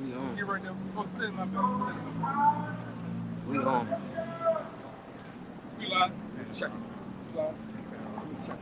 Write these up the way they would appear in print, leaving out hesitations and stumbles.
We on. Get right there. Oh, sit in my bed. We on. We live. Man, check it. We live. Let me check it.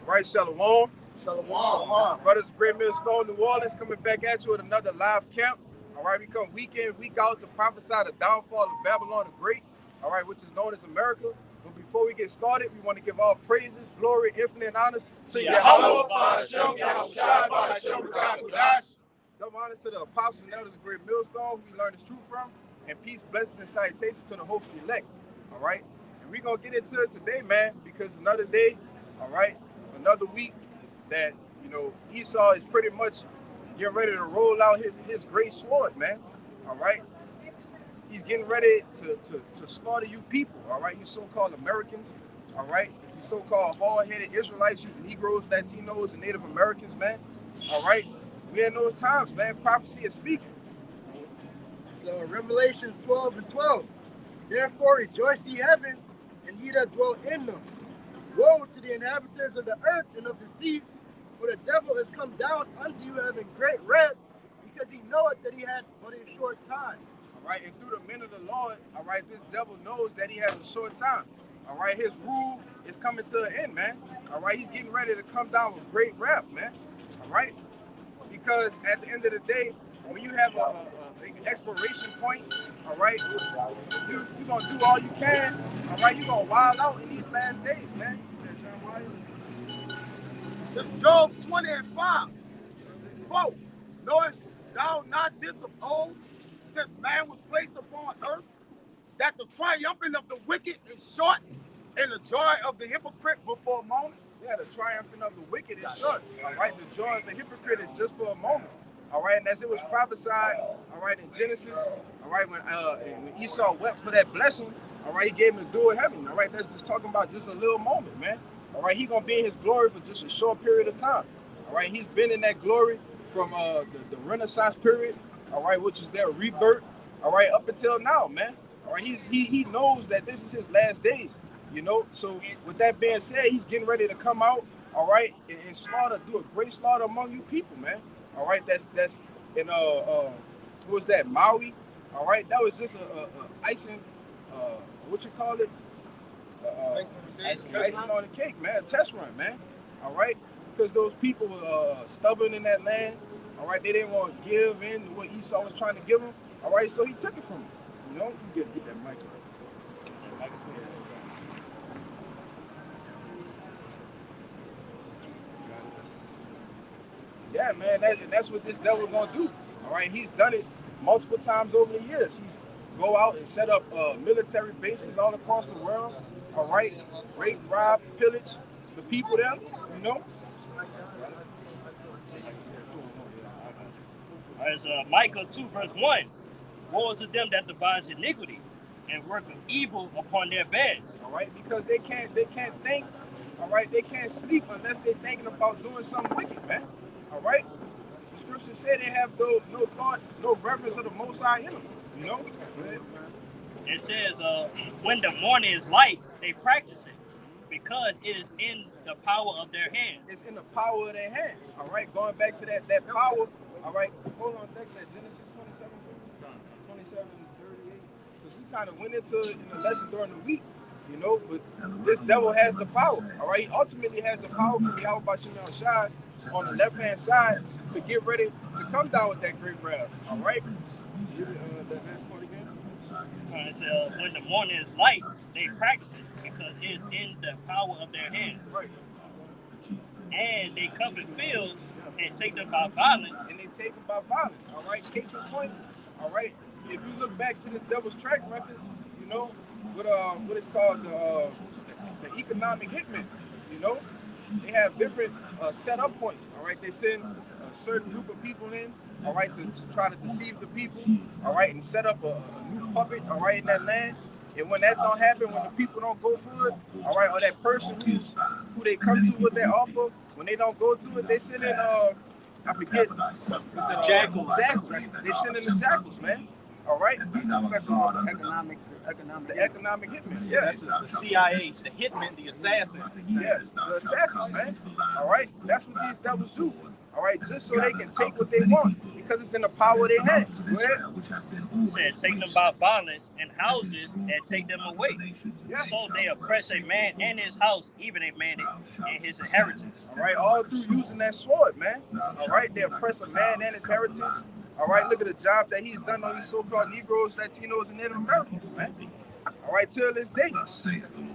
Right, Shalom. Shalom. Brothers of Great Millstone, New Orleans, coming back at you with another live camp. All right, we come week in, week out to prophesy the downfall of Babylon the Great, all right, which is known as America. But before we get started, we want to give all praises, glory, infinite honors to Yahweh, Yahweh. Yahweh, Double honors to the apostles and elders of Great Millstone, who we learn the truth from, and peace, blessings, and salutations to the hopefully elect. All right, and we're gonna get into it today, man, because another day, all right, another week that Esau is pretty much getting ready to roll out his great sword, man. All right, he's getting ready to slaughter you people. All right, you so-called Americans. All right, you so-called hard-headed Israelites, you Negroes, Latinos, and Native Americans, man. All right. We're in those times, man. Prophecy is speaking. So Revelations 12:12. Therefore rejoice ye heavens, and ye that dwell in them. Woe to the inhabitants of the earth and of the sea, for the devil is come down unto you having great wrath, because he knoweth that he had but a short time. All right, and through the men of the Lord, all right, this devil knows that he has a short time. All right, his rule is coming to an end, man. All right, he's getting ready to come down with great wrath, man. All right. Because at the end of the day, when you have an expiration point, all right, you're going to do all you can, all right, you're going to wild out in these last days, man. It's Job 20:5. Quote, knowest thou not this of old, since man was placed upon earth, that the triumphing of the wicked is short, and the joy of the hypocrite before a moment? Yeah, the triumphing of the wicked is short. All right, the joy of the hypocrite is just for a moment. All right, and as it was prophesied, all right, in Genesis, all right, when Esau wept for that blessing, all right, he gave him the door of heaven. All right, that's just talking about just a little moment, man. All right, he's gonna be in his glory for just a short period of time. All right, he's been in that glory from the Renaissance period, all right, which is their rebirth, all right, up until now, man. All right, he knows that this is his last days. So with that being said, he's getting ready to come out, all right, and slaughter, do a great slaughter among you people, man. All right, that's in who was that, Maui? All right, that was just a icing, what you call it? Icing on the cake, man. A test run, man. All right, because those people were stubborn in that land. All right, they didn't want to give in to what Esau was trying to give them. All right, so he took it from them. You get that mic. Yeah, man, that's what this devil gonna do. All right, he's done it multiple times over the years. He's go out and set up military bases all across the world. All right, rape, rob, pillage the people there. As Micah 2:1, woe to them that devise iniquity and work of evil upon their beds. All right, because they can't think. All right, they can't sleep unless they're thinking about doing something wicked, man. All right, the scripture said they have no thought, no reverence of the Most High in them. It says, when the morning is light, they practice it, because it is in the power of their hand. It's in the power of their hand. All right, going back to that power. All right, hold on, that's that Genesis 27:38, because we kind of went into it in the lesson during the week, but this devil has the power. All right, he ultimately has the power from Yahweh Bashim Shai on the left-hand side to get ready to come down with that great wrath. All right, that last part again. It says, when the morning is light, they practice it, because it is in the power of their hand. Right. And they cover fields and take them by violence. All right. Case in point. All right. If you look back to this devil's track record, what it's called the economic hitmen. They have different set-up points. All right. They send a certain group of people in. All right, to try to deceive the people. All right, and set up a new puppet. All right, in that land. And when that don't happen, when the people don't go for it, all right, or that person who they come to with their offer, when they don't go to it, they send in I forget. Jackals. They send in the jackals, man. All right, That's the professors of the economic the economic hitmen. Yeah, Yeah, that's the CIA, the hitman, the assassin. yeah, the assassins, man. All right, that's what these devils do. All right, just so they can take what they want because it's in the power of their hand. Go ahead. Said, take them by violence and houses and take them away. Yeah. So they oppress a man and his house, even a man and his inheritance. All right, all through using that sword, man. All right, they oppress a man and his heritage. All right, look at the job that he's done on these so-called Negroes, Latinos, and Native Americans, man. All right, till this day,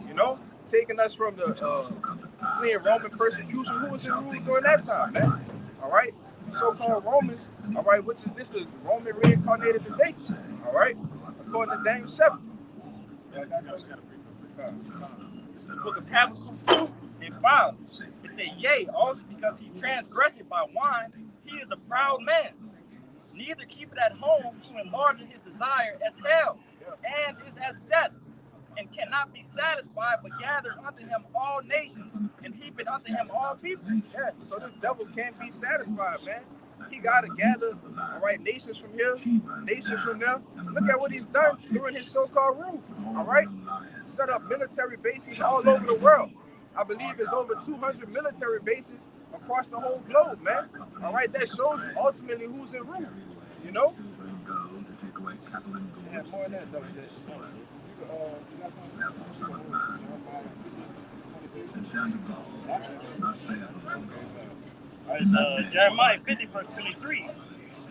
you know, taking us from the fleeing Roman persecution. Who was in rule during that time, man? All right, so-called Romans. All right, which is this the Roman reincarnated today? All right, according to Daniel 7. It's the book of Habakkuk 2 and 5. It said, yea, also because he transgressed by wine, he is a proud man. Neither keep it at home, who enlargeth his desire as hell, and is as death, and cannot be satisfied, but gather unto him all nations, and heap it unto him all people. Yeah, so this devil can't be satisfied, man. He got to gather, all right, nations from here, nations from there. Look at what he's done during his so-called rule, all right? Set up military bases all over the world. I believe there's over 200 military bases across the whole globe, man. All right, that shows you ultimately who's in rule, you know? Yeah, more than that, though. It's Jeremiah 50, verse 23.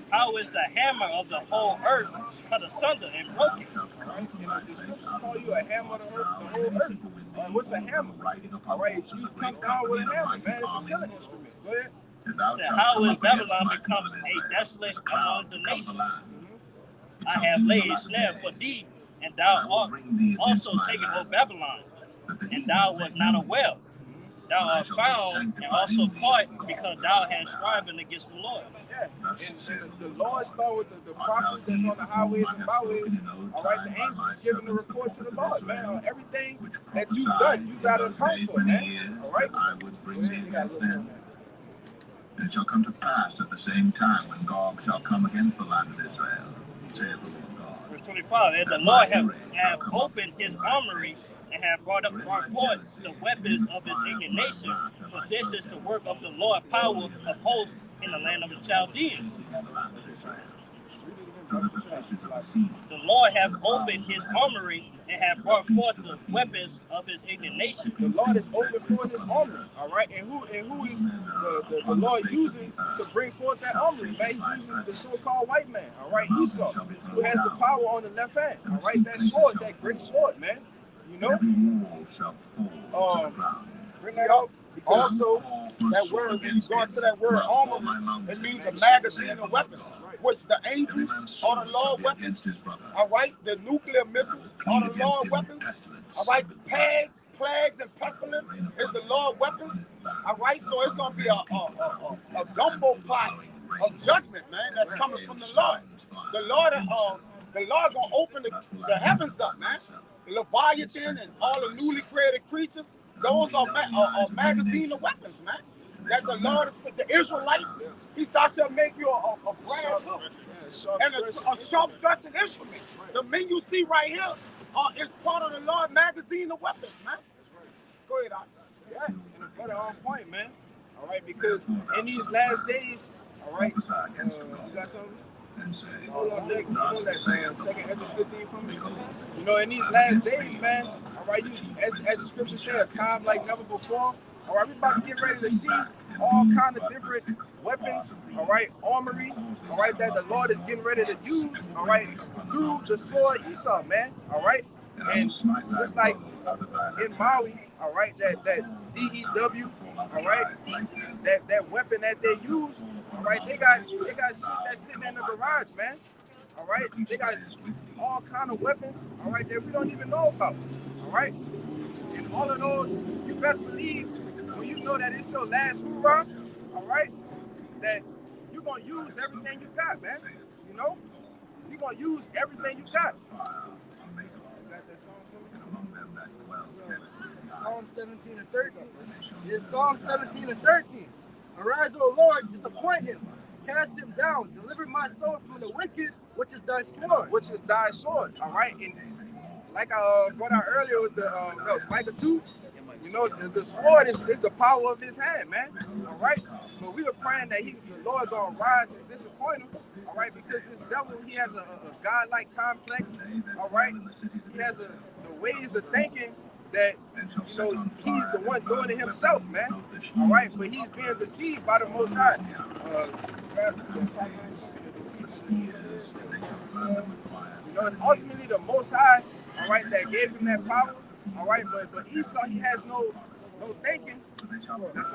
How is the hammer of the whole earth cut asunder and broken? Right? You know, the scriptures call you a hammer of the whole earth. What's a hammer? All right, you come down with a hammer, man. It's a killing instrument. Go ahead. Said, how is Babylon becomes a desolate among the nations? I have laid a snare for thee, and thou art also taken, O Babylon, and thou wast not aware. Thou art found and also caught because thou hast striven against the Lord. Yeah, and the Lord started with the prophets that's on the highways and byways. All right, the angels is giving the report to the Lord, man. On everything that you've done, you got to account for, man. All right? And it shall come to pass at the same time when Gog shall come against the land of Israel, saith the Lord God. Verse 25, and the Lord have opened his armory and have brought forth the weapons of his indignation, for this is the work of the Lord power of hosts in the land of the Chaldeans. The Lord have opened his armory and have brought forth the weapons of his indignation. The Lord is open for this armory, all right? And who is the Lord using to bring forth that armory, man? He's using the so-called white man, all right? Esau, who has the power on the left hand, all right? That sword, that great sword, man. You know? Bring that up. Also, that word, when you go into that word armor, it means a magazine of weapons, which the angels are the Lord weapons, all right? The nuclear missiles are the Lord weapons, all right? The plagues, and pestilence is the Lord weapons, all right? So it's going to be a gumbo pot of judgment, man, that's coming from the Lord. The Lord going to open the heavens up, man. The Leviathan and all the newly created creatures, those are magazine of weapons, man. That the Lord is put the Israelites. He said, I shall make you a brass hook and a sharp thrusting instrument. The men you see right here is part of the Lord magazine of weapons, man. Go ahead, Doc. Yeah, and a better on point, man. All right, because in these last days, all right, you got something? Hold on, Dick. Hold that second Ezra 15 for me. You know, in these last days, man, all right, as the scripture said, a time like never before. All right, we're about to get ready to see all kind of different weapons, all right, armory, all right, that the Lord is getting ready to use, all right, through the sword Esau, man, all right, and just like in Maui, all right, that DEW, all right, that weapon that they use, all right, they got shit that's sitting in the garage, man, all right, they got all kind of weapons, all right, that we don't even know about, all right, and all of those, you best believe, when you know that it's your last hoorah, all right, that you're going to use everything you got, man, you know, you're going to use everything you got. Got that song for me? Psalm 17 and 13. It's Psalm 17 and 13. Arise, O Lord, disappoint him. Cast him down. Deliver my soul from the wicked which is thy sword. which is thy sword. All right, and like I brought out earlier with the that was Micah 2. You know, the sword is the power of his hand, man. All right, but we were praying that the Lord gonna rise and disappoint him. All right, because this devil, he has a godlike complex. All right, he has the ways of thinking that, you know, he's the one doing it himself, man. All right, but he's being deceived by the Most High. You know, it's ultimately the Most High, all right, that gave him that power. All right, but Esau, he has no thinking. That's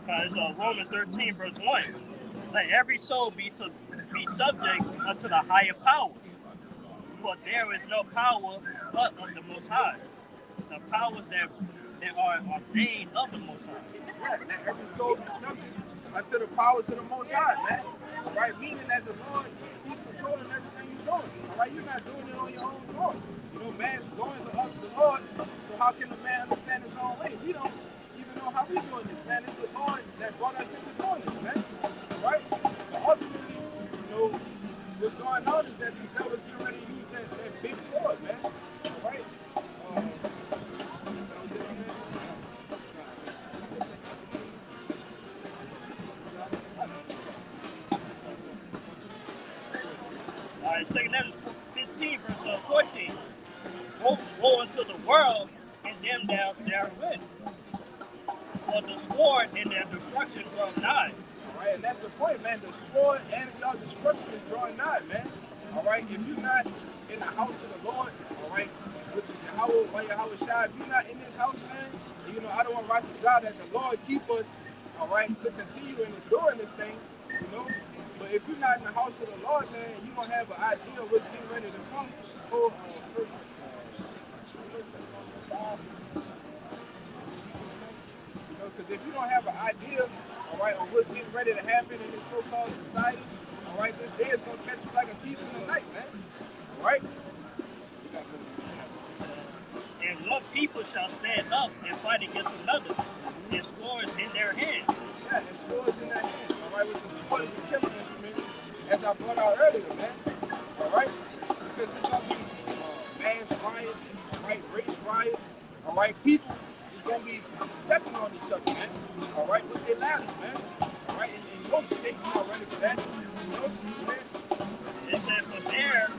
It's Romans 13, verse 1. Let every soul be subject unto the higher powers, for there is no power but of the Most High. The powers that are ordained of the Most High. Yeah, let every soul be subject unto the powers of the Most High, man. All right, meaning that the Lord, he's controlling everything you're doing. All right, you're not doing it on your own going. You know, man's goings are of the Lord, so how can a man understand his own way? We don't even know how we're doing this, man. It's the Lord that brought us into doing this, man. All right? But ultimately, you know, what's going on is that these devils getting ready to use that big sword, man. All right? That was it, man. All right, 2 Corinthians 15, verse 14. Woe unto the world and them that therewith, for the sword and their destruction draw nigh. All right, and that's the point, man. The sword and your destruction is drawing nigh, man. All right, if you're not in the house of the Lord, all right, which is Yahweh or Yahweh Shai, if you're not in this house, man, and, you know, I don't want to write this out that the Lord keep us, all right, to continue in doing this thing, you know. But if you're not in the house of the Lord, man, you're going to have an idea of what's getting ready to come. You know, because if you don't have an idea, all right, on what's getting ready to happen in this so-called society, all right, this day is going to catch you like a thief in the night, man. All right? And one people shall stand up and fight against another, and swords in their hands. Yeah, and swords in their hands, all right, which a sword is a killing instrument, as I brought out earlier, man. All right? Because it's going to be mass riots, all right, race riots, all right, people is going to be stepping on each other, man. All right, with their ladders, man. All right, and most states are not ready for that. You know, man. It said, for there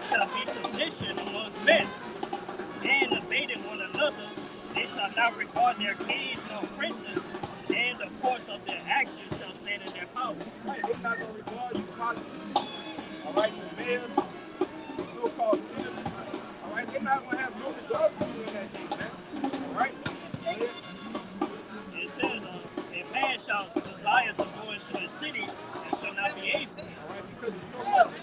shall be submission amongst men, and abating one another, they shall not regard their kings nor princes, and the course of their actions shall stand in their power. Right, they're not going to regard you politicians, all right, you mayors, you so-called senators, all right, they're not going to have no regard for you in that day, man. All right? It says, a man shall desire to go into the city and shall not be able. All right, because there's so much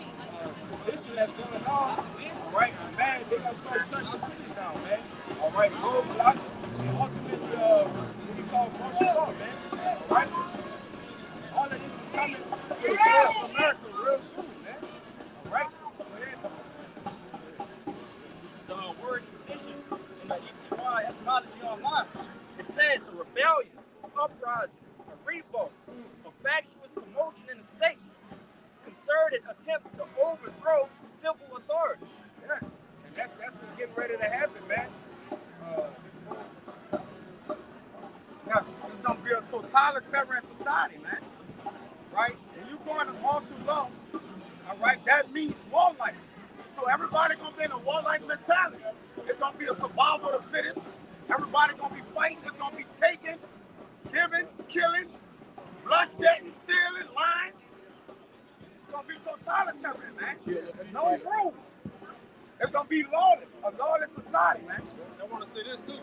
sedition that's going on, all right, and man, they're going to start shutting the cities down, man. All right, roadblocks, and ultimately, what we call martial law, man. All right? All of this is coming to the shores of America real soon, man. All right? Go ahead. This is the word sedition in the ETY etymology online. It says a rebellion, uprising, a revolt, a factious commotion in the state, concerted attempt to overthrow civil authority. Yeah, and that's what's getting ready to happen, man. Yes, it's gonna be a totalitarian society, man. Right? When you go into martial law, all right, that means warlike. So everybody gonna be in a warlike mentality. It's gonna be a survival of the fittest. Everybody gonna be fighting. It's gonna be taking, giving, killing, bloodshedding, stealing, lying. It's gonna be totalitarian, man. No rules. It's gonna be lawless, a lawless society, man. I want to say this too.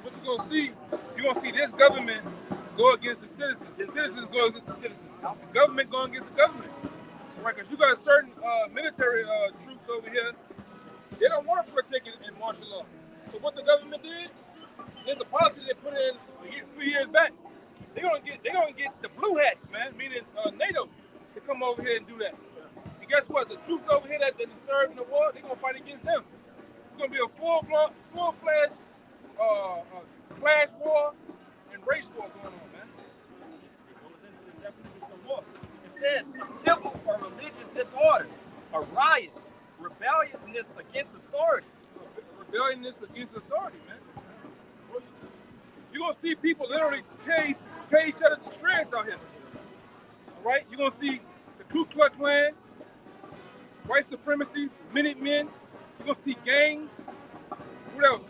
What you're gonna see this government go against the citizens. The citizens go against the citizens. The government going against the government. Right? Because you got certain military troops over here. They don't want to partake in martial law. So what the government did? There's a policy they put in a few years back. They're gonna get the blue hats, man, meaning NATO, to come over here and do that. And guess what? The troops over here that serve in the war, they're gonna fight against them. It's gonna be a full-fledged class war and race war going on, man. It goes into this definition some more. says a civil or religious disorder, a riot, rebelliousness against authority. Rebelliousness against authority, man. You're gonna see people literally tear each other to shreds out here. All right? You're gonna see the Ku Klux Klan, white supremacy, Minutemen. You're gonna see gangs. What else?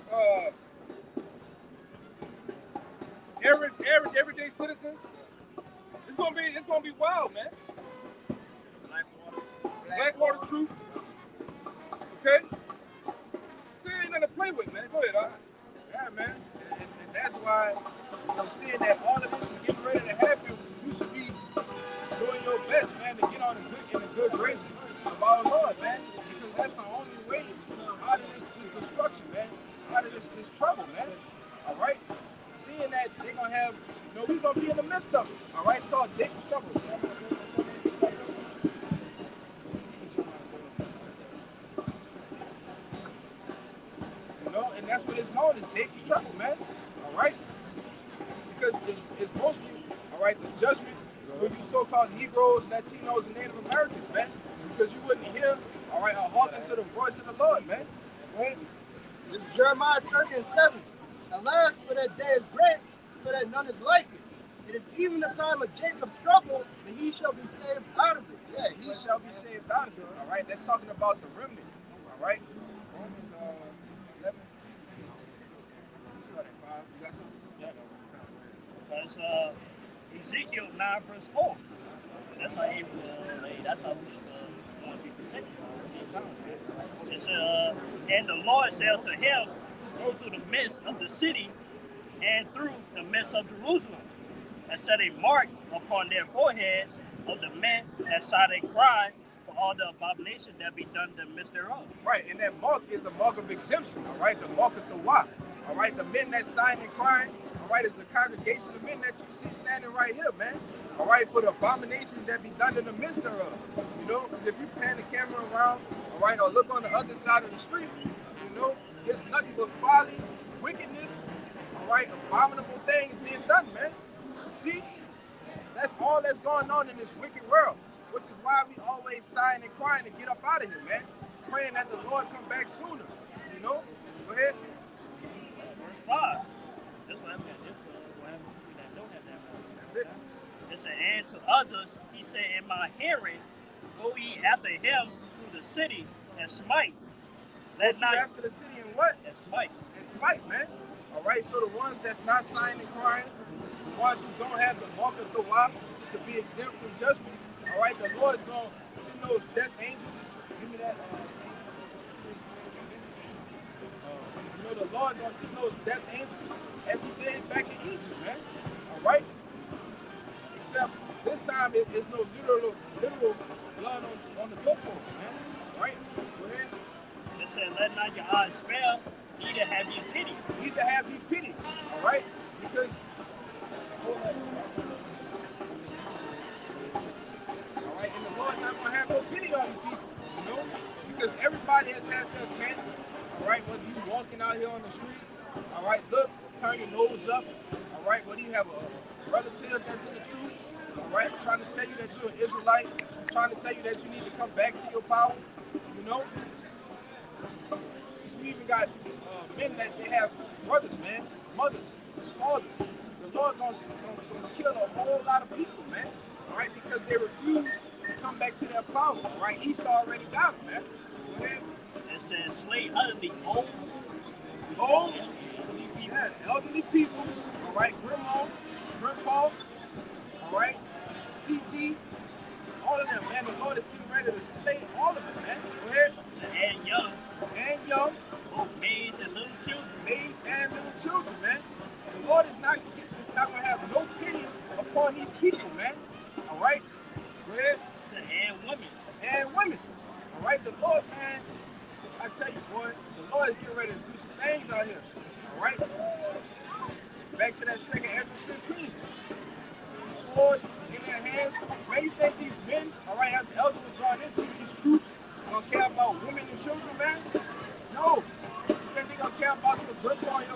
Average, everyday citizens. It's gonna be wild, man. Blackwater Truth. Okay? See, ain't nothing to play with, man. Go ahead, Yeah, man. And that's why I'm seeing that all of this is getting ready to happen. You should be doing your best, man, to get on in the good graces of our Lord, man. Because that's the only way out of this destruction, man. Out of this trouble, man. All right? Seeing that they're going to have, we're going to be in the midst of it. All right? It's called Jacob's trouble. And that's what it's known as, Jacob's trouble, man. All right? Because it's mostly, all right, the judgment for you so-called Negroes, Latinos, and Native Americans, man. Because you wouldn't hear, all right, or hearken to the voice of the Lord, man. Right? This is Jeremiah 30:7. Alas, for that day is great, so that none is like it. It is even the time of Jacob's trouble, that he shall be saved out of it. Yeah, he shall be saved out of it. All right? That's talking about the remnant. All right? Romans 11. You got something? Because Ezekiel 9 verse 4. That's how we should want to be protected. It says, and the Lord said unto him, go through the midst of the city and through the midst of Jerusalem, and set a mark upon their foreheads of the men that sigh and cry for all the abomination that be done in the midst thereof. Right, and that mark is a mark of exemption, all right? The mark of the Wah. All right, the men that sighing and crying, all right, is the congregation of men that you see standing right here, man. All right, for the abominations that be done in the midst thereof. Because if you pan the camera around, all right, or look on the other side of the street, it's nothing but folly, wickedness, all right, abominable things being done, man. See, that's all that's going on in this wicked world, which is why we always sighing and crying to get up out of here, man. Praying that the Lord come back sooner, Go ahead. Verse 5. This what happens to people that don't have that mark. That's it. It said, and to others, he said, in my hearing, go ye after him through the city and smite. Let not after the city and what? And smite. And smite, man. All right, so the ones that's not sighing and crying, the ones who don't have the mark of the Wah to be exempt from judgment, all right, the Lord's going to send those death angels. Give me that. The Lord going to send those death angels as he did back in Egypt, man. All right? Except this time it's no literal blood on the doorpost, man. All right? Go ahead. It said, let not your eyes fail, neither have ye pity. Neither have ye pity. All right? Because, all right, and the Lord not going to have no pity on you people, Because everybody has had their chance. All right, whether you walking out here on the street, all right, look, turn your nose up, all right, whether you have a relative that's in the truth, all right, trying to tell you that you're an Israelite, trying to tell you that you need to come back to your power, You even got men that they have brothers, man, mothers, fathers. The Lord gonna kill a whole lot of people, man, all right, because they refuse to come back to their power, all right? Esau already got them, man. Go ahead. It says, slay utterly old, yeah, elderly people, all right, grandma, all right, TT, all of them, man. The Lord is getting ready to slay all of them, man. Go ahead. And young, both maids and little children, man. The Lord is not going to have no pity upon these people, man. All right, go ahead. And women, all right. The Lord, man. I tell you, boy, the Lord is getting ready to do some things out here. All right? Back to that second Ezra 15. Swords in their hands. Where do you think these men, all right, after the elder was going into these troops, gonna care about women and children, man? No. You think they're gonna care about your grandpa and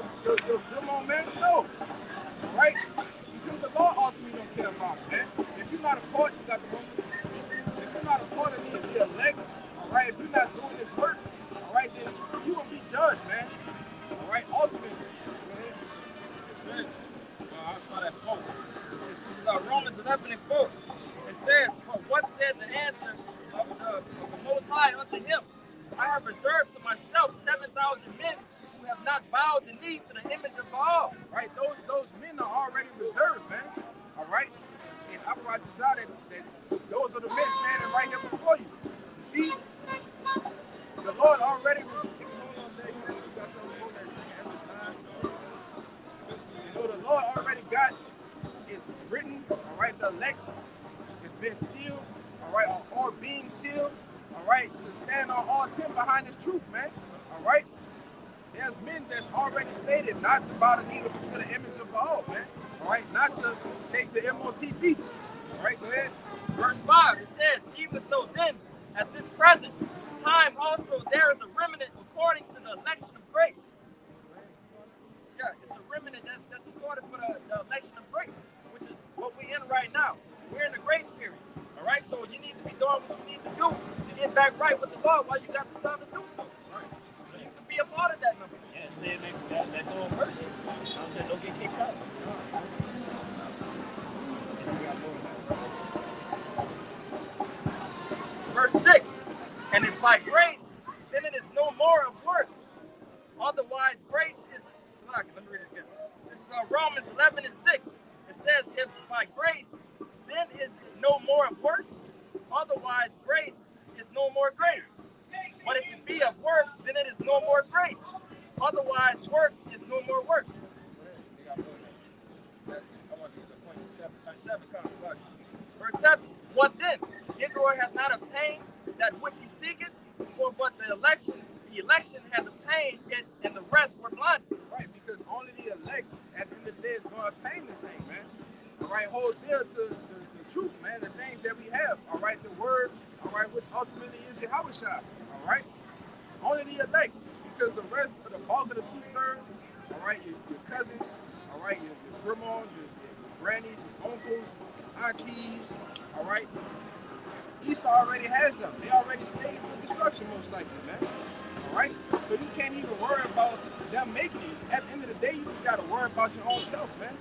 your grandma, man? No. All right? Because the Lord ultimately don't care about it, man. If you're not a part, you got the Romans. not a part of the elect, all right, if you're not doing this work, all right, then you're going to be judged, man. All right, ultimately. I'll start at 4. This is Romans 11 and 4. It says, "But what said the answer of the Most High unto him? I have reserved to myself 7,000 men who have not bowed the knee to the image of Baal." Right, those men are already reserved, man. All right, and I brought this out that those are the men standing right here before you. You see, the Lord already was. Hold on, Dave. You got something on that second. You know, the Lord already got it's written. All right, the elect has been sealed. All right, or being sealed. All right, to stand on all 10 behind this truth, man. All right. There's men that's already stated not to bow the knee to the image of Baal, man. All right, not to take the MOTB. All right, go ahead. Verse 5, it says, "Even so then, at this present time also there is a remnant according to the election of grace." Yeah, it's a remnant that's assorted for the election of grace, which is what we're in right now. We're in the grace period. All right, so you need to be doing what you need to do to get back right with the Lord while you got the time to do so. All right. So you can be a part of that number. Yeah, stay in that door of mercy. I said, don't get kicked out. Verse 6, "And if by grace, then it is no more of works. Otherwise, grace is..." Let me read it again. This is Romans 11 and 6. It says, "If by grace, then is it no more of works. Otherwise, grace is no more grace. But if it be of works, then it is no more grace. Otherwise, work is no more work." Verse 7, "What then? Israel hath not obtained that which he seeketh, for but the election hath obtained it, and the rest were blinded." Right, because only the elect at the end of the day is going to obtain this thing, man. All right, hold dear to the truth, man, the things that we have. All right, the word, all right, which ultimately is Yahushua. All right, only the elect, because the rest of the bulk of the 2/3, all right, your cousins, all right, your grandmas, your grannies, your uncles, aunties, all right, Esau already has them. They already stated for destruction, most likely, man. All right, so you can't even worry about them making it. At the end of the day, you just got to worry about your own self, man.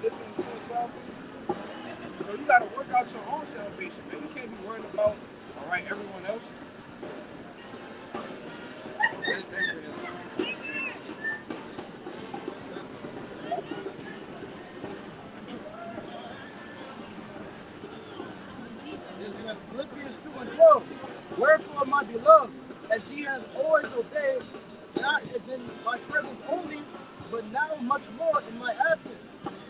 Philippians 2:12. You know, you got to work out your own salvation, man. You can't be worried about, all right, everyone else. Philippians 2:12. "Wherefore, my beloved, as ye have always obeyed, not as in my presence only, but now much more in my absence,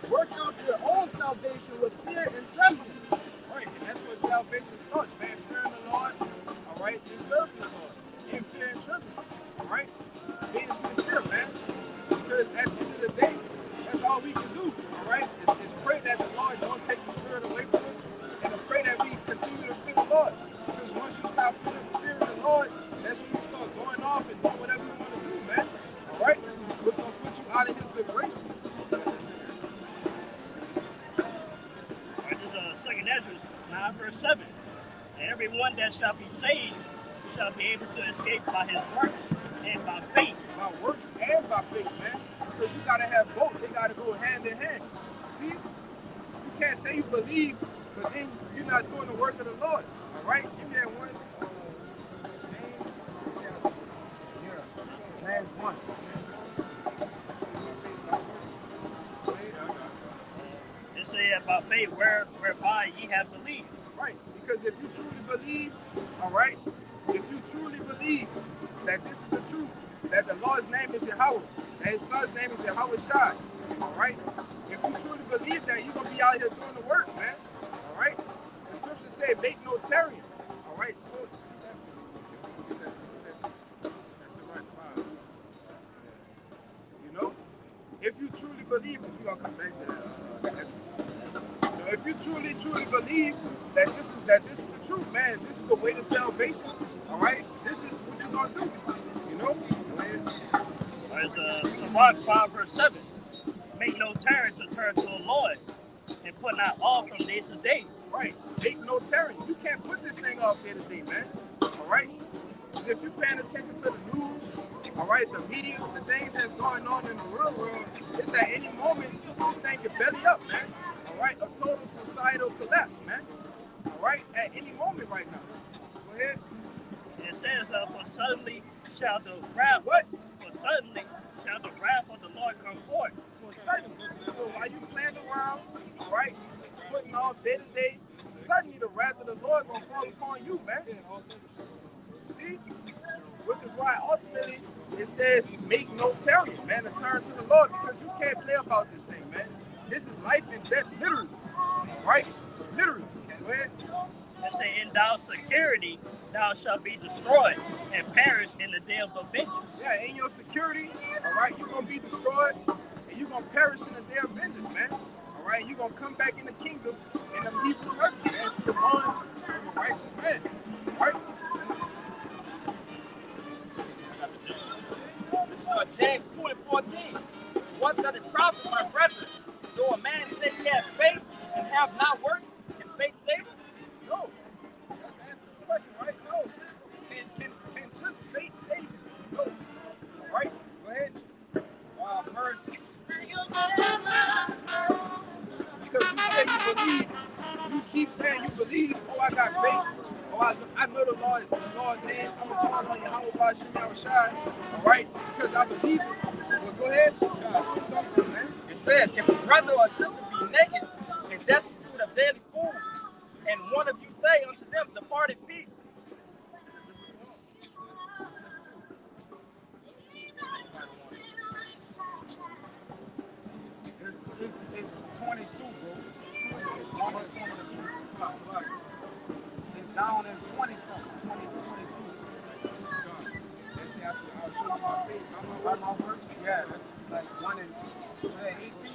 work out your own salvation with fear and trembling." Right, and that's what salvation starts, man. Fearing the Lord, all right, and serving the Lord in fear and trembling, all right? Being sincere, man. Because at the end of the day, that's all we can do, all right? Is pray that the Lord don't take the spirit away from us, and to pray that we continue to fear the Lord. Because once you stop fearing the Lord, that's when you start going off and doing whatever you want to do, man. All right? What's going to put you out of his good grace? This is 2 Ezra 9 verse 7. "And everyone that shall be saved shall be able to escape by his works and by faith." By works and by faith, man. Because you got to have both. They got to go hand in hand. See? You can't say you believe, but then you're not doing the work of the Lord. All right? Give me that one. James 1. They say about faith whereby ye have believed. Right, because if you truly believe, all right, if you truly believe that this is the truth, that the Lord's name is Yahweh, and his son's name is Yahushua, all right, if you truly believe that, you're going to be out here doing the work, man, all right? The scriptures say, make no tarrying, all right? That's the right file. You know, if you truly believe, because we're going to come back to that. If you truly believe that this is the truth, man, this is the way to salvation, all right? This is what you're gonna do, you know? There's Sirach 5 verse 7. "Make no tarrying to turn to the Lord, and put not off from day to day Right. Make no tarrying. You can't put this thing off day to day, man. All right. If you're paying attention to the news, all right, the media, the things that's going on in the real world, it's at any moment this thing can belly up, man. All right, a total societal collapse, man. All right, at any moment right now. Go ahead. It says, for suddenly shall the wrath. What? For suddenly shall the wrath of the Lord come forth. For suddenly. So while you playing around, all right, putting off day to day, suddenly the wrath of the Lord gonna fall upon you, man. See? Which is why ultimately it says make no tarrying, man, to turn to the Lord, because you can't play about this thing, man. This is life and death, literally. Right? Literally. Go ahead. It say, in thy security thou shalt be destroyed and perish in the day of vengeance. Yeah, in your security, all right, you're gonna be destroyed and you're gonna perish in the day of vengeance, man. All right, you're gonna come back in the kingdom in the Hebrew purpose, man, through the loins of a righteous man. All right? This is James 2:14. What does it profit, my brethren? Though a man say he has faith and have not works, can faith save him? No. That's the question, right? No. Can just faith save you? No. All right? Go ahead. Verse. Because you say you believe, you keep saying you believe, oh, I got faith. Oh, I know the Lord's name. I'm going to call on Yahweh Bashim Yahushai. All right? Because I believe it. Well, go ahead. That's what it's going to say, man. It says, if a brother or sister be naked and destitute of daily food, and one of you say unto them, depart in peace. It's 22, bro. It's 1 or 22. It's down in 20-something, 22. They say I'll show you my faith. By my works, yeah, that's like 1 and 18.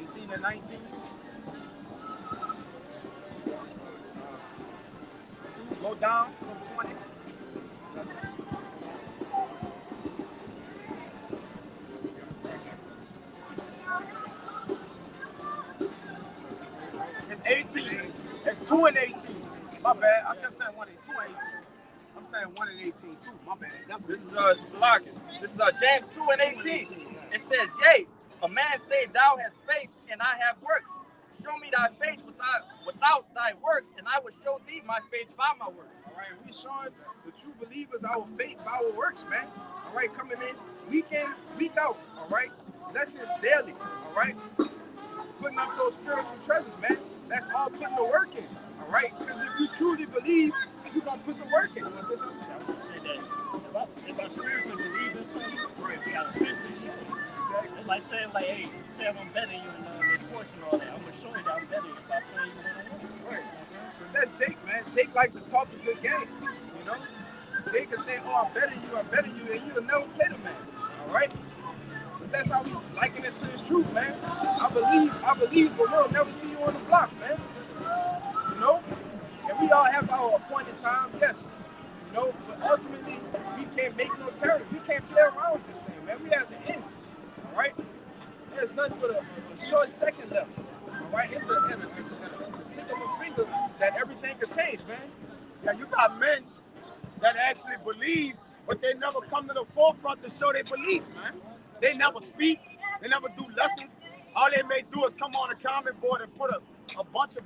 18 and 19. 2, go down from 20. That's it. It's 18. It's 2 and 18. My bad. I kept saying 1 and 2 and 18. I'm saying 1 and 18 too. My bad. This is Salakia. This is James 2 and 18. It says, yea, a man say thou hast faith and I have works. Show me thy faith without thy works, and I will show thee my faith by my works. All right, we showing the true believers our faith by our works, man. All right, coming in week in, week out. All right, lessons daily. All right, putting up those spiritual treasures, man. That's all putting the work in. All right, because if you truly believe, you're gonna put the work in. You want to say something? I would say that if I seriously believe in something, Right. you gotta physically show it. Exactly. It's like saying, like, hey, say if I'm better than you in sports and all that, I'm gonna show you that I'm better if I play you one-on-one. Right. But that's Jake, man. Jake like to talk a good game. You know? Jake is saying, oh, I'm better than you, and you'll never play the man. All right? But that's how we liken this to this truth, man. I believe, but we'll never see you on the block, man. You know? And we all have our appointed time, yes. You know, but ultimately, we can't make no terror. We can't play around with this thing, man. We have to end. All right? There's nothing but a short second left. All right? It's a tip of a finger that everything could change, man. Yeah, you got men that actually believe, but they never come to the forefront to show their belief, man. They never speak. They never do lessons. All they may do is come on a comment board and put a bunch of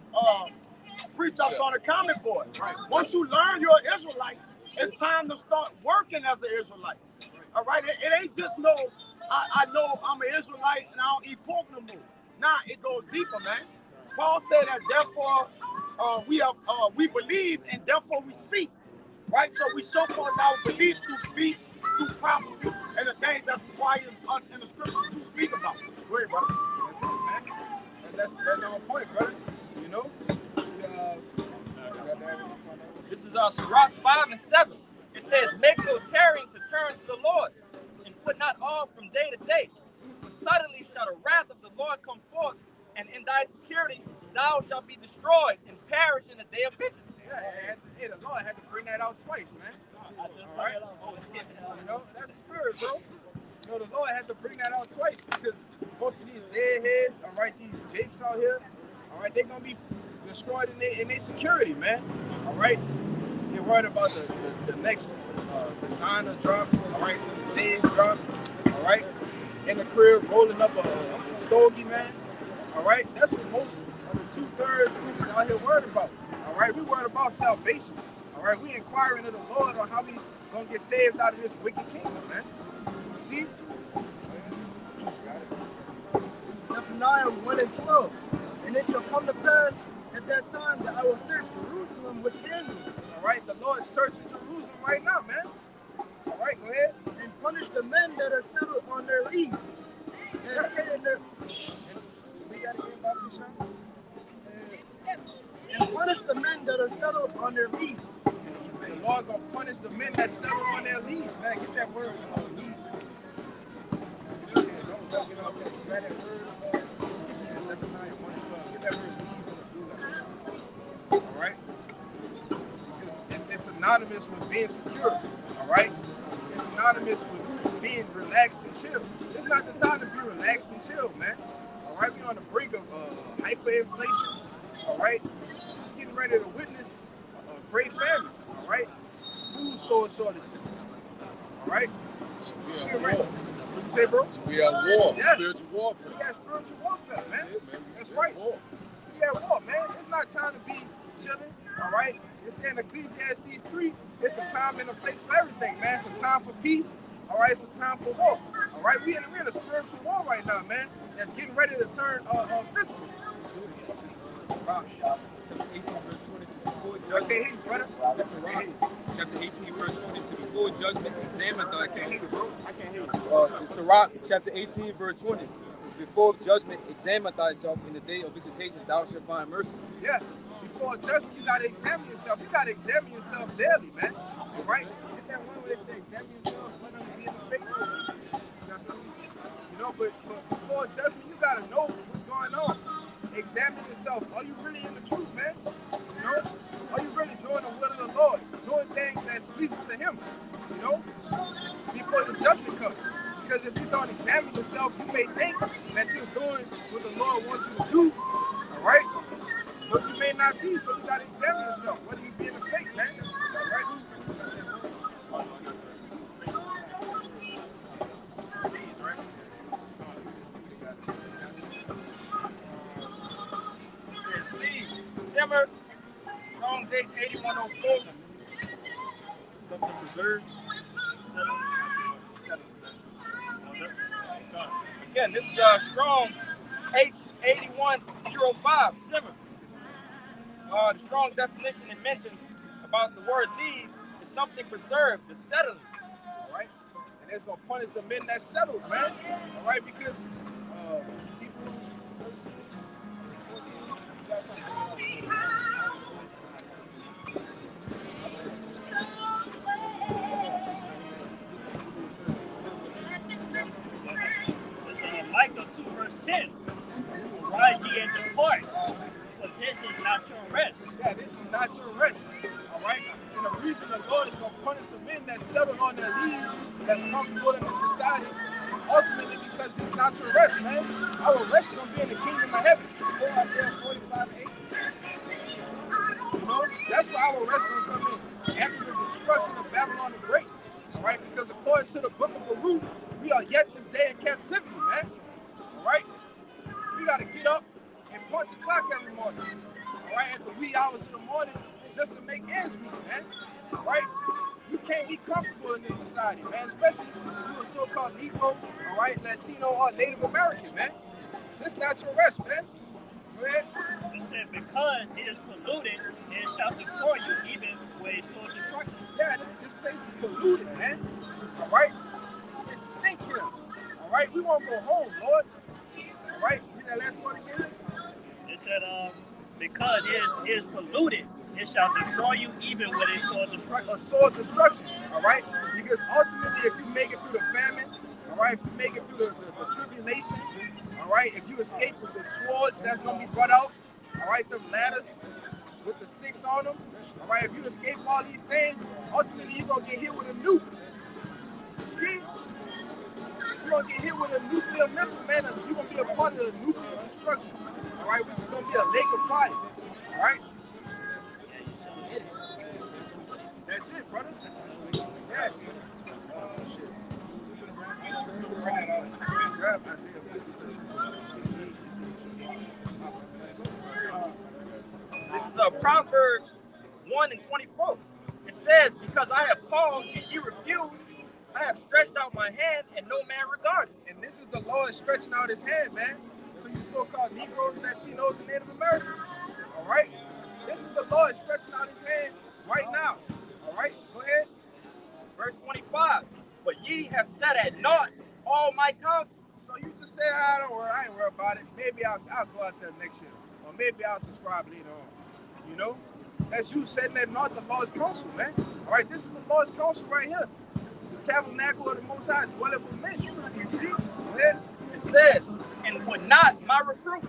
precepts on a comment board. Right. Once you learn you're an Israelite, it's time to start working as an Israelite. All right? It ain't just I know I'm an Israelite and I don't eat pork no more. Nah, it goes deeper, man. Paul said that therefore we believe and therefore we speak. Right? So we show forth our beliefs through speech, through prophecy, and the things that's required us in the scriptures to speak about. Go ahead, brother. That's it, man. And that's on point, brother. You know? This is Sirach 5 and 7. It says, make no tarrying to turn to the Lord, and put not off from day to day. For suddenly shall the wrath of the Lord come forth, and in thy security thou shalt be destroyed and perish in the day of vengeance. Yeah, the Lord had to bring that out twice, man. I just All right? You know, that's the spirit, bro. You know, the Lord had to bring that out twice because most of these deadheads, all right, these Jakes out here, right, they're gonna be destroyed in their security, man. All right, they're worried about the next designer drop, all right, the J's drop, all right, in the crib rolling up a stogie, man. All right, that's what most of the 2/3 is out here worried about. All right, we worried about salvation. All right, we inquiring of the Lord on how we gonna get saved out of this wicked kingdom, man. See? Zephaniah 1 and 12. And it shall come to pass at that time that I will search Jerusalem with candles. All right, the Lord is searching Jerusalem right now, man. All right, go ahead. And punish the men that are settled on their leaves. And say in their... We gotta get about this, son. And punish the men that are settled on their leaves. The Lord gonna punish the men that settle on their leaves, man. Get that word, leaves. Don't get off that. Grab that word. Zephaniah 1 and 12. Get that word, leaves. All right. It's synonymous with being secure. All right. It's synonymous with being relaxed and chill. It's not the time to be relaxed and chill, man. All right. We're on the brink of hyperinflation. All right. Getting ready to witness a great famine. All right, food store shortages. All right, We get are ready. war. What you say, bro? We are war. Yeah. Spiritual warfare. We got spiritual warfare, man. That's it, man. That's right. War. We got war, man. It's not time to be chilling. All right, it's in Ecclesiastes 3. It's a time and a place for everything, man. It's a time for peace. All right, it's a time for war. All right, we're in a spiritual war right now, man. That's getting ready to turn physical. Chapter 18, verse 20 says, before I can't judgment, hear you, brother. listen, Rock. Chapter 18, verse 20 says, before judgment, examine I can't thyself. hear you, bro. I can't hear you. Sirach, chapter 18, verse 20. It's before judgment, examine thyself. In the day of visitation, thou shalt find mercy. Yeah. Before judgment, you gotta examine yourself. You gotta examine yourself daily, man. All right? Get that one where they say examine yourself, whether you be in the faith. You know, but before judgment, you gotta know what's going on. Examine yourself. Are you really in the truth, man? You know? Are you really doing the will of the Lord? Doing things that's pleasing to Him, you know? Before the judgment comes. Because if you don't examine yourself, you may think that you're doing what the Lord wants you to do, all right? But you may not be, so you got to examine yourself, whether you be in the faith, man, all right? It says, leaves, simmer, Strong's 8104. Something preserved. Again, this is Strong's 8105, simmer. The Strong's definition it mentions about the word leaves is something preserved, the settlings. All right? And it's going to punish the men that settled, man. All right? Because Hebrews 13, 14, you got something. Micah 2 verse 10. Rise ye and depart, for this is not your rest. Yeah, this is not your rest. All right? And the reason the Lord is going to punish the men that settled on their leaves, that's comfortable in this society, is ultimately because it's not your rest, man. Our rest is going to be in the kingdom of heaven. Isaiah 45:8. You know, that's where our rest is going to come in. After the destruction of Babylon the Great. All right? Because according to the book of Baruch, we are yet this day in captivity, man. All right? We got to get up and punch a clock every morning. All right? At the wee hours of the morning just to make ends meet, man. All right? You can't be comfortable in this society, man. Especially you a so-called Negro, all right, Latino or Native American, man. This not your rest, man. Go ahead. It said, because it is polluted, it shall destroy you, even where it saw destruction. Yeah, this place is polluted, man. All right? It stink here. All right? We won't go home, Lord. All right? Read that last part again. It said, because it is polluted, it shall destroy you, even when it saw destruction. A sword destruction, all right? Because ultimately, if you make it through the famine, all right, if you make it through the tribulation, all right, if you escape with the swords that's going to be brought out, all right, them ladders with the sticks on them, all right, if you escape all these things, ultimately, you're going to get hit with a nuke. See? You're going to get hit with a nuclear missile, man. You're going to be a part of the nuclear destruction, all right, which is gonna be a lake of fire, all right. That's it, brother. Yeah. Shit. So right now, grab Isaiah 56, 58. This is Proverbs 1:24. It says, because I have called and you refuse, I have stretched out my hand and no man regarded. And this is the Lord stretching out his hand, man, to you so-called Negroes, Latinos, and Native Americans. All right? This is the Lord stretching out his hand right now. All right? Go ahead. Verse 25. But ye have set at naught all my counsel. So you just say, I ain't worried about it. Maybe I'll go out there next year. Or maybe I'll subscribe later on. You know? That's you setting at naught the Lord's counsel, man. All right? This is the Lord's counsel right here. The tabernacle of the Most High dwelleth with men. You see? Go ahead. It says, and would not my reproof.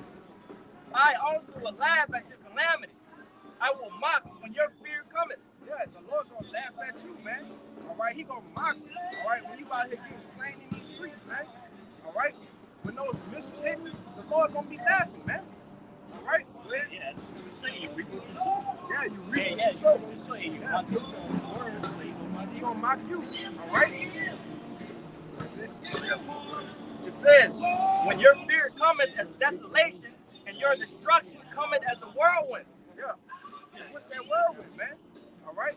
I also will laugh at your calamity. I will mock when your fear cometh. Yeah, the Lord gonna laugh at you, man. All right, he gonna mock you. All right, when you out here getting slain in these streets, man. All right, when those missiles hit, the Lord gonna be laughing, man. All right, go ahead. Yeah, that's what you say. You reap what you sow. Yeah, you reap what Yeah, you sow. you sow. You mock your soul word, so He gonna mock you. All right. It says, when your fear cometh as desolation, and your destruction cometh as a whirlwind. Yeah. What's that whirlwind, man? All right.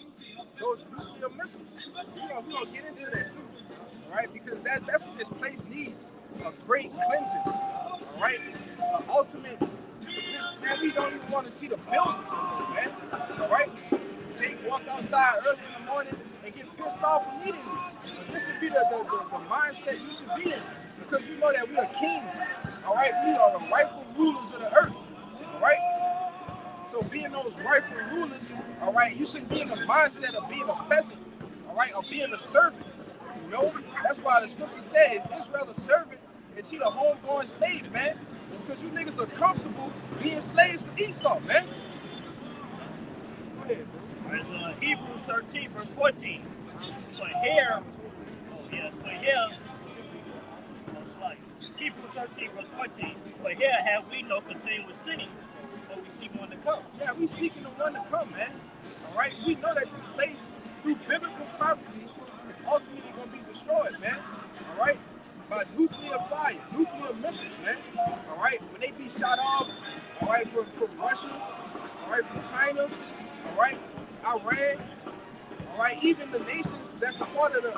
Those nuclear missiles. We're gonna get into that too. All right, because that's what this place needs. A great cleansing. All right. An ultimate. Man, we don't even want to see the buildings no more, man. All right. Jake walk outside early in the morning and get pissed off immediately. But this should be the mindset you should be in. Because you know that we are kings. All right. We are the rightful rulers of the earth. All right. So being those rightful rulers, all right, you shouldn't be in the mindset of being a peasant, all right, or being a servant. You know, that's why the scripture says, Israel a servant, is he a homeborn slave, man? Because you niggas are comfortable being slaves for Esau, man. Go ahead, bro. There's Hebrews 13, verse 14. But here, Hebrews 13, verse 14. But here have we no continuous sinning, but we seek one to come. Yeah, we seeking the one to come, man. All right, we know that this place, through biblical prophecy, is ultimately going to be destroyed, man. All right, by nuclear fire, nuclear missiles, man. All right, when they be shot off, all right, from Russia, all right, from China, all right, Iran, all right, even the nations that's a part of the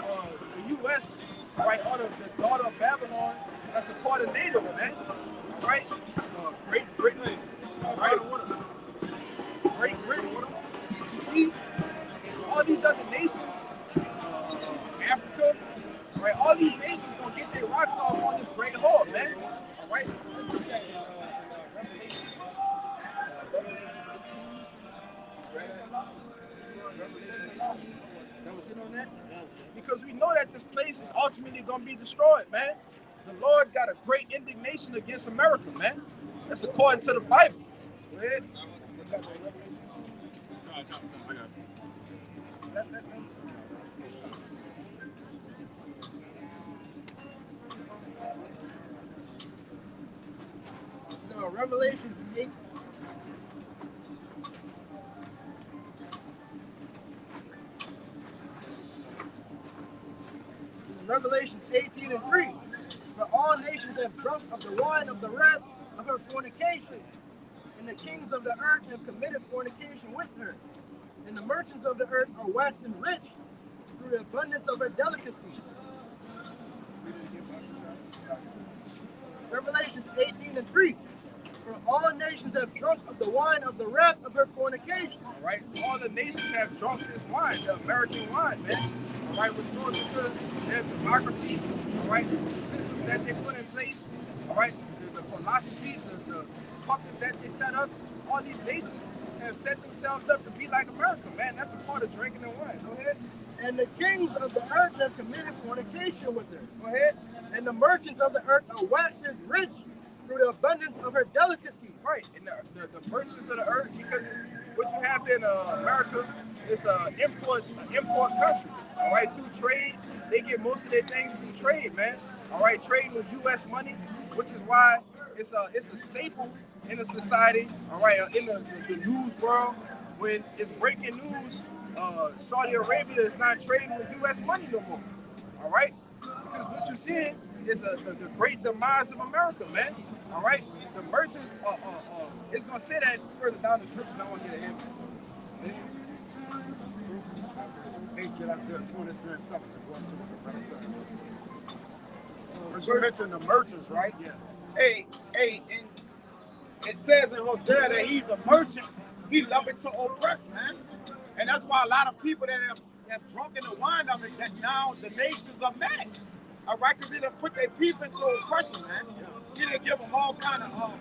U.S., all right, or the daughter of Babylon, that's a part of NATO, man. All right, Great Britain, all right, Great Britain, you see, and all these other nations, Africa, all right, all these nations gonna get their rocks off on this great horde, man. All right, let's look at Revelations 18. That was it on that? Because we know that this place is ultimately gonna be destroyed, man. The Lord got a great indignation against America, man. That's according to the Bible. Go ahead. So Revelations 8. Revelations 18 and 3. For all nations have drunk of the wine of the wrath of her fornication, and the kings of the earth have committed fornication with her, and the merchants of the earth are waxing rich through the abundance of her delicacy. Revelations 18 and 3. For all nations have drunk of the wine of the wrath of her fornication. All right, all the nations have drunk this wine, the American wine, man. All right, which goes into their democracy, all right, the systems that they put in place, all right, the philosophies, the puppets that they set up. All these nations have set themselves up to be like America, man. That's a part of drinking the wine. Go ahead. And the kings of the earth have committed fornication with her. Go ahead. And the merchants of the earth are waxing rich through the abundance of her delicacy. Right, and the merchants of the earth, because what you have in America is an import country. All right, through trade, they get most of their things through trade, man. All right, trading with U.S. money, which is why it's a staple in the society, all right, in the news world, when it's breaking news, Saudi Arabia is not trading with U.S. money no more, all right? Because what you're seeing is the great demise of America, man, all right? The merchants, it's going to say that further down the scriptures. I want to get ahead of this. Hey, kid, I said 23 and something. Going to what the brother said. You mentioned the merchants, right? Yeah. Hey, and it says in Hosea that he's a merchant. He loving to oppress, man. And that's why a lot of people that have drunk in the wine of it, that now the nations are mad. All right, because they done put their people into oppression, man. He didn't give them all kind of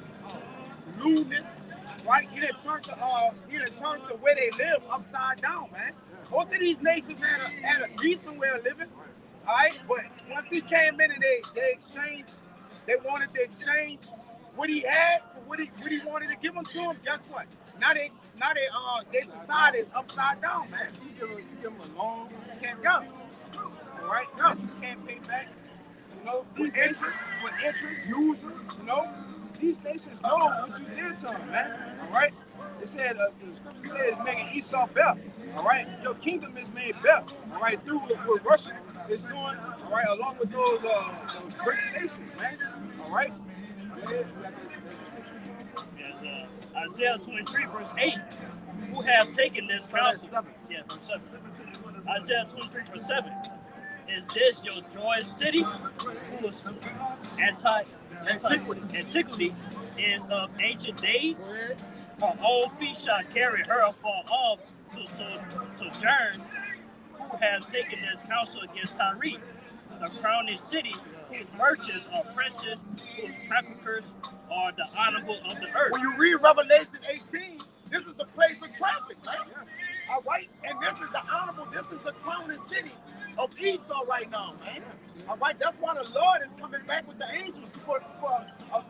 lewdness, right? He didn't turn the way they live upside down, man. Most of these nations had a decent way of living, all right? But once he came in and they wanted to exchange what he had for what he wanted to give them to them. Guess what? Now their society is upside down, man. You give them a loan, you can't refuse, all right? That you can't pay back. You know, these nations with interest, usual, you know, these nations know what you did to them, man. All right? It said, the scripture says, making Esau better. All right? Your kingdom is made better. All right? Through what Russia is doing, all right, along with those rich nations, man. All right? Yes, Isaiah 23, verse 8. Who have taken this counsel? Yeah, verse 7. Isaiah 23, verse 7. Is this your joyous city? Whose antiquity is of ancient days? Her old feet shall carry her afar off to sojourn. Who have taken this counsel against Tyre, the crowning city, whose merchants are princes, whose traffickers are the honorable of the earth. When you read Revelation 18, this is the place of traffic, man. All right? And this is the crowning city of Esau right now, man. All right? That's why the Lord is coming back with the angels for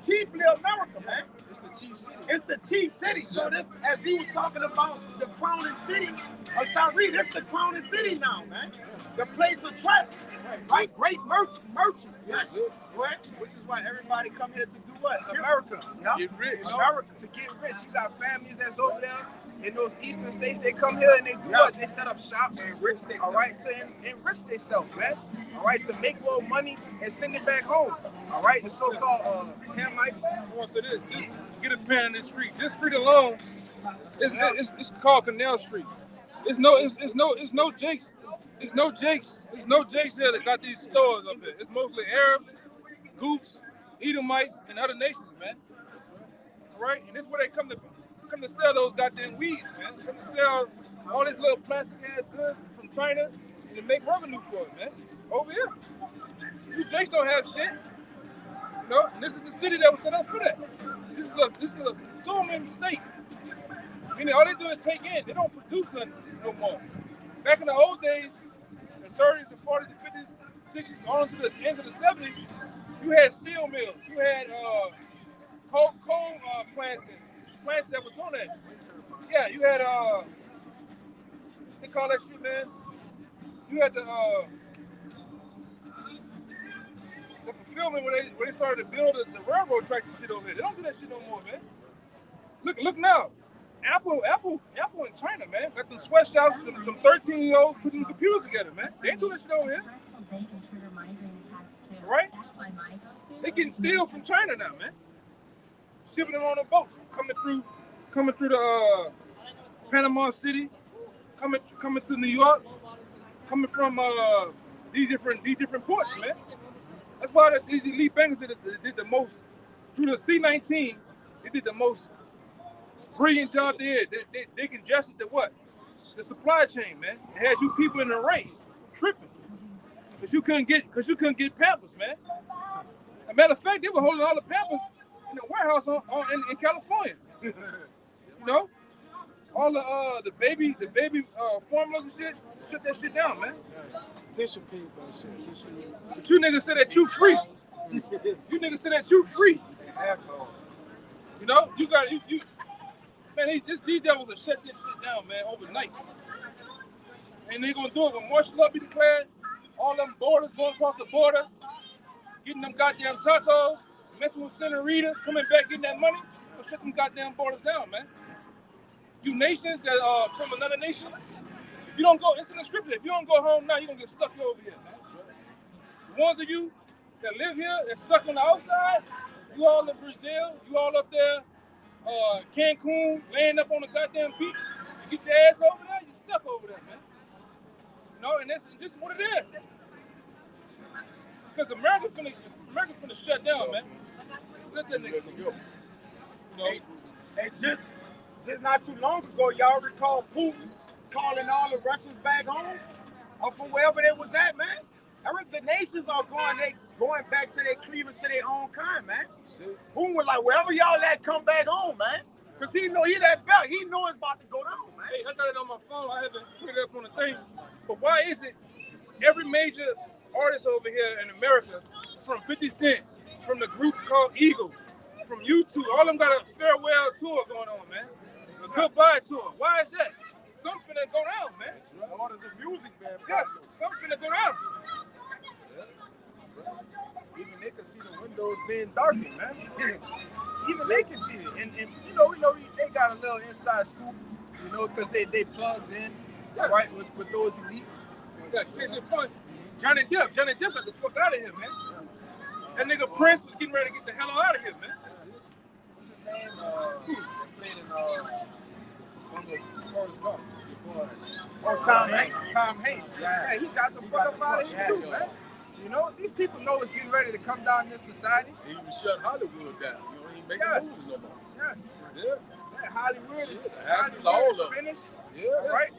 chiefly America, man. It's the chief city. It's the chief city. So this, as he was talking about the crowning city of Tyre, this is the crowning city now, man. The place of traffic, right? Great merchants, man. Right? Which is why everybody come here to do what? America. Get rich. You know? America. To get rich. You got families that's over there in those eastern states. They come here and they do what? They set up shops and enrich themselves. All right, to enrich themselves, man. All right, to make more money and send it back home. All right, the so-called Hamites. I want to say this: just get a pen in this street. This street alone, it's called Canal Street. It's no Jakes. It's no Jakes here that got these stores up here. It's mostly Arabs, Goops, Edomites, and other nations, man. All right, and this is where they come to sell those goddamn weeds, man. They come to sell all this little plastic ass goods from China and to make revenue for it, man. Over here, you Jakes don't have shit. You know, and this is the city that was set up for that. This is a consuming state. Meaning all they do is take in. They don't produce nothing no more. Back in the old days, the 30s, the 40s, the 50s, 60s, on to the end of the 70s, you had steel mills. You had coal plants that were doing that. Yeah, you had they call that shit, man. You had the fulfillment where they started to build the railroad tracks and shit over here. They don't do that shit no more, man. Look now. Apple in China, man. Got them sweatshops, them 13-year-olds putting computers together, man. They ain't doing that shit over here. Right? They getting steel from China now, man. Shipping them on the boats, coming through the Panama City, coming to New York, coming from these different ports, man. That's why these elite bankers did the most through the C-19. They did the most brilliant job they did. They congested the what? The supply chain, man. It had you people in the rain tripping because you couldn't get Pampers, man. As a matter of fact, they were holding all the Pampers in the warehouse in California. You know, all the baby formulas and shit, shut that shit down, man. Tissue paper and shit. But you niggas said that you free. You niggas said that you free. You know, you man, these devils will shut this shit down, man, overnight. And they gonna do it when martial law be declared, all them borders going across the border, getting them goddamn tacos, messing with Senorita, coming back, getting that money. Yo, shut them goddamn borders down, man. You nations that are from another nation, if you don't go, it's in the scripture. If you don't go home now, you're gonna get stuck here over here, man. The ones of you that live here, that's stuck on the outside, you all in Brazil, you all up there, Cancun, laying up on the goddamn beach, you get your ass over there, you're stuck over there, man. You know, and this is what it is. Because America finna shut down, man. Let that nigga go. You know? Hey, just not too long ago, y'all recall Putin calling all the Russians back home or from wherever they was at, man. The nations are going back to their cleaving to their own kind, man. Putin was like, wherever y'all at, come back home, man. Because he that belt. He know it's about to go down, man. Hey, I got it on my phone. I haven't put it up on the things. But why is it every major artist over here in America, from 50 Cent, from the group called Eagle, from U2, all of them got a farewell tour going on, man. A goodbye tour. Why is that? Something finna go down, man. Orders of music, man. Yeah, something finna go down. Even they can see the windows being darkened, man. Even they can see it. And you know, they got a little inside scoop, you know, because they plugged in, right, with those elites. Yeah, case in point, Johnny Depp got the fuck out of here, man. That nigga Prince was getting ready to get the hell out of here, man. What's his name? Played in Forrest Gump. Oh, Tom Hanks. Tom Hanks. Yeah, he got the fuck up out of here too, man. You know, these people know it's getting ready to come down in this society. He even shut Hollywood down. You know, he ain't making movies no more. Yeah, Hollywood is finished. Yeah. All right.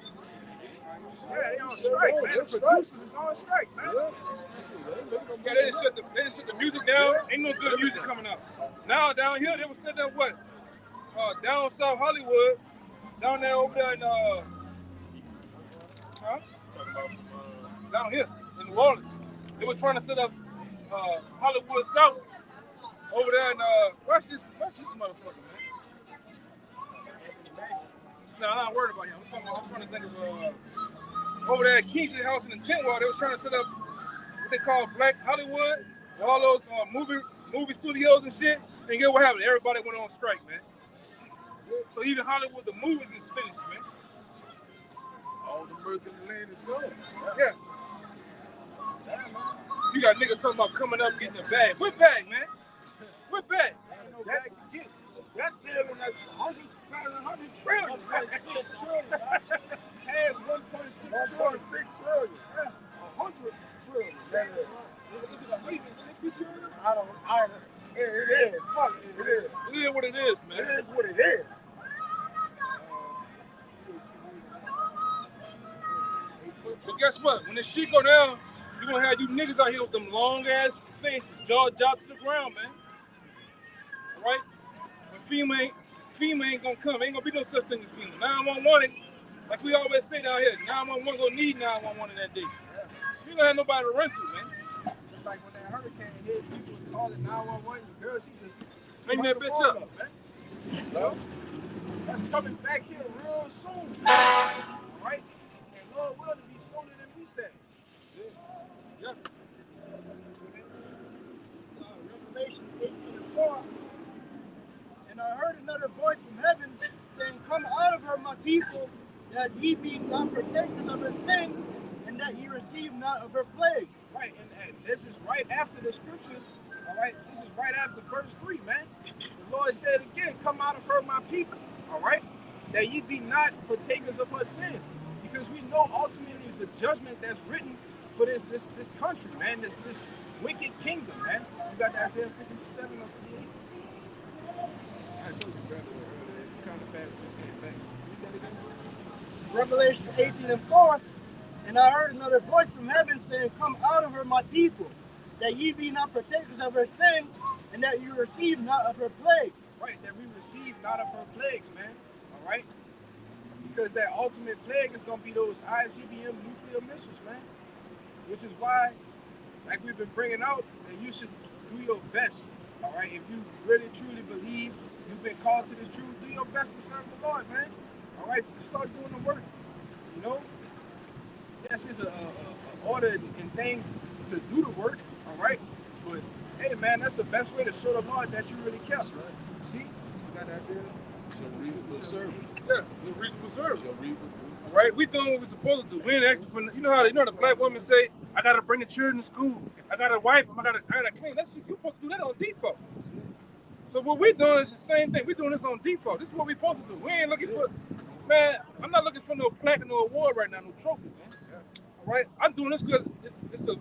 Yeah, they on strike, man. The producers is on strike, man. Yeah, they didn't shut the music down. Ain't no good music coming out. Now down here, they were setting up what? Down South Hollywood, down there over there in down here in New Orleans. They were trying to set up Hollywood South over there and watch this motherfucker, man. No, I'm not worried about him. I'm trying to think of over there at Kingsley House in the Tent Wall. They were trying to set up what they call Black Hollywood, with all those movie studios and shit. And get what happened? Everybody went on strike, man. So even Hollywood, the movies is finished, man. All the mirth in the land is gone. Yeah. You got niggas talking about coming up getting a bag. What bag, man? What bag? Ain't no bag to get. That's selling that's 100 trillion. 1.6 trillion. Has 1.6 trillion. 100 trillion. That is it even 60 trillion? I don't it is. Fuck it. It is. It is what it is, man. It is what it is. But guess what? When this shit go down, you're gonna have you niggas out here with them long ass faces, jaw dropped to the ground, man. Alright? When FEMA ain't gonna come, ain't gonna be no such thing as FEMA. 911, like we always say down here, 911 gonna need 911 in that day. You don't have nobody to run to, man. Just like when that hurricane hit, people was calling 911. The girl, she just hang that bitch up, man. You know? That's coming back here real soon, right? And Lord will to be sooner than we say. Yeah. Revelation 18:4. And I heard another voice from heaven saying, "Come out of her, my people, that ye be not partakers of her sins, and that ye receive not of her plagues." Right, and this is right after the scripture. All right, this is right after verse 3, man. The Lord said again, "Come out of her, my people." All right, that ye be not partakers of her sins, because we know ultimately the judgment that's written for this country, man, this wicked kingdom, man. You got that Isaiah 57 or 58? I told you, brother, earlier. You kind of fast when you came back. Read that again. Revelation 18:4. And I heard another voice from heaven saying, "Come out of her, my people, that ye be not partakers of her sins, and that you receive not of her plagues." Right, that we receive not of her plagues, man. All right? Because that ultimate plague is going to be those ICBM nuclear missiles, man. Which is why, like we've been bringing out, that you should do your best. All right? If you really, truly believe you've been called to this truth, do your best to serve the Lord, man. All right? Start doing the work. You know? Yes, it's a order and things to do the work, all right? But, hey, man, that's the best way to show the Lord that you really care. Right? See? Show reasonable service. Yeah, the reasonable service. Show reasonable. Right? We doing what we're supposed to do. We ain't asking for, you know how the black woman say, I gotta bring the children to school. I gotta wipe them. I gotta clean. That's you supposed to do that on default. So what we doing is the same thing. We doing this on default. This is what we supposed to do. We ain't looking for, man. I'm not looking for no plaque or no award right now, no trophy, man. All right? I'm doing this because it's a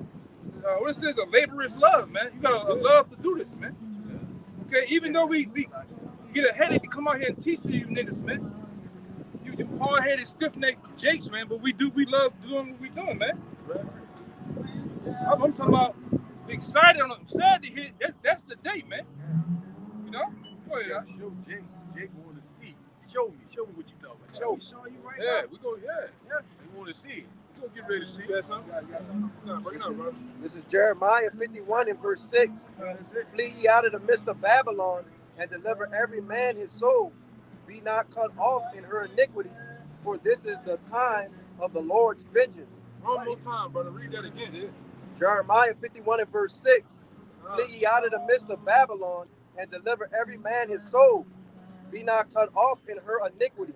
what it says, a laborious love, man. You got a love to do this, man. Okay, even though we get a headache to come out here and teach you niggas, man. You hard-headed, stiff-necked jakes, man, but we love doing what we doing, man. I'm talking about excited. I'm sad to hit. That's the date, man. You know? Go ahead. Yeah, show Jake. Jake want to see. Show me what you talking about. Show you right Yeah, now. we go. Yeah. They want to see it. We gonna get ready to see it. You got something? No, bring it up, bro. This is Jeremiah 51 and verse 6. Flee ye out of the midst of Babylon, and deliver every man his soul. Be not cut off in her iniquity, for this is the time of the Lord's vengeance. One more time, brother. Read that again. Jeremiah 51 and verse 6. Flee ye out of the midst of Babylon, and deliver every man his soul. Be not cut off in her iniquity,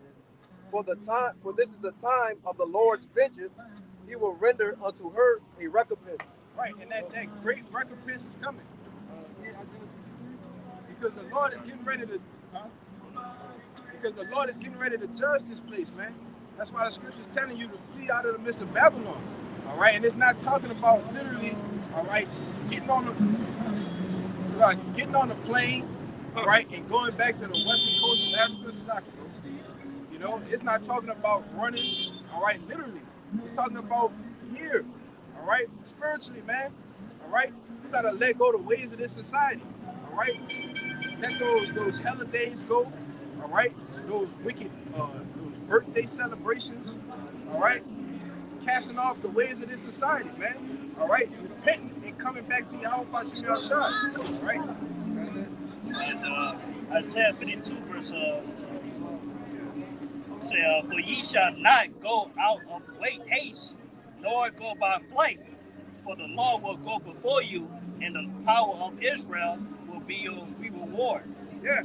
for this is the time of the Lord's vengeance. He will render unto her a recompense. Right, and that great recompense is coming. Because the Lord is getting ready to judge this place, man. That's why the scripture's telling you to flee out of the midst of Babylon. All right, and it's not talking about literally, all right, getting on the plane, all right, and going back to the western coast of Africa. You know, it's not talking about running, all right, literally. It's talking about here, all right, spiritually, man. All right, you gotta let go of the ways of this society. All right, let those hella days go. All right, those wicked those birthday celebrations. All right, casting off the ways of this society, man. All right, repenting and coming back to Yahweh Shem Yahshua. All right. And Isaiah 52 verse 12 say, for ye shall not go out of haste, nor go by flight, for the Lord will go before you, and the power of Israel will be your reward. Yeah.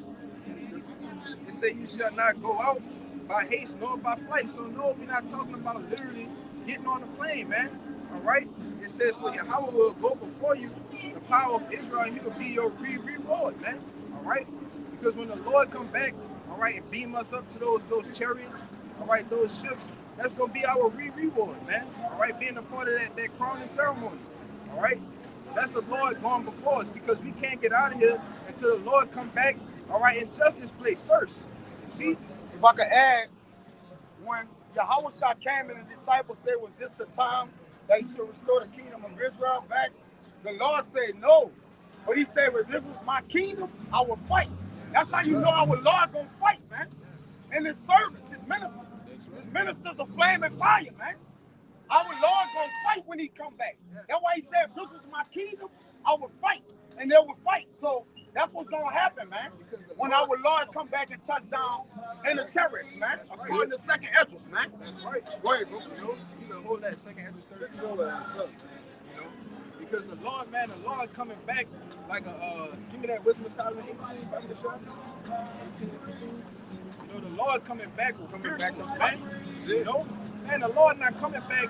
It say you shall not go out by haste nor by flight. So no, we're not talking about literally getting on the plane, man. All right. It says for Yahweh will go before you, the power of Israel, and he will be your reward, man. All right. Because when the Lord come back, all right, and beam us up to those chariots, all right, those ships, that's gonna be our reward, man. All right, being a part of that crowning ceremony. All right. That's the Lord going before us, because we can't get out of here until the Lord come back, all right, and judge this place first. See? If I could add, when Yahweh came and the disciples said, was this the time that he should restore the kingdom of Israel back? The Lord said no. But he said, well, if this was my kingdom, I would fight. That's how you know our Lord gonna fight, man. And his servants, his ministers. His ministers are flaming fire, man. Our Lord gonna fight when he come back. That's why he said, if this was my kingdom, I would fight. And they would fight. So that's what's gonna happen, man. When our Lord come back and touch down in the chariots, man. I'm starting the second address, man. That's right. Go ahead, bro. You know, you can hold that second address, third. You know, because the Lord, man, the Lord coming back like a give me that Wisdom of Solomon 18, Bible shop. 18, 15. You know, the Lord coming back with fierceness, man. You know, and the Lord not coming back,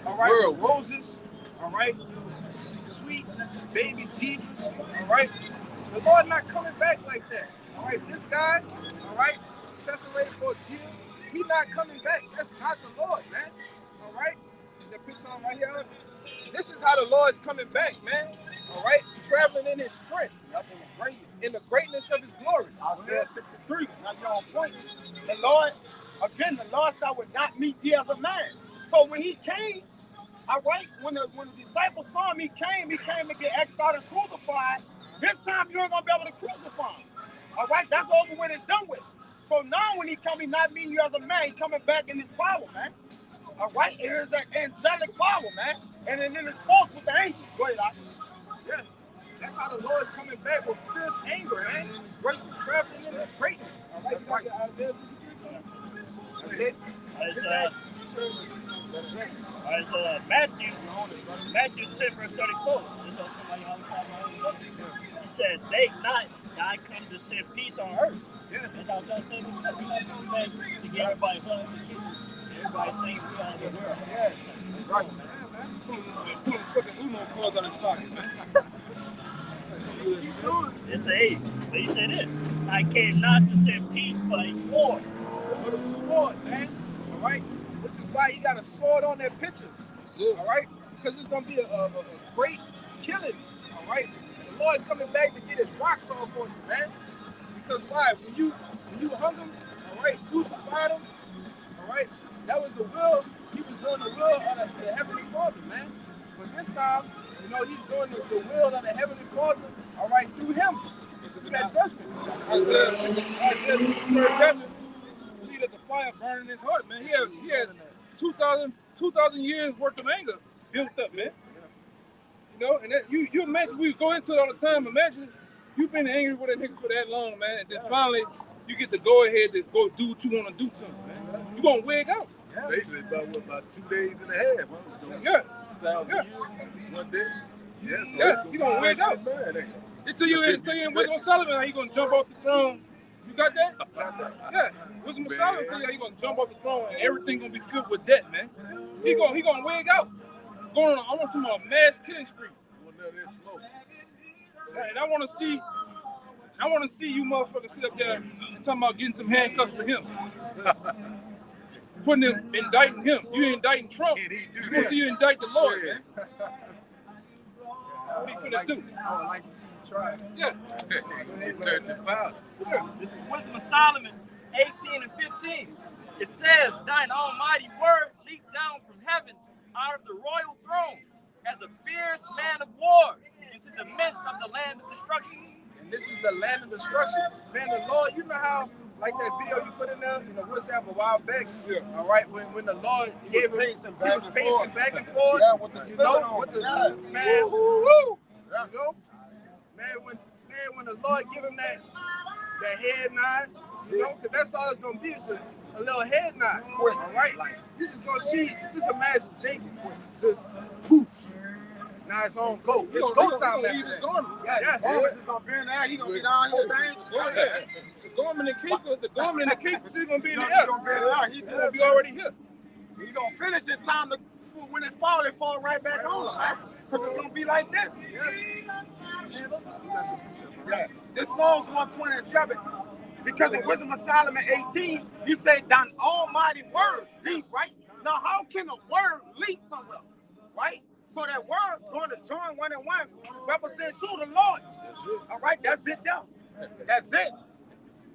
all right, with roses, all right, sweet baby Jesus, all right. The Lord not coming back like that. All right, this guy, all right, Cesare Borgia, he not coming back. That's not the Lord, man. All right, the picture on right here. This is how the Lord's coming back, man. All right, traveling in his strength, in the greatness of his glory. Isaiah 63. Now you're on point. The Lord, again, the Lord said, I would not meet thee as a man. So when he came, all right, when the disciples saw him, he came to get X'd out and crucified. This time you ain't gonna be able to crucify him. All right, that's over with and done with. So now when he come, he not meeting you as a man, he coming back in his power, man. All right, it is an angelic power, man. And then it is false with the angels. Go ahead, Doc. Yeah, that's how the Lord's coming back with fierce anger, man. It's great, traveling in his greatness. All right, that's it. That's it. All right, so Matthew 10, verse 34. He said, they not, I come to send peace on earth. Yeah. That's what I was trying to say before. We're not coming back to get everybody hugging the kisses. Everybody saying we are the world. Yeah. That's right. Pulling fucking Uno cards out of his pocket, man. They say, they say this. I came not to send peace, but a sword. With a sword, man. All right? Which is why he got a sword on that picture. All right? Because it's going to be a great killing. All right? The Lord coming back to get his rocks off on you, man. Because why? When you hung him, all right, crucified him, all right, that was the will. He was doing the will of the Heavenly Father, man. But this time, you know, he's doing the will of the Heavenly Father, all right, through him, through that judgment. Isaiah 63rd chapter, see that the fire burning in his heart, man. He has 2,000 years worth of anger built up, man. You know, and that, you imagine, we go into it all the time, imagine you've been angry with a nigga for that long, man, and then finally you get to go ahead to go do what you want to do to him, man. You gonna wig out. Yeah. Basically, about 2 days and a half. Huh? Yeah. 1,000 years, 1 day. Yeah, so yeah, you gonna wig out. Until you in Wisdom of Solomon, how you gonna jump off the throne. You got that? Yeah. Wisdom of Solomon tell you how you gonna jump off the throne and everything gonna be filled with debt, man. He gonna wig out. Going on, I want to talk about mass killing spree. And I want to see you motherfuckers sit up there and talking about getting some handcuffs for him. Putting him, indicting him. You indicting Trump. You want to see you indict the Lord, man. What you gonna do? I would like to see you try. Yeah. This is Wisdom of Solomon 18 and 15. It says, thine almighty word leaped down from heaven out of the royal throne as a fierce man of war into the midst of the land of destruction. And this is the land of destruction. Man, the Lord, you know how, like that video you put in there, you know, WhatsApp a while back, all right, when the Lord gave him, he was pacing back and forth, yeah, with the you spirit know, on. with the, Yeah. man, woo, you know, when the Lord give him that head nod, you know, because that's all it's going to be, it's a little head nod, all right? You just going to see, just imagine Jacob just poof. Now it's on go. It's go time after that. Yeah. Garments is gonna be in there. He gonna get on your thing. The garment and the cape is gonna be in the He air. gonna be in there. He's gonna be already here. He gonna finish in time to when it fall right back on. Because it's gonna be like this. Yeah. This Psalms 127. Because in Wisdom of Solomon 18, you say, "Thine almighty word leap," right? Now, how can a word leap somewhere, right? So that word going to John 1 and 1 represents who? The Lord. All right, that's it there. That's it.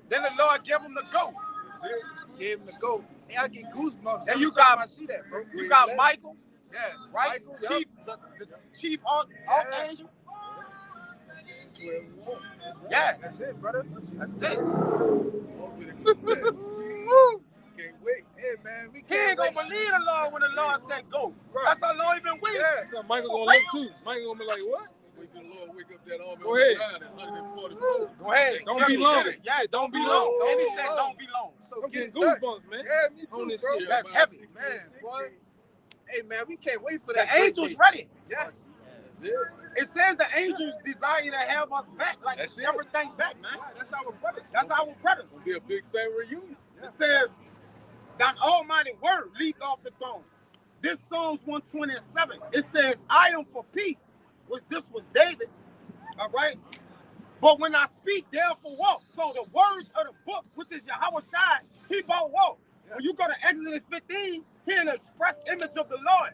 Then the Lord gave him the go. That's it. Gave him the go. Hey, I get goosebumps. And you I got see that, bro. You got Michael. Yeah, right? Michael, Chief, the chief archangel. Yeah, that's it, brother. That's it. Can't wait. Hey, man, we He ain't gonna believe the Lord when the Lord said go. Right. That's how long he been waiting. So Michael gonna look too. Michael gonna be like, what? Wait till the Lord wake up that army. Go ahead. Go ahead. Don't be long. Yeah, don't be long. And he said don't be long. So I'm getting goosebumps, man. Yeah, me On too, this bro. shit. That's heavy. Man, boy. Hey, man, we can't wait for The that. angels ready. Yeah. That's it. It says the angels desire to have us back, like That's it. everything back, man. That's our brothers. That's our brothers. It's gonna be a big family reunion. It says, thine almighty word leaped off the throne. This Psalms 127, it says, I am for peace, which this was David, all right? But when I speak, therefore walk. So the words of the book, which is Yahweh Shai, he bought walk. When you go to Exodus 15, he an express image of the Lord.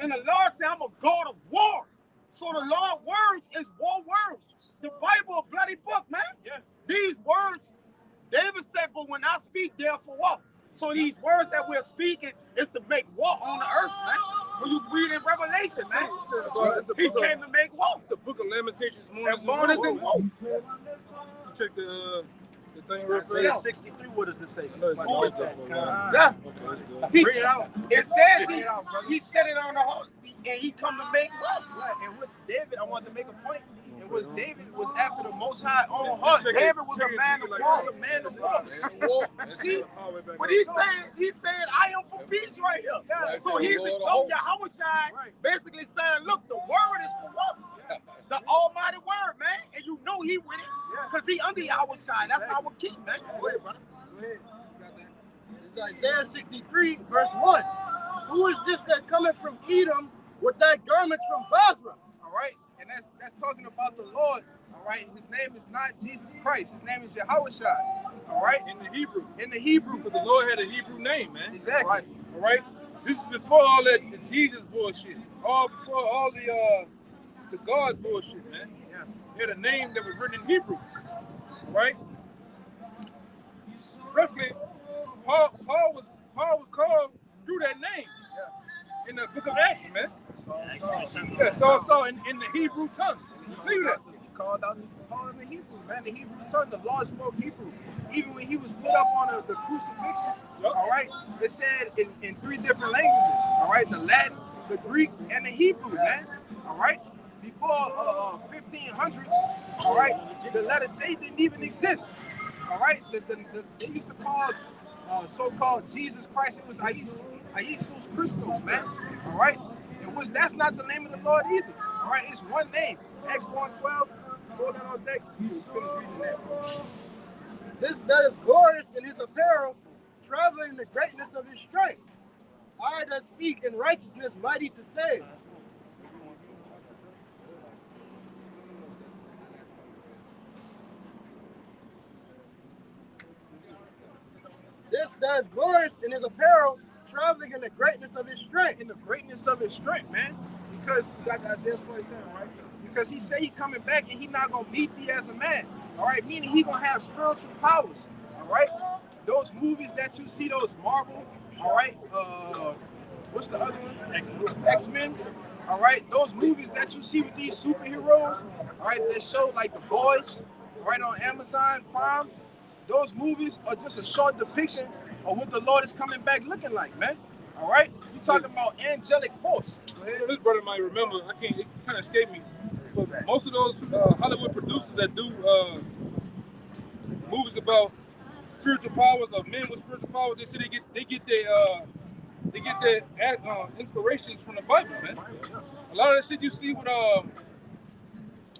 And the Lord said, I'm a God of war. So the Lord words is war words. The Bible, a bloody book, man. Yeah. These words, David said, but when I speak, therefore walk. So these words that we're speaking is to make war on the earth, man. When you read in Revelation, man, he came to make war. It's a book of Lamentations, And mourners and woes. Check the thing real quick. Isaiah 63, what does it say? Who is that? Yeah. He, Bring it out. it says Bring it out, brother. he said it on the heart, and he come to make war. Right. And which David, I wanted to make a point. And which David was after the Most High own heart. David was a man of war. A man of war. See, but he said, I am for peace right here. Yeah. So he's exalting Yahweh Shai, basically saying, look, the word is for war. The almighty word, man. And you know he with it. Because Because he under Yahushua. That's our king, man. Go ahead, brother. Go ahead. You got that. It's Isaiah 63, verse 1. Who is this that cometh from Edom with that garment from Basra? All right, and that's talking about the Lord. All right, his name is not Jesus Christ. His name is Yahushua. All right, In the Hebrew. in the Hebrew. Because the Lord had a Hebrew name, man. Exactly. All right? This is before all that the Jesus bullshit. All before all the God bullshit, man. Yeah. He had a name that was written in Hebrew. All right? Roughly, Paul was called through that name. In the book of Acts, man. Yeah, Saul in the Hebrew tongue. I'll tell you that. He called out in the Hebrew, man. The Hebrew tongue. The Lord spoke Hebrew. Even when he was put up on the crucifixion, all right, it said in 3 different languages, all right, the Latin, the Greek, and the Hebrew, man. All right. Before 1500s, all right, the letter J didn't even exist. All right. They used to call so-called Jesus Christ. It was Jesus Christos, man. All right. That's not the name of the Lord either. All right. It's one name. Acts 1:12. Hold that on deck. You finish reading that. This that is glorious in his apparel, traveling in the greatness of his strength. I that speak in righteousness, mighty to save. This that is glorious in his apparel, traveling in the greatness of his strength. In the greatness of his strength, man. Because you got Isaiah 47, right? Because he said he coming back and he not gonna beat thee as a man. All right, meaning he gonna have spiritual powers. All right, those movies that you see, those Marvel. All right, what's the other one? X-Men. All right, those movies that you see with these superheroes. All right, that show like The Boys. Right on Amazon Prime. Those movies are just a short depiction of what the Lord is coming back looking like, man. All right, you talking about angelic force. This brother might remember. It kind of escaped me. But most of those Hollywood producers that do movies about spiritual powers or men with spiritual powers, they say they get their inspirations from the Bible, man. A lot of the shit you see with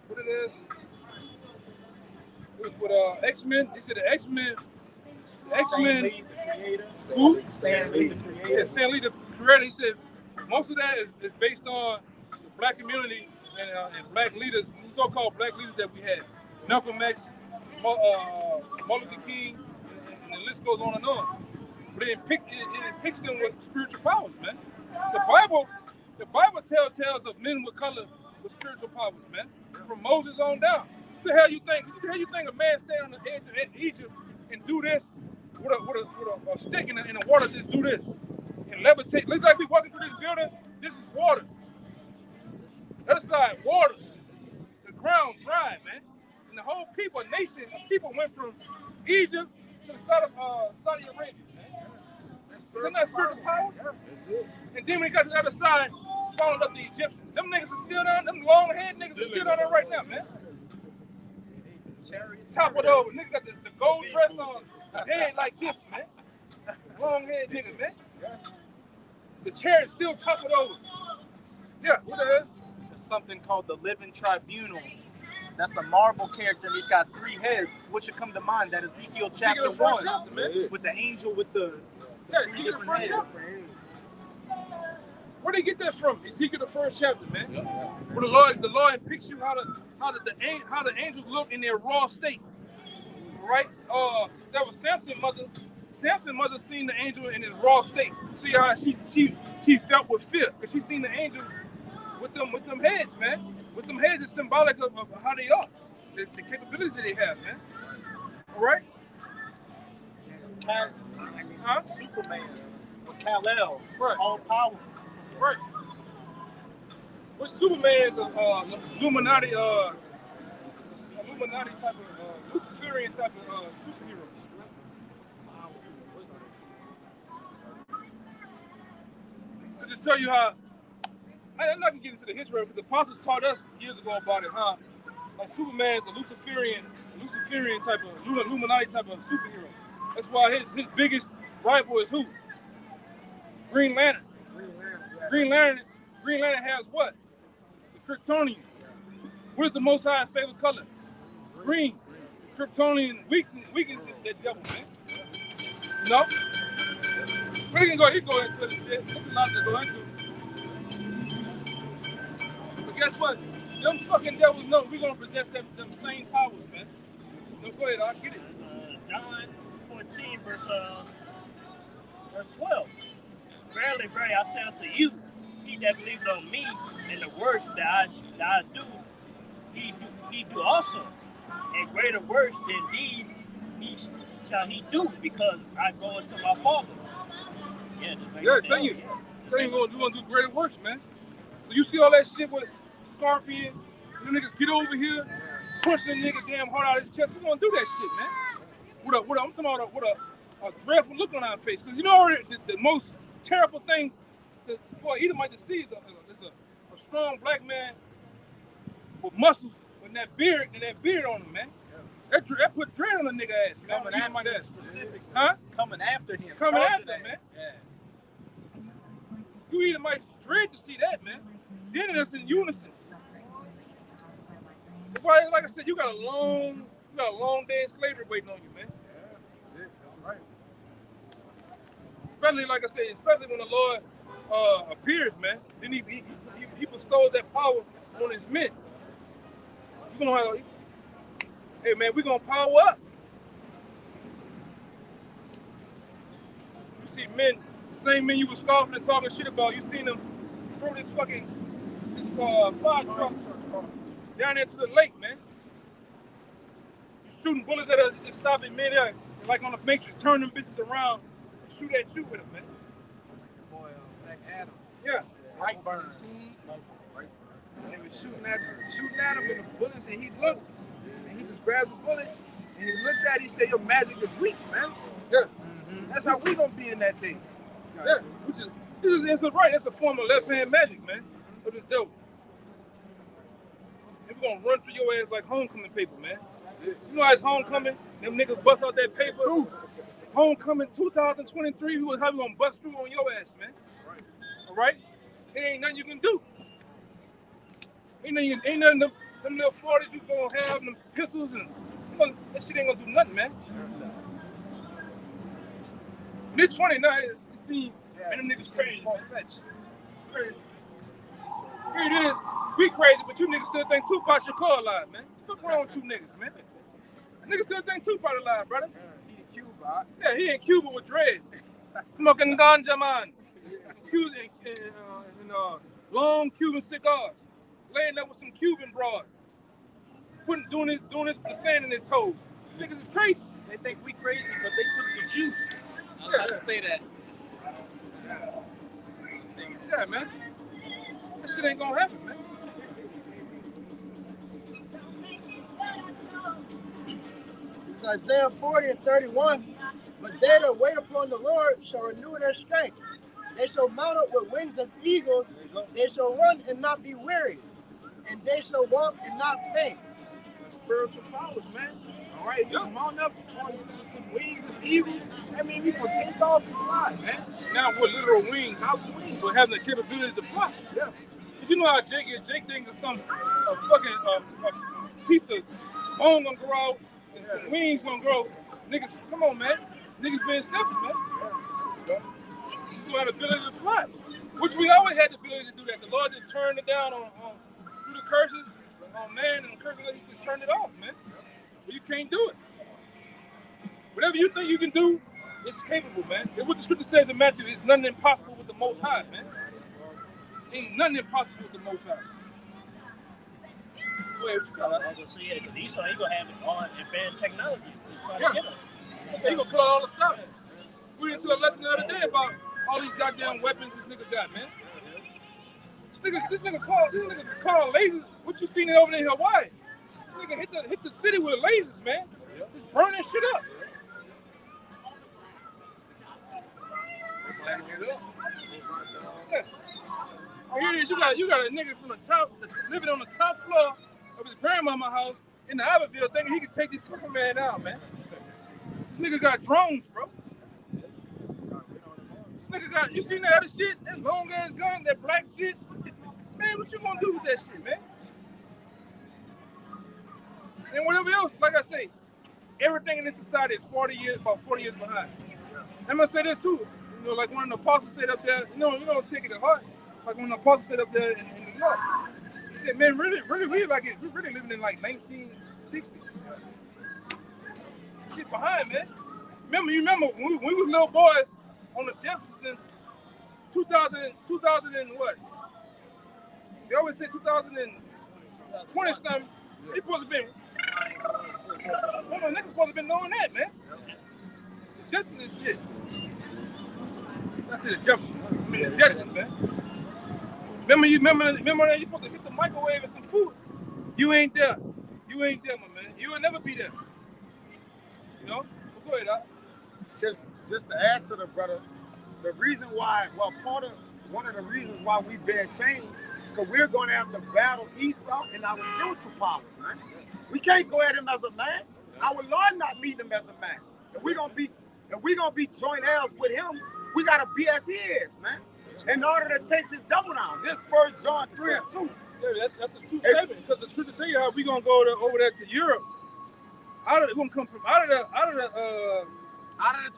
what it is. It was with X-Men. They said the X-Men. Who? Stan Lee, the creator. Yeah, Stan Lee, the creator. He said most of that is based on the black community and black leaders, so-called black leaders that we had. Malcolm X, Martin Luther King, and the list goes on and on. But it depicts them with spiritual powers, man. The Bible tells tales of men with color with spiritual powers, man. From Moses on down. What the hell you think a man stand on the edge of Egypt and do this with a stick in the water, just do this and levitate? Looks like we walking through this building. This is water. The other side, water. The ground dry, man. And the whole nation of people went from Egypt to the side of Saudi Arabia, man. Isn't that spiritual power? Yeah, that's it. And then when he got to the other side, swallowed up the Egyptians. Them niggas are still down. Them long-haired niggas are still down there right now, man. Toppled over. Niggas got the gold dress on, head like this, man. Long-haired nigga, man. The chair is still toppled over. Yeah, what the hell? There's something called the Living Tribunal. That's a Marvel character, and he's got 3 heads. What should come to mind? That Ezekiel chapter 1 chapter, man. with the angel with the Ezekiel the first chapter. Where they get that from? Ezekiel the first chapter, man. Where the Lord picks you how the angels look in their raw state. Right? That was Samson's mother. Samson's mother seen the angel in his raw state. See how she felt with fear because she seen the angel with them heads, man. With them heads is symbolic of how they are, the capabilities that they have, man. All right? Superman or Kal-El, right? All powerful, right? Which Superman is Illuminati type of Luciferian type of superhero. I just tell you how. I'm not gonna get into the history because the apostles taught us years ago about it, huh? Like Superman is a Luciferian type of Illuminati type of superhero. That's why his biggest rival is who? Green Lantern. Green Lantern has what? The Kryptonian. What is the Most High's favorite color? Green. Kryptonian weakens that devil, man. You know? But he can go into this shit. There's a lot to go into. But guess what? Them fucking devils know we're gonna possess them same powers, man. No, go ahead, I'll get it. John 14, verse 12. Verily, verily, I say unto you, he that believeth on me, and the works that I do, he do also. And greater works than these shall he do, because I go unto my Father. Yeah, tell you we're gonna do greater works, man. So you see all that shit with Scorpion, you niggas get over here, punch the nigga damn hard out of his chest. We're gonna do that shit, man. I'm talking about with a dreadful look on our face. Because you know already the most terrible thing for an Edomite to see is a strong black man with muscles with that beard on him, man. That put dread on a nigga ass, man. Coming after him specifically. Huh? Coming after him. Coming after him, man. Yeah. You Edomites dread to see that, man. Then it's in unison. That's why, like I said, you got a long day of slavery waiting on you, man. Yeah, that's right. Especially, like I said, especially when the Lord appears, man. Then he bestows that power on his men. You gonna have, hey man, we gonna power up. You see men, the same men you were scoffing and talking shit about. You seen them throw this fire truck down into the lake, man. You shooting bullets at us, just stopping men there, like on the Matrix, turn them bitches around and shoot at you with them, man. Boy, Black Adam. Yeah. Right burn. And they was shooting at him in the bullets, and he looked, and he just grabbed the bullet, and he looked at it, he said, your magic is weak, man. Yeah. That's how we gonna be in that thing. Yeah, it's a form of left-hand magic, man. But it's dope. And we're gonna run through your ass like homecoming paper, man. You know how it's homecoming? Them niggas bust out that paper. Homecoming 2023, how we gonna bust through on your ass, man. All right? There ain't nothing you can do. Ain't nothing them little 40s you gonna have, them pistols, and that shit ain't gonna do nothing, man. And it's funny now, you see, man, them niggas crazy. Here it is, we crazy, but you niggas still think Tupac Shakur alive, man. What's wrong with you niggas, man? Niggas still think Tupac alive, brother. He in Cuba. Yeah, he in Cuba with dreads. Smoking ganja, man. Long Cuban cigars. Laying up with some Cuban broad. Doing this with the sand in his toes. Niggas is crazy. They think we crazy, but they took the juice. I have to say that. Yeah, man. That shit ain't gonna happen, man. It's Isaiah 40 and 31. But they that wait upon the Lord shall renew their strength. They shall mount up with wings as eagles. They shall run and not be weary. And they shall walk and not faint. The spiritual powers, man. All right, you mount up on wings as eagles. That means we gonna take off and fly, man. Now with literal wings, wings, we're having the capability to fly. Yeah. You know how Jake is? Jake thinks a piece of bone gonna grow out and some wings gonna grow. Niggas, come on, man. Niggas being simple, man. It's gonna have the ability to fly. Which we always had the ability to do that. The Lord just turned it down on through the curses on man, and the curses, he just turned it off, man. But you can't do it. Whatever you think you can do, it's capable, man. And what the scripture says in Matthew, there's nothing impossible with the Most High, man. Ain't nothing impossible with the Most High. Wait, what you got? I'm gonna say it, because Esau, he gonna have it on advanced technology to try to get us. He gonna pull out all the stuff. We went into a lesson the other day about all these goddamn weapons this nigga got, man. This nigga called lasers. What you seen over there in Hawaii? This nigga hit the city with lasers, man. Just burning shit up. Yeah. Oh, here it is. You got a nigga from the top living on the top floor of his grandmama's house in the Iberville thinking he can take this fucking man out, man. This nigga got drones, bro. This nigga got, you seen that other shit? That long ass gun, that black shit? Man, what you gonna do with that shit, man? And whatever else, like I say, everything in this society is about 40 years behind. I'm gonna say this too. You know, like when the apostles said up there, you know, take it to heart. Like when the apostles said up there in New York, he said, "Man, really like it. We're really living in like 1960. Shit behind, man. You remember when we was little boys on the Jeffersons, 2000 and what? They always say 2020 something. They supposed to been. Niggas supposed to been knowing that, man. The Jeffersons and shit. I said the Jeffersons. I mean the Jetsons, man. Remember that you supposed to hit the microwave and some food. You ain't there. You ain't there, my man. You will never be there. You know? Well, go ahead, Doc. Just to add to the brother, the reason why, one of the reasons why we've been changed, because we're going to have to battle Esau and our spiritual powers, man. We can't go at him as a man. Our Lord not meeting him as a man. If we're gonna be joint heirs with him, we gotta be as he is, man. In order to take this devil down. This 1 John 3:2. Yeah, that's a true statement. Because the truth to tell you how we gonna go over there to Europe. We're gonna come from out of the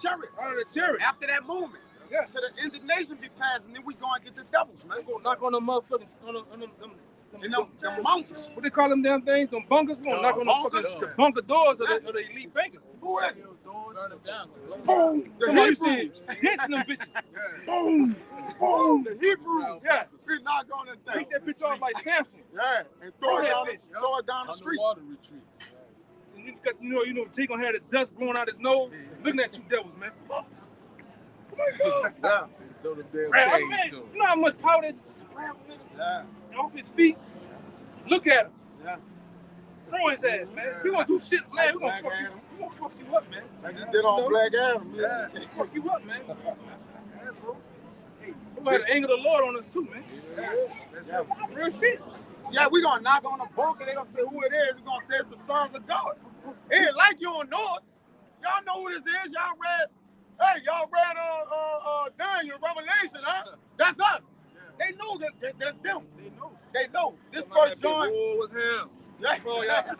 chariots. Out of the chariots. After that movement. Yeah. To the indignation be passed, and then we go and get the devils, man. We're gonna knock on the motherfucking them mountains. What they call them damn things? Them bunkers? We're gonna knock on the bunker doors of the elite bankers. Who is it? Boom! Come on, you see dancing them bitches. Boom! Boom! The Hebrews. Yeah. We're not gonna take that bitch off like Samson. Yeah. And throw it down the street. Water retreat. And you know, T gonna have the dust blowing out his nose, looking at you devils, man. Oh my God! Yeah. Throw the damn Man, you know how much power that grab a nigga off his feet? Look at him. Yeah. Throw his ass, man. We gonna do shit, man. We gonna fuck you up, man. I just did on Black Adam. Yeah. Fuck you up, man. We got the anger of the Lord on us too, man. Yeah. Real shit. Yeah, we gonna knock on the bunker. They gonna say who it is. We gonna say it's the sons of God. It ain't like you don't know us. Y'all know who this is. Y'all read Daniel, Revelation, huh? That's us. Yeah. They know that that's them. They know. This 1 John. Was him. Yeah. Oh, yeah.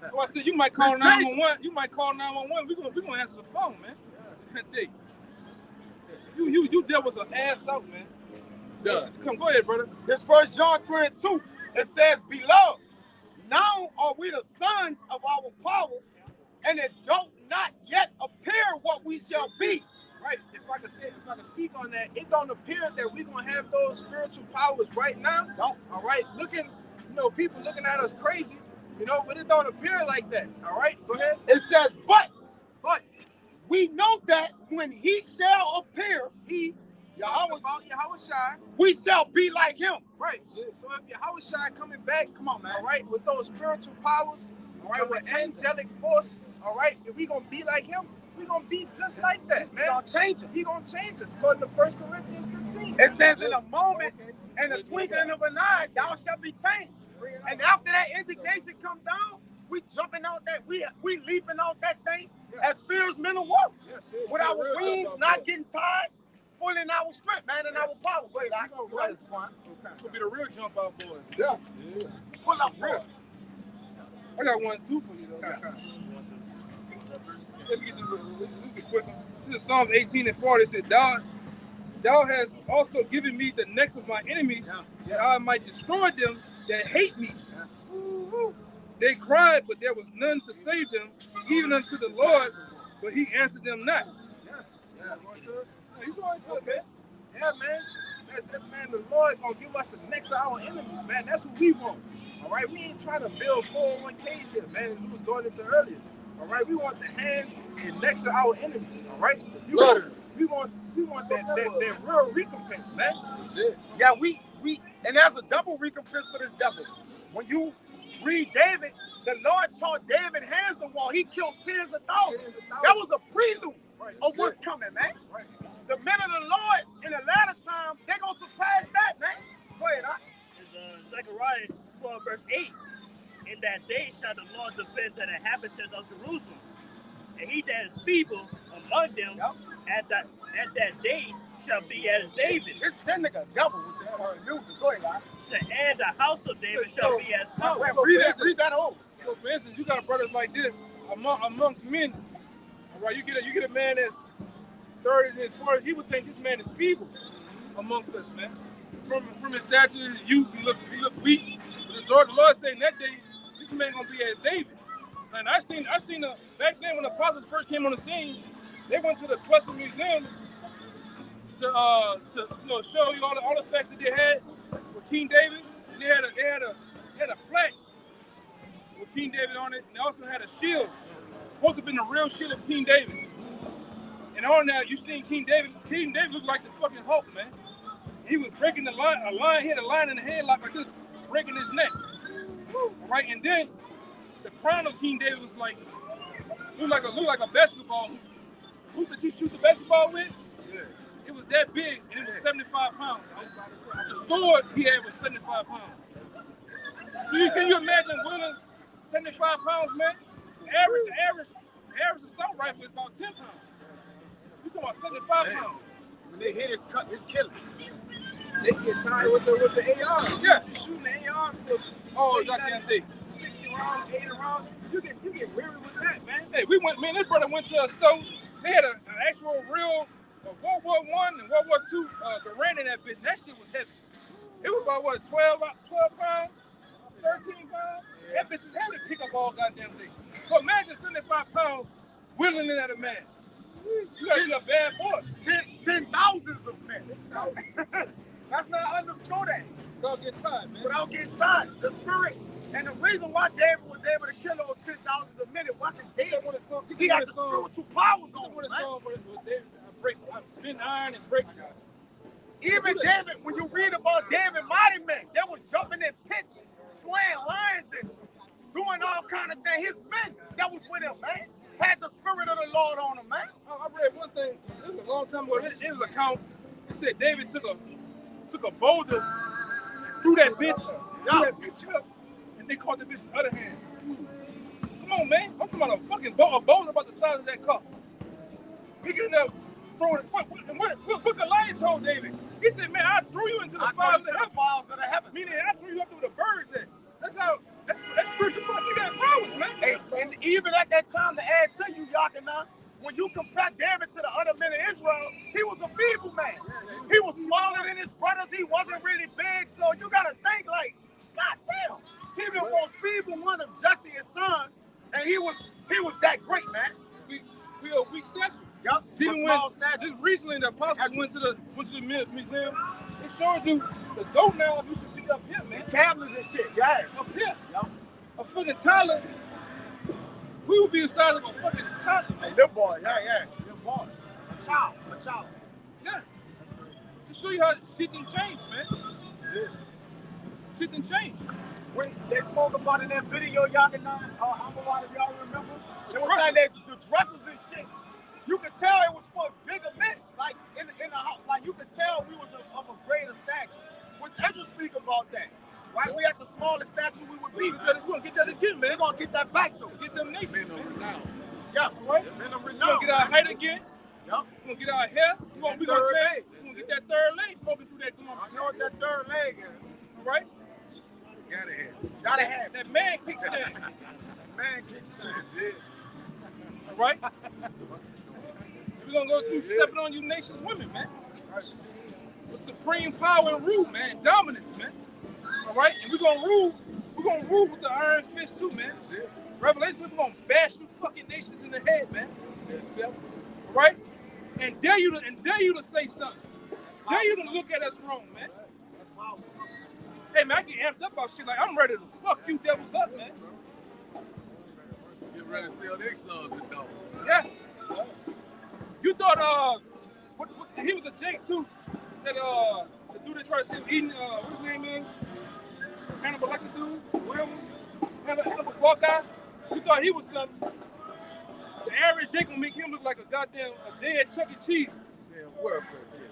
So I said, you might call 911. You might call 911. We gonna answer the phone, man. Yeah. You devils are assed out, man. Yeah. Come, go ahead, brother. This 1 John 3:2. It says, "Beloved, now are we the sons of our power, and it don't not yet appear what we shall be." Right. If I can speak on that, it don't appear that we're gonna have those spiritual powers right now. Don't. All right. People looking at us crazy, but it don't appear like that. All right. Go ahead. It says, but we know that when he shall appear, Yahushua, we shall be like him. Right. So if Yahushua coming back, come on, man. All right, with those spiritual powers, all right, with angelic force, all right, if we gonna be like him, we gonna be just like that, man. He gonna change us. He gonna change us. According to 1 Corinthians 15. It says in a moment, in the twinkling of an eye, thou shalt be changed. And after that indignation come down, we jumping out that, we leaping out that thing as fierce men of war. Yes. With our wings not getting tired, full in our strength, man, and our power. Wait, I go right. It's gonna be the real jump out boys. Yeah. Pull up, bro. I got 1, 2 for you though. Let me get this is a quick one. This is Psalms 18:40. It said, Thou hast also given me the necks of my enemies, that I might destroy them that hate me. They cried, but there was none to save them, even unto the Lord, but he answered them not. Going to it? You going to it, man? Yeah, man. Man, the Lord gonna give us the necks of our enemies, man. That's what we want. All right, we ain't trying to build 401ks here, man. As we was going into earlier. All right, we want the hands and necks of our enemies. All right, we want that real recompense, man. That's it. Yeah, we and there's a double recompense for this devil. When you read David, the Lord taught David hands the wall. He killed tens of thousands. That was a prelude of what's coming, man. Right. The men of the Lord in the latter time, they're gonna surpass that, man. Go ahead, huh? Zechariah 12, verse 8. In that day shall the Lord defend the inhabitants of Jerusalem, and he that is feeble among them at that day shall be as David. This nigga double with this word music. Go ahead, huh? And the house of David shall be as power. Read that over. So for instance, you got brothers like this amongst men. All right, you get a man that's 30s and 40s. He would think this man is feeble amongst us, man. From his stature, his youth, he look weak. But the Lord saying that day, this man gonna be as David. And I seen back then when the apostles first came on the scene, they went to the Cluster Museum to show you all the artifacts that they had with King David. And they had a plaque with King David on it, and they also had a shield. Supposed to have been the real shield of King David. And on that, you seen King David. King David looked like the fucking Hulk, man. He was breaking the line. He had a line in the headlock like this, breaking his neck. Right, and then the crown of King David was like looked like a basketball hoop. The hoop that you shoot the basketball with. Yeah. It was that big, and it was 75 pounds. The sword he had was 75 pounds. Can you imagine wielding 75 pounds, man? The average assault rifle is about 10 pounds. You talking about 75 pounds? When they hit, it's killing. They get tired with the AR. Yeah. You shooting the AR for goddamn day. 60 rounds, 80 rounds. You get weary with that, man. Hey, this brother went to a store. They had an actual real World War I and World War II Garand in that bitch. That shit was heavy. It was about 12 pounds, 13 pounds. Yeah. That bitch is heavy to pick up all goddamn day. So imagine 75 pounds wielding it at a man. You gotta be a bad boy. 10,000s of men. Let's not underscore that. Without getting tired, man. Without getting tired. The spirit. And the reason why David was able to kill those 10,000s of men, it wasn't David. He had the spiritual powers on him, right? I've been iron and break. Even David, when you read about David, mighty men, they was jumping in pits, slaying lions and doing all kind of things. His men that was with him, man, had the spirit of the Lord on him, man. I read one thing. It was a long time ago. In his account, it said David took a boulder and threw that bitch up, and they caught the bitch the other hand. Come on, man. I'm talking about a fucking boulder about the size of that car. Picking it up, throwing it. What Goliath told David? He said, man, I threw you into the fires of the heavens. Meaning I threw you up to where the birds at. That's spiritual power. You got powers, man. Hey, and even at that time, to add to you, Yakana, when you compare David to the other men of Israel, he was a feeble man. He was smaller than his brothers. He wasn't really big. So you got to think like, God damn. He was the most feeble one of Jesse's sons. And he was that great, man. We are weak stature. Yep. Just recently, the apostles went to the museum. It showed you the goat now used to be up here, man. Cameras and shit, yeah. Up here. Yep. A fucking toddler. We would be the size of a fucking toddler. Hey, them boys, yeah. Them boys. A child. Yeah. To show you how shit can change, man. Yeah. Shit can change. When they spoke about in that video, y'all can y'all remember? It was like that, the dresses and shit. You could tell it was for bigger men. Like in the house, like you could tell we was of a greater stature. Which Ezra speak about that. Right? We at the smallest stature we would be. We're gonna get that again, man. We're gonna get that back though. Get them nations, man. Yeah. Right? We're gonna get our height again. Yep. We're gonna get our hair. We're gonna change. We're gonna get that third leg poking through that. I know what that third leg is. All right? Gotta have. That man kickstand. Man kickstand. All right? We're gonna go through stepping on you nations women, man. With supreme power and rule, man. Dominance, man. All right? And we're gonna rule with the iron fist too, man. Revelation, we're gonna bash you fucking nations in the head, man. All right? And dare you to say something. Dare you to look at us wrong, man. Hey, man, I get amped up about shit like I'm ready to fuck you devils up, man. Get ready to sell their sons to dogs. Yeah. You thought he was a Jake too. That the dude that tried to see him eating what his name is? Hannibal Lecter dude? Williams? Hannibal Hawkeye? You thought he was something. The average Jake will make him look like a dead Chuck E. Cheese. Man, welfare kid.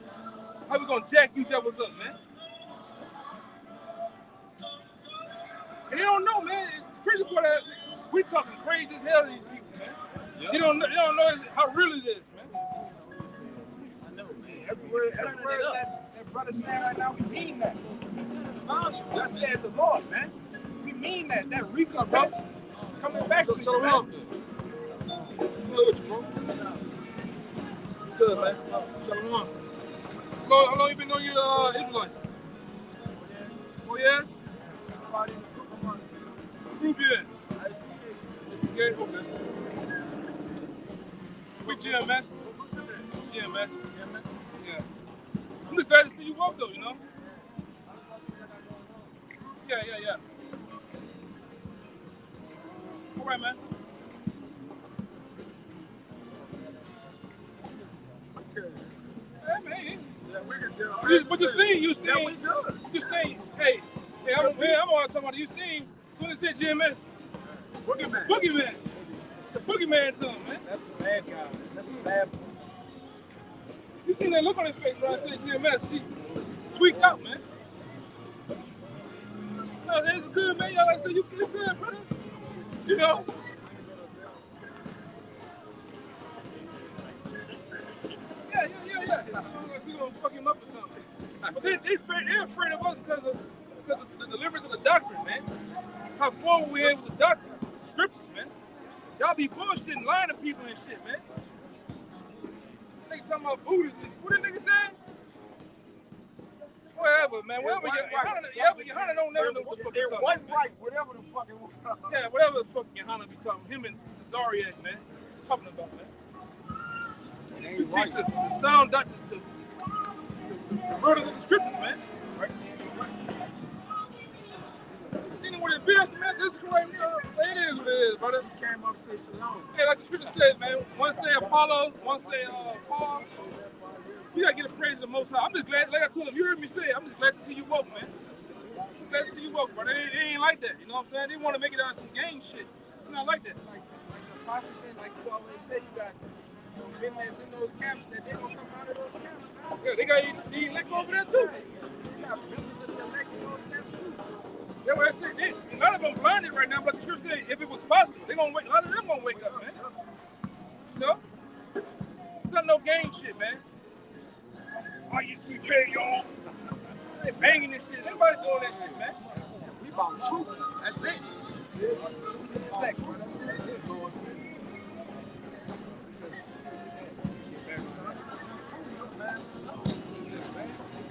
How we gonna jack you devils up, man? And they don't know, man. It's crazy for that. We talking crazy as hell to these people, man. Yep. They don't know how real it is, man. I know, man. Every word that brother saying right now, we mean that. That said the Lord, man. We mean that. That recompense coming back to you, Shalom. man. Good with you, bro. Good, man. Shalom. How long you been on your Israelite? 4 years? What group you in? Okay, okay. Quick GMS. GMS. Yeah. I'm just glad to see you walk though, you know? Yeah. All right, man. Yeah, man. But you seen, you seen, hey, I'm always talking about you seen, as soon as it said GMS, Boogeyman. The Boogeyman to him, man. That's the bad guy. That's the bad boy. You seen that look on his face when I said GMS? He tweaked out, man. No, it's good, man. Y'all like say you good, brother. You know? Yeah. We gonna fuck him up or something. But they're afraid of us because of the deliverance of the doctrine, man. How forward we are with the doctrine, the scriptures, man. Y'all be bullshitting, lying to people and shit, man. Nigga talking about Buddhists. What that nigga saying? Whatever, man. Whatever. Johanna don't never know what the fuck he's talking about. Right, whatever the fuck it was. Yeah, whatever the fuck Johanna be talking. Him and Zariak, man. Talking about, man. You teach the sound doctors, the murders of the scriptures, man. You seen him with his beard, man? This is correct. It is what it is, brother. He came up and said shalom. Yeah, like the scripture says, man. One say Apollo, one say Paul. You gotta get a praise to the Most High. I'm just glad, like I told him, you heard me say it, I'm just glad to see you woke, man. I'm glad to see you woke, brother. It ain't like that, you know what I'm saying? They want to make it out of some gang shit. It's not like that. Like the apostle said, like you always say, you got men that's in those camps that they gonna come out of those camps, man. Yeah, they got the elect over there too. You got members of the elect in those camps too. So Yeah, what I said, a lot of them blinded right now, but the scripture said if it was possible, they gonna wake. A lot of them gonna wake up, man. You know? It's not no game shit, man. Oh, you sweet pay, y'all. They banging this shit. Everybody doing that shit, man. We about truth. That's it.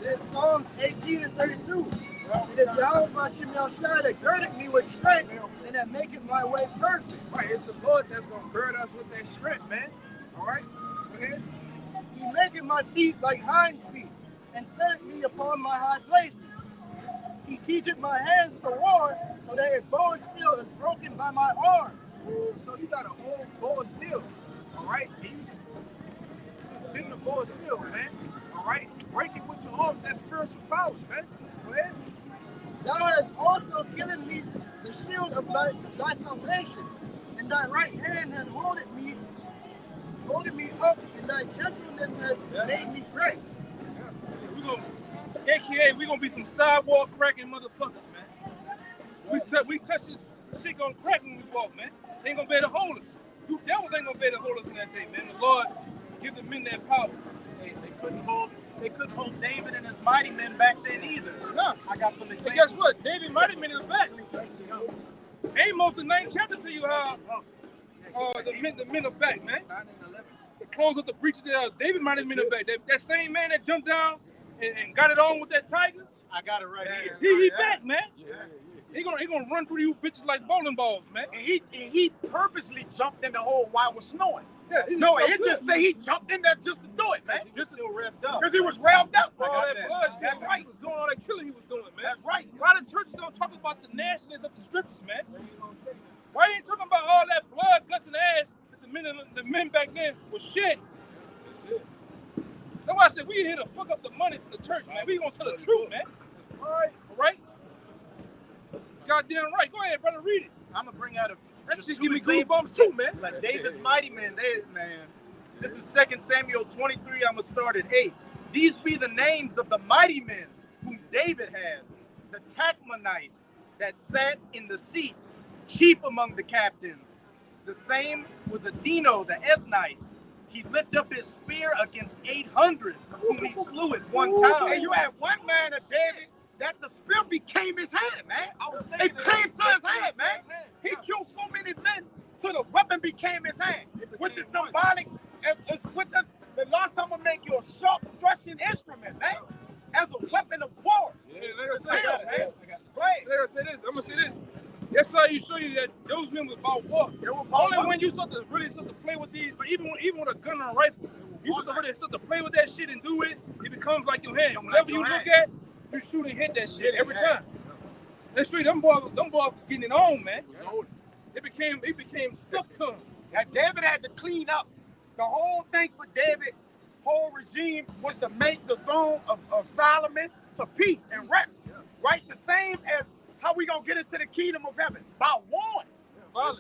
There's Psalms 18 and 32. It is Yahweh Hashem Yahushua that girded me with strength and that maketh my way perfect. right, it's the Lord that's gonna gird us with that strength, man. All right, okay. He maketh my feet like hinds feet and set me upon my high places. He teacheth my hands to war so that a bow of steel is broken by my arm. So you got a whole bow of steel, all right? And you just bend the bow of steel, man. All right, break it with your arms. That's spiritual powers, man. Go ahead. Thou hast also given me the shield of thy salvation, and thy right hand hath holded me up, and thy gentleness hath made me great. We gonna, AKA, we gonna be some sidewalk cracking motherfuckers, man. We touch this shit gonna crack when we walk, man. They ain't gonna be able to hold us. You devils ain't gonna be able to hold us in that day, man. The Lord give the men that power. They couldn't hold David and his mighty men back then either. Nah. I got some But examples. guess what? David mighty men is back. Amos, the 9th chapter, tell you how the men are back, man. 9 and 11. To close up the breaches there, David mighty men are back. That same man that jumped down and got it on with that tiger, I got it right here. he back, man. He gonna run through you bitches like bowling balls, man. And he purposely jumped in the hole while it was snowing. Yeah, No, it just say he jumped in there just to do it, man. Just still revved up. Because he was revved up. all that bloodshed. That's right. He was doing all that killing he was doing, man. That's right. Why the churches don't talk about the nastiness of the scriptures, man? Why you ain't talking about all that blood, guts, and ass that the men back then was shit? That's why I said we here to fuck up the money from the church, man. We gonna tell the truth, man. All Right? Goddamn right. Go ahead, brother, read it. I'm gonna bring out That just shit two give me examples. goosebumps too, man. Like David's mighty men, this is 2 Samuel 23. I'm gonna start at 8. These be the names of the mighty men whom David had. The Tachmonite that sat in the seat, chief among the captains. The same was Adino the Esnite. He lifted up his spear against 800, whom he slew at one time. Hey, you had one man of David that the spear became his head, man. It came to his head, man. He killed so many men That's how you show you that those men was about war. They were about Only war. when you start to play with these, but even with a gun and a rifle, you start to play with that shit and do it, it becomes like your hand. Whatever you look at, you shoot and hit that shit every time. That's true. Them boys getting it on, man. It became stuck to him. That David had to clean up. The whole thing for David, whole regime was to make the throne of Solomon to peace and rest. Right? The same as how we gonna get into the kingdom of heaven. By war. By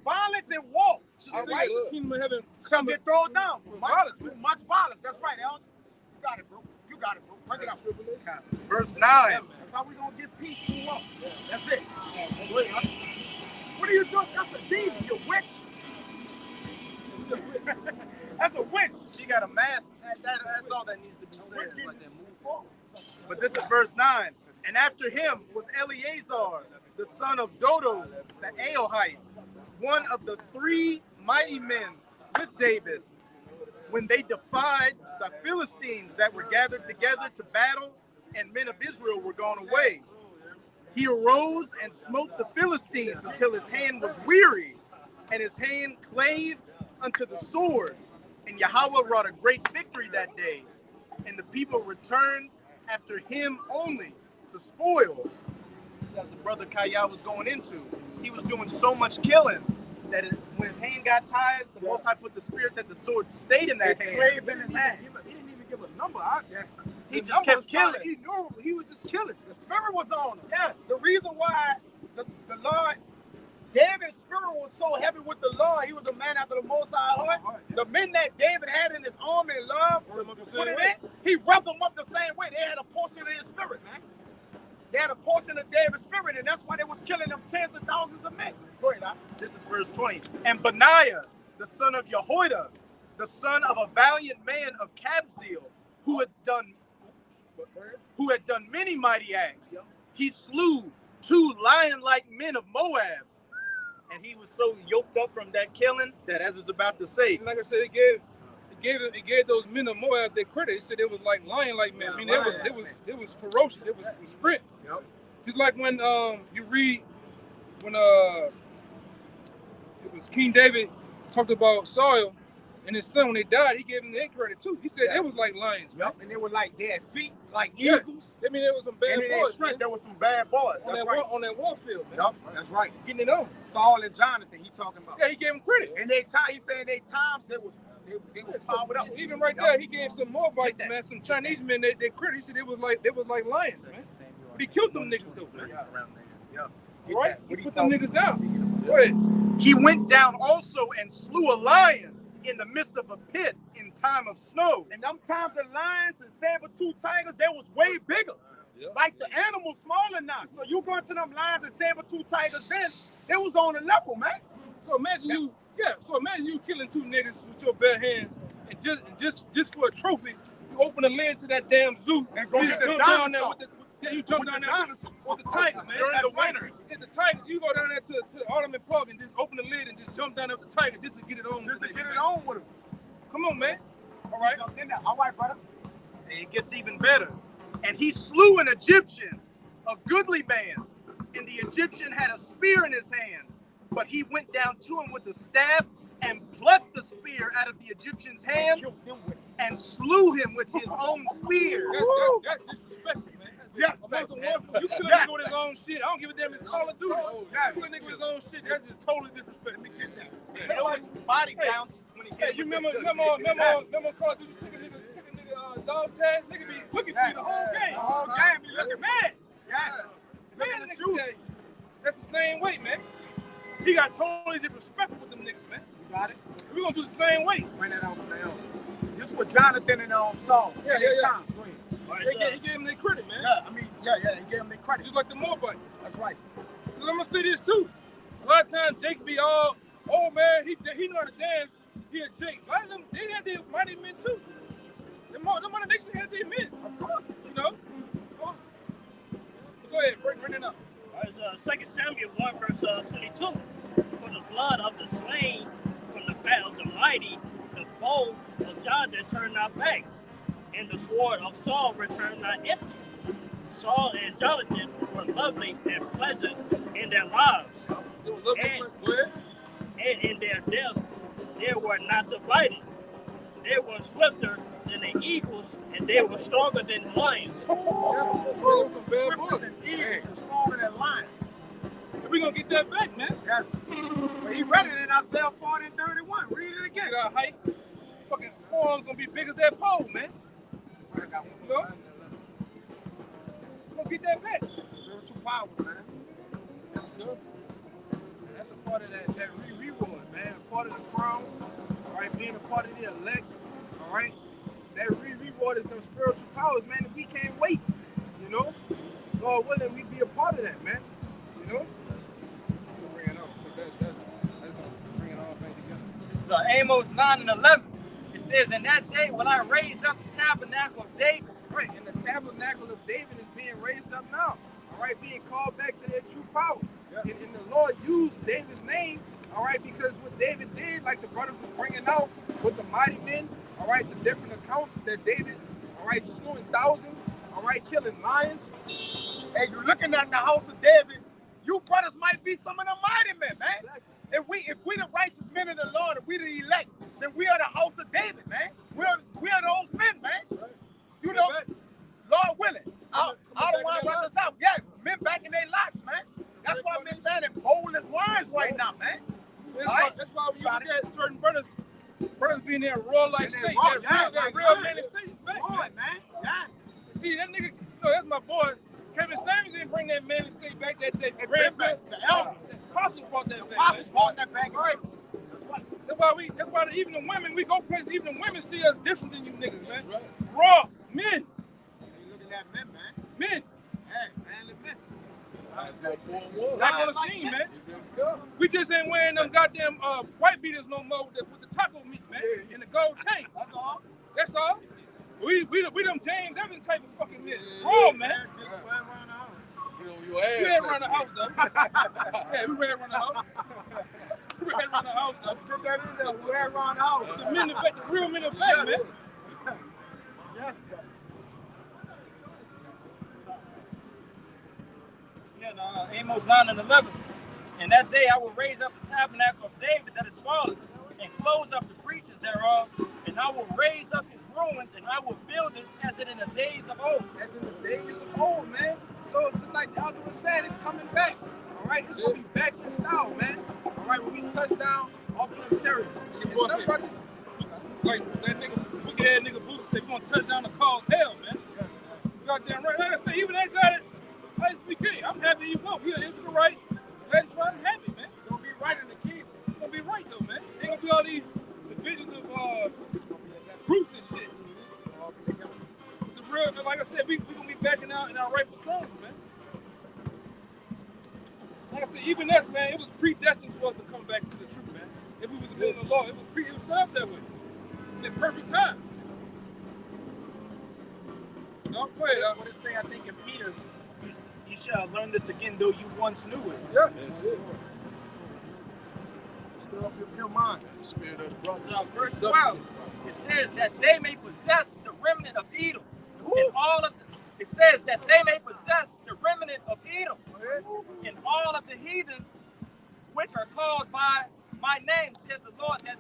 violence and war. All right? The kingdom of heaven shall get thrown down. Much violence. That's right, Al. You got it, bro. You got it, bro. Bring it up. Verse 9. That's how we gonna get peace through war. That's it. What are you doing? That's a demon, you witch. That's a witch. She got a mask. That's all that needs to be said. Like that move. But this is verse 9. And after him was Eleazar, the son of Dodo, the Ahohite, one of the 3 mighty men with David, when they defied the Philistines that were gathered together to battle, and men of Israel were gone away. He arose and smote the Philistines until his hand was weary, and his hand clave unto the sword. And Yahweh wrought a great victory that day, and the people returned after him only to spoil. As the brother Kaya was going into, he was doing so much killing that when his hand got tired, the Most High put the spirit that the sword stayed in that hand. Claved in his hand. He didn't even give a number. He just kept killing. He knew he was just killing. The spirit was on him. Yeah. The reason why the Lord, David's spirit was so heavy with the Lord, he was a man after the Most High heart. The men that David had in his army and love, he rubbed them up the same way. They had a portion of his spirit, man. They had a portion of David's spirit, and that's why they was killing them tens of thousands of men. Go ahead, This is verse 20. And Benaiah, the son of Jehoiada, the son of a valiant man of Kabzeel, who had done many mighty acts. He slew 2 lion-like men of Moab. And he was so yoked up from that killing that, as it's about to say, like I said, it gave those men of Moab their credit. It said it was like lion-like men. I mean, it was ferocious. It was strict. Just like when you read when it was King David talked about Saul and his son when they died, he gave them their credit too. He said it was like lions. And they were like, they had feet like eagles. I mean, there was some bad boys. There was some bad boys. On that warfield, man. That's right. Getting it on. Saul and Jonathan, he talking about. Yeah, he gave him credit. And he said they times they was powered up. Even right there, he gave some Moabites, man, some Chinese men their credit. He said they was like lions, man. But he killed them niggas though, man. Right? He put them niggas down. Go ahead. He went down also and slew a lion in the midst of a pit in time of snow. And them times the lions and saber-tooth tigers, they was way bigger. Like the animals smaller now. So you go into them lions and saber-tooth tigers then, it was on a level, man. So imagine you killing 2 niggas with your bare hands and just for a trophy, you open the lid to that damn zoo and go get the jump dinosaur. down there you jump down there with the tiger, man. During the winter. Hit the tiger. You go down there to the Ottoman Park and just open the lid and just jump down there with the tiger just to get it on. Just to get it on with him. Come on, man. All right. All right, brother. And it gets even better. And he slew an Egyptian, a goodly man. And the Egyptian had a spear in his hand. But he went down to him with the staff and plucked the spear out of the Egyptian's hand and slew him with his own spear. That's disrespectful, man. Yes. You kill a nigga with his own shit. I don't give a damn if it's Call of Duty. You kill a nigga with his own shit. That's just totally disrespectful. Let me get that. You know his body bounce when he gets remember Call of Duty took a nigga dog tag? Nigga be looking for you the whole game. The whole game be looking mad. Man, that's the same way, man. He got totally disrespectful with them niggas, man. You got it? We're gonna do the same way. Bring that on for the elder. This is what Jonathan and Saul. Yeah. Times. Go ahead. He gave him their credit, man. He gave him their credit. Just like the Moabite. That's right. I'm gonna say this too. A lot of times Jake be all, oh man, he know how to dance. He a Jake. A lot of them, they had their mighty men too. Them other niggas had their men. Of course. You know? Of course. But go ahead, bring it up. All right, 2 Samuel 1 verse 22. For the blood of the slain, from the fat of the mighty, the bow of Jonathan turned not back, and the sword of Saul returned not empty. Saul and Jonathan were lovely and pleasant in their lives, and in their death they were not divided. They were swifter than the eagles, and they were stronger than lions. Swifter than eagles and stronger than lions. We gonna get that back, man. Yes. Well, he read it in Isaiah 40 and 31. Read it again. We got height. Fucking forearms gonna be big as that pole, man. You know? We gonna get that back. Spiritual powers, man. That's good. And that's a part of that reward, man. A part of the crown, all right, being a part of the elect, all right. That reward is them spiritual powers, man. And we can't wait, you know. Lord willing, we be a part of that, man. You know. Bring it on. That's gonna bring it all back together. This is Amos 9 and 11. It says, "In that day will I raise up the tabernacle of David." Right, and the tabernacle of David is being raised up now. All right, being called back to their true power. Yeah. And the Lord used David's name, all right, because what David did, like the brothers was bringing out with the mighty men, all right, the different accounts that David, all right, slewing thousands, all right, killing lions. Hey, you're looking at the house of David. You brothers might be some of the mighty men, man. Exactly. If we the righteous men of the Lord, if we the elect, then we are the house of David, man. We are those men, man. Right. You know, Lord willing. I don't want to run this out. Yeah, men back in their lots, man. That's why men standing bold as lions right now, man. That's why when you look at certain brothers being there raw like steak. That real man in state is back, man. Yeah. See, that nigga, you know, that's my boy. Kevin Samuels didn't bring that man in state back that day. The elders. Apostle brought that back. Apostle brought that back, right? That's why even the women, we go places, even the women see us different than you niggas, man. Right. Raw, men. You looking at men, man. Men. Hey, man, the men. Back on the scene, man. We just ain't wearing them goddamn white beaters no more with the taco meat, man, and the gold chain. That's all. That's all. We them James Evans type of fucking men. Raw, man. Your ass. We ain't around the house, though. Yeah, we ran around the house. We ran around the house, though. Let's get that in there. We ran around the house. The men in the back, the real men in the back, man. Yes, bro. Yeah, Amos 9 and 11. "In that day I will raise up the tabernacle of David that is fallen, and close up the breaches thereof, and I will raise up his ruins, and I will build it as in the days of old." As in the days of old, man. So just like the elder was saying, it's coming back. All right, it's gonna be back in style, man. All right, when we touch down off of them chariots. And some brothers, like that nigga, wicked ass nigga Buddha said, we gonna touch down the cause hell, man. Goddamn right. Like I say, even that guy that ISBK, I'm happy he won't. He's the right. Let him try to have it, man. It's gonna be right in the kingdom. It's gonna be right though, man. Ain't gonna be all these divisions of groups and shit. The real, like I said, we gonna be backing out in our rightful thrones, man. Like I said, even us, man, it was predestined for us to come back to the truth, man. If we was doing the law, it was set up that way. In the perfect time. No, go ahead. What it say, I think, in Peter's, you shall learn this again, though you once knew it. Yeah. That's it. Stir up your pure mind. The spirit of brothers. So verse 12, it says that they may possess the remnant of Edom. It says that they may possess the remnant of Edom and all of the heathen which are called by my name, said the Lord that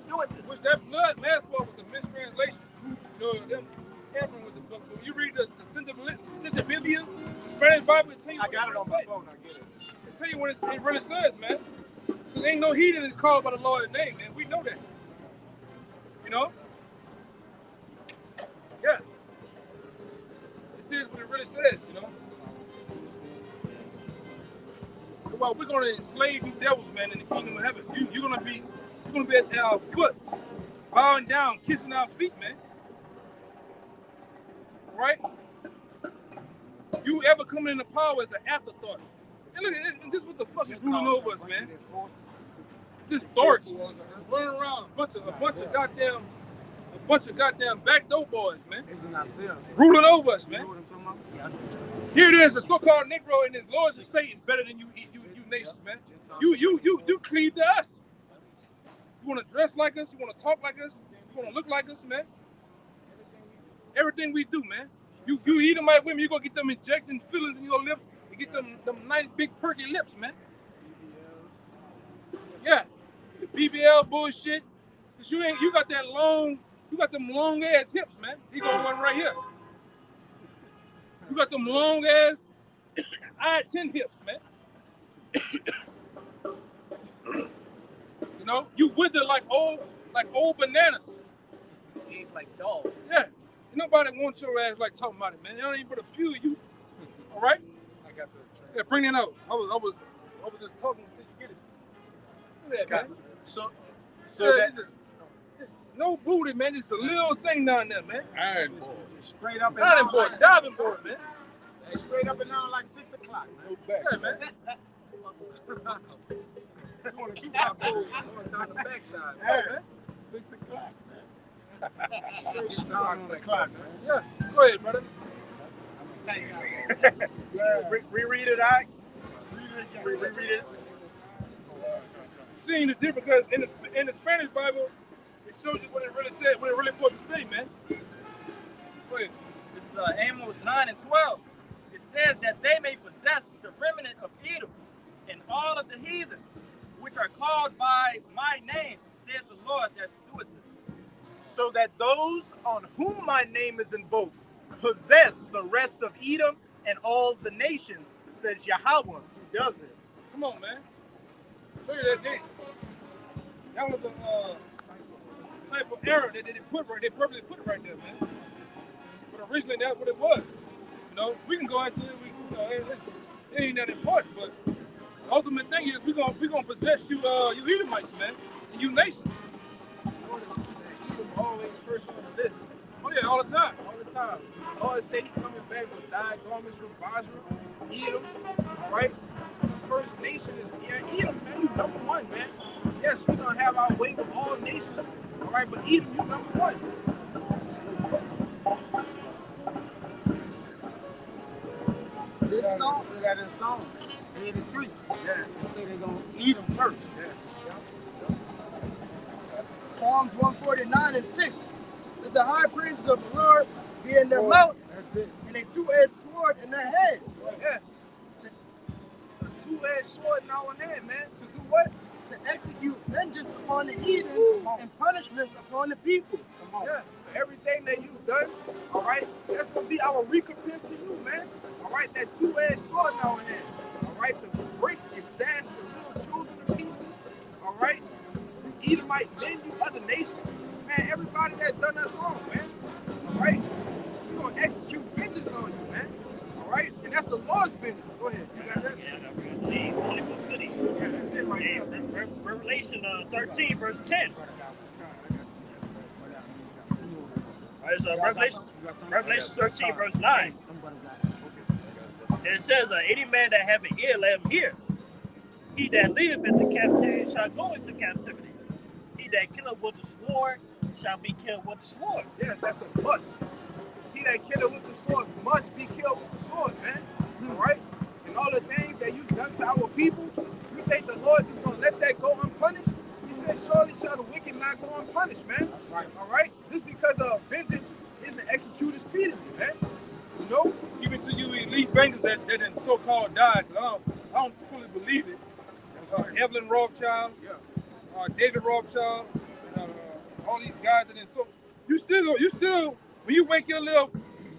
doeth this. Which that blood metaphor was a mistranslation. You know, them tampering with the book. So you read the Centibibia, the Spanish Bible, it tell you I got it on my phone, I get it. It tell you what it really says, man. Because ain't no heathen is called by the Lord's name, man. We know that. You know? Yeah. It says what it really says, you know? Well, we're gonna enslave you devils, man, in the kingdom of heaven. You're gonna be at our foot, bowing down, kissing our feet, man. Right? You ever coming into power as an afterthought. And look at this, and this is what the fuck is ruling over us, man. This dorks running around, a bunch of goddamn backdoor boys, man. It's in Isaiah. Ruling over us, man. You know what I'm talking about? Here it is, the so-called Negro in his Lord's estate is better than you nations, man. You cleave to us. You want to dress like us, you want to talk like us, you want to look like us, man. Everything we do, man. You Edomite women, you gonna get them injecting fillings in your lips and get them nice big perky lips, man. Yeah, the BBL bullshit. Cause you got them long ass hips, man. He got one right here. You got them long ass I-10 hips, man. You know, you wither like old bananas. He's like dogs. Yeah. Nobody wants your ass like talking about it, man. There ain't but a few of you. All right? I got the Yeah, bring that out. I was just talking until you get it. Look at that, man. So Yeah, it's no booty, man. It's a little thing down there, man. Iron boy. Straight up and Diving down. board, Like diving board, man. straight up and down like 6 o'clock, man. No back. Yeah, man. Going down the backside. Yeah, man. 6 o'clock, man. Down on the clock, man. Yeah. Go ahead, brother. Reread it, I. Reread it. Seeing the difference because in the Spanish Bible, it shows you what it really said, what it really supposed to say, man. Go ahead. This is Amos 9 and 12. It says that they may possess the remnant of Edom and all of the heathen, which are called by my name, saith the Lord that doeth this. So that those on whom my name is invoked possess the rest of Edom and all the nations, says Yahweh, who does it. Come on, man. Show you that thing. That was a type of error that they put right. They purposely put it right there, man. But originally, that's what it was. You know, we can go into it. It ain't that important. But the ultimate thing is, we gonna possess you, you Edomites, man, and you nations. Edom always first on the list. Oh yeah, all the time. All the time. Lord say he coming back with dyed garments from Basra, Edom. All right. First nation is Edom, man. You number one, man. Yes, we're gonna have our way with all nations. All right, but Edom, you number one. This song said that in Psalm 83. Yeah. It said they're going to eat them first. Yeah. Psalms 149 and 6. That the high praises of the Lord be in their mouth That's it. and a two-edged sword in their head. Yeah. A two-edged sword in our hand, man. To do what? To execute vengeance upon the heathen and punishments upon the people. Yeah. For everything that you've done, all right, that's gonna be our recompense to you, man. All right, that two-edged sword in our hand. All right, to break and dash the little children to pieces. All right, you Edomite, then you other nations, man. Everybody that done us wrong, man. All right, we're gonna execute vengeance on you, man. All right, and that's the Lord's vengeance. Go ahead, you got that? Yeah, I got real only book goodie. Yeah, that's it right Yeah, there. Revelation 13, verse 10. All right, so Revelation 13, verse 9. And it says, any man that have an ear, let him hear. He that liveth into captivity shall go into captivity. He that killeth with the sword shall be killed with the sword. Yeah, that's a must. He that killeth with the sword must be killed with the sword, man. All right? And all the things that you've done to our people, you think the Lord just gonna let that go unpunished? He said, surely shall the wicked not go unpunished, man. All right? Just because vengeance isn't executed speedily, man. You know? Even to you elite bankers that didn't so-called die, 'cause I don't fully believe it. Evelyn Rothschild, David Rothschild, and all these guys that didn't so. You still, when you wake your little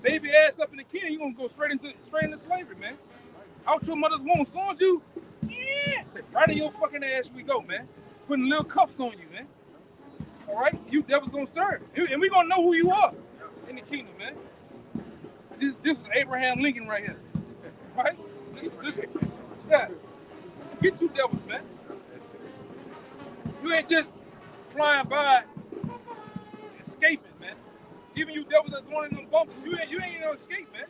baby ass up in the kingdom, you gonna go straight into slavery, man. Out your mother's womb, soon as you, right in your fucking ass we go, man. Putting little cuffs on you, man. All right, you devils gonna serve, and we gonna know who you are in the kingdom, man. This is Abraham Lincoln right here, right? This, yeah. Get you devils, man. You ain't just flying by, escaping, man. Even you devils that's going in them bunkers, you ain't gonna escape, man.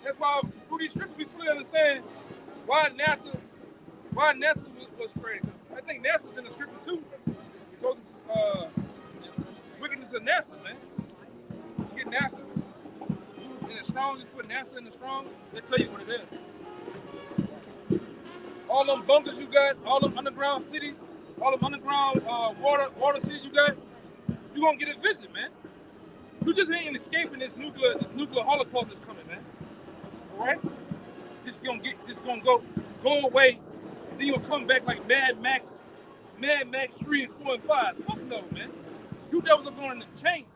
That's why through these scriptures we fully understand why NASA was created. I think NASA's in the scripture too. Because wickedness of NASA, man. You get NASA in the Strong's, you put NASA in the Strong's, they tell you what it is. All them bunkers you got, all them underground cities, all them underground water cities you got, you gonna get a visit, man. You just ain't escaping this nuclear holocaust that's coming, man. All right? This is gonna go away, and then you'll come back like Mad Max 3 and 4 and 5. Fuck no, man. You devils are going to change,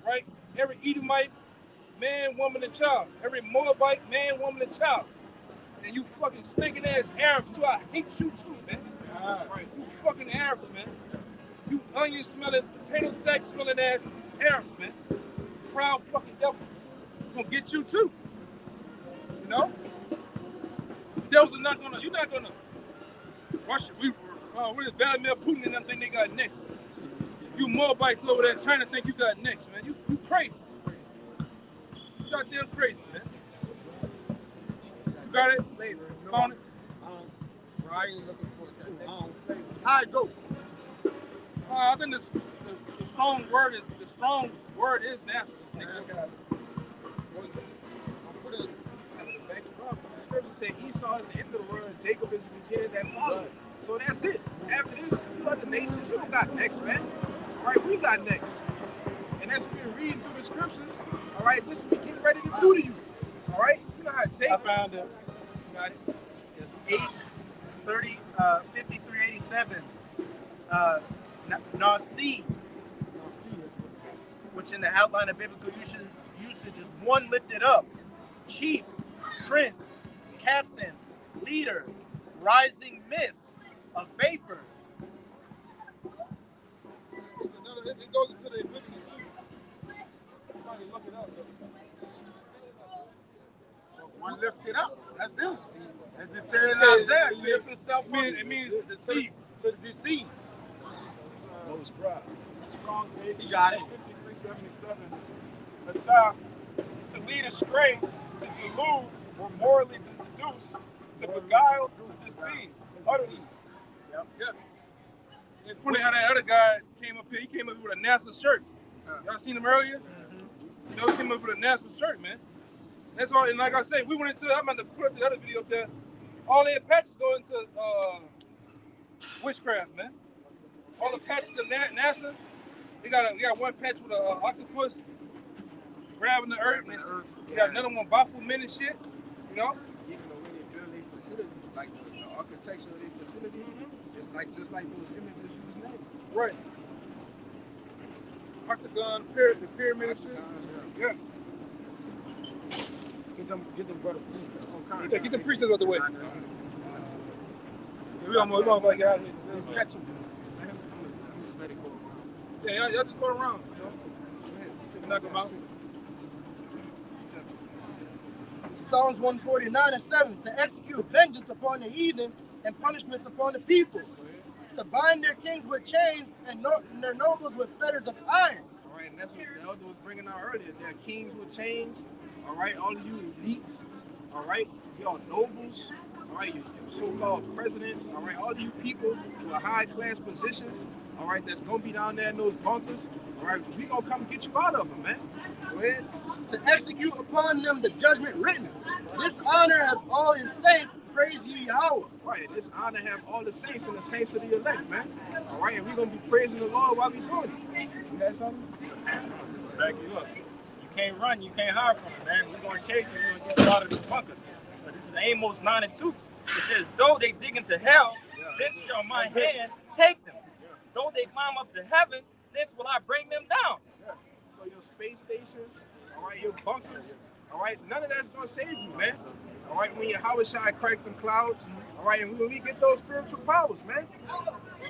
right? Every Edomite, man, woman, and child. Every Moabite, man, woman, and child. And you fucking stinking ass Arabs too. I hate you too, man. You fucking Arabs, man. You onion smelling, potato sack smelling ass Arabs, man. Proud fucking devils. Gonna get you too. You know? Devils are not gonna, you're not gonna Russia, what is Vladimir Putin and them think they got next? You Moabites over there trying to think you got next, man. You crazy. You goddamn crazy, man. You got it? Slavery. Found it? Bro, I ain't looking for it too. How it go? I think the strong word is nationalist, nigga. The scripture said Esau is the end of the world, Jacob is the beginning that follows. So that's it. After this, you other nations, you don't got next, man. All right, we got next. And as we've been reading through the scriptures, all right, this is what we're getting ready to do to you. All right? You know how Jacob... I found it. You got it? It's H5387. Nasi, which in the outline of biblical usage is one lifted up, chief, prince, captain, leader, rising mist, a vapor. It goes into the Leviticus too. Somebody look it up. One lifted up. That's him. As it said in Isaiah, he lifted himself up. It means the to deceive. Most proud. Strong's He got it. 5377. Messiah, to lead astray, to delude, or morally to seduce, to beguile, to deceive. Utterly. Yeah. It's funny how that other guy came up here. He came up here with a NASA shirt. Y'all seen him earlier? You know, he came up with a NASA shirt, man. That's all. And like I say, we went into. I'm about to put up the other video up there. All the Apaches go into witchcraft, man. All the patches of NASA. They got one patch with an octopus grabbing the earth. They got another one Baphomet and shit. You know. Even the way they build their facilities, like the architecture of their facilities, it's just like those images you was naming. Right. Octagon, the pyramid and shit. Yeah. Get them brothers precepts. Yeah, get the precepts out the way. We almost about to get out of here. Just catch them. Just let it go around. Yeah, y'all just go around. You know? Knock them out. Psalms 149:7, to execute vengeance upon the heathen and punishments upon the people, to bind their kings with chains and their nobles with fetters of iron. All right, and that's what the elder was bringing out earlier. They're kings with chains. All right, all of you elites. All right, y'all nobles. All right, your so-called presidents. All right, all of you people who are high-class positions. All right, that's gonna be down there in those bunkers. All right, we gonna come get you out of them, man. Go ahead. To execute upon them the judgment written. This honor have all his saints, praise ye Yahweh. Right, this honor have all the saints and the saints of the elect, man. All right, and we're going to be praising the Lord while we doing it. You got something? Back you up. You can't run, you can't hide from it, man. We're going to chase you, we're going to get you out of these bunkers. But this is Amos 9 and 2. It says, though they dig into hell, thence shall my hand take them. Though they climb up to heaven, thence will I bring them down. Yeah. So your space stations, all right, your bunkers, all right, none of that's going to save you, man. All right, when your Hawashai crack them clouds, all right, and when we get those spiritual powers, man,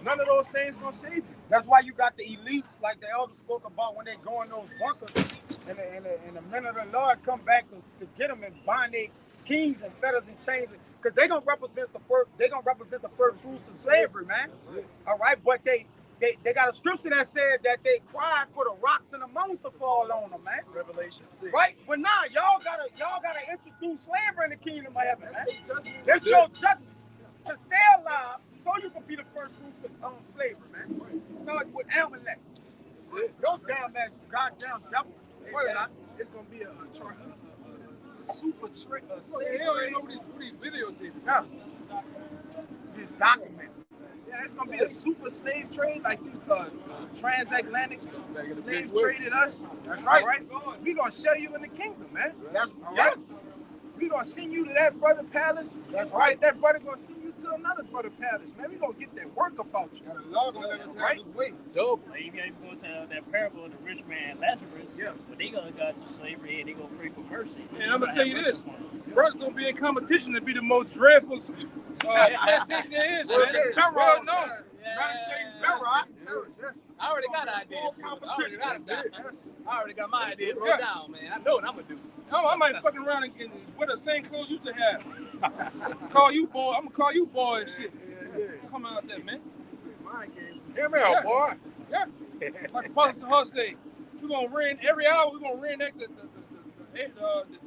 none of those things going to save you. That's why you got the elites, like the elder spoke about, when they go in those bunkers, and the men of the Lord come back to get them and bind their kings and fetters and chains, because they're gonna represent the first fruits of slavery, man. All right, but they got a scripture that said that they cried for the rocks and the mountains to fall on them, man. Revelation 6. Right, but now y'all gotta introduce slavery in the kingdom of heaven, man. It's your judgment to stay alive, so you can be the first fruits of slavery, man. Starting with Amalek. Your damn ass, goddamn devil. It's going to be a super trick, a slave Hell, trade. you know what these videotapes. Yeah. This document. Yeah, it's gonna be a super slave trade, like you transatlantic slave traded us. That's right. All right, we gonna share you in the kingdom, man. That's All right? yes. We gonna send you to that brother palace. That's all right. That brother gonna send you to another brother palace, man. We gonna get that work about you. Gotta love and let us have his way. Dope. Like, you gotta go to that parable of the rich man and Lazarus. Yeah. But they gonna go to slavery and they gonna pray for mercy. And I'm gonna tell you this: brothers gonna be in competition to be the most dreadful plantation there is. Man. It's terror. Well known. Meditating terror. Yes. I already got an idea. I already got my idea. Throw Yeah. it down, man. I know what I'm gonna do. I might fucking around and wear the same clothes you used to have. Call you boy. I'm gonna call you boy and shit. Come out there, man. Hear me out, boy. Yeah. Like Apostle Hall say, we're gonna ring every hour. We're gonna reenact the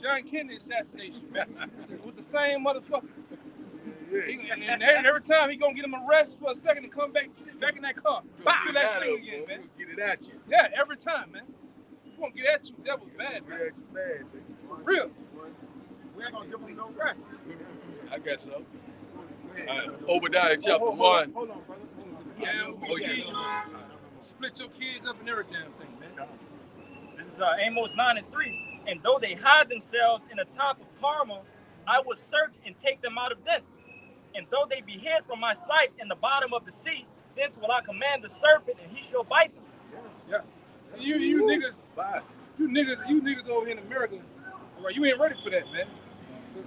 John Kennedy assassination, man, with the same motherfucker. And every time he gonna get him a rest for a second and come back, sit back in that car, feel that sting again, man. Get it at you. Yeah, every time, man. We're gonna get at you. That was bad, man. For real. We ain't gonna give them no rest. I guess so. Obadiah chapter 1. Hold on, brother. Yeah, Oh, yeah. split your kids up and every damn thing, man. This is Amos 9:3. And though they hide themselves in the top of Carmel, I will search and take them out of thence. And though they be hid from my sight in the bottom of the sea, thence will I command the serpent, and he shall bite them. Yeah. You niggas over here in America, all right, you ain't ready for that, man.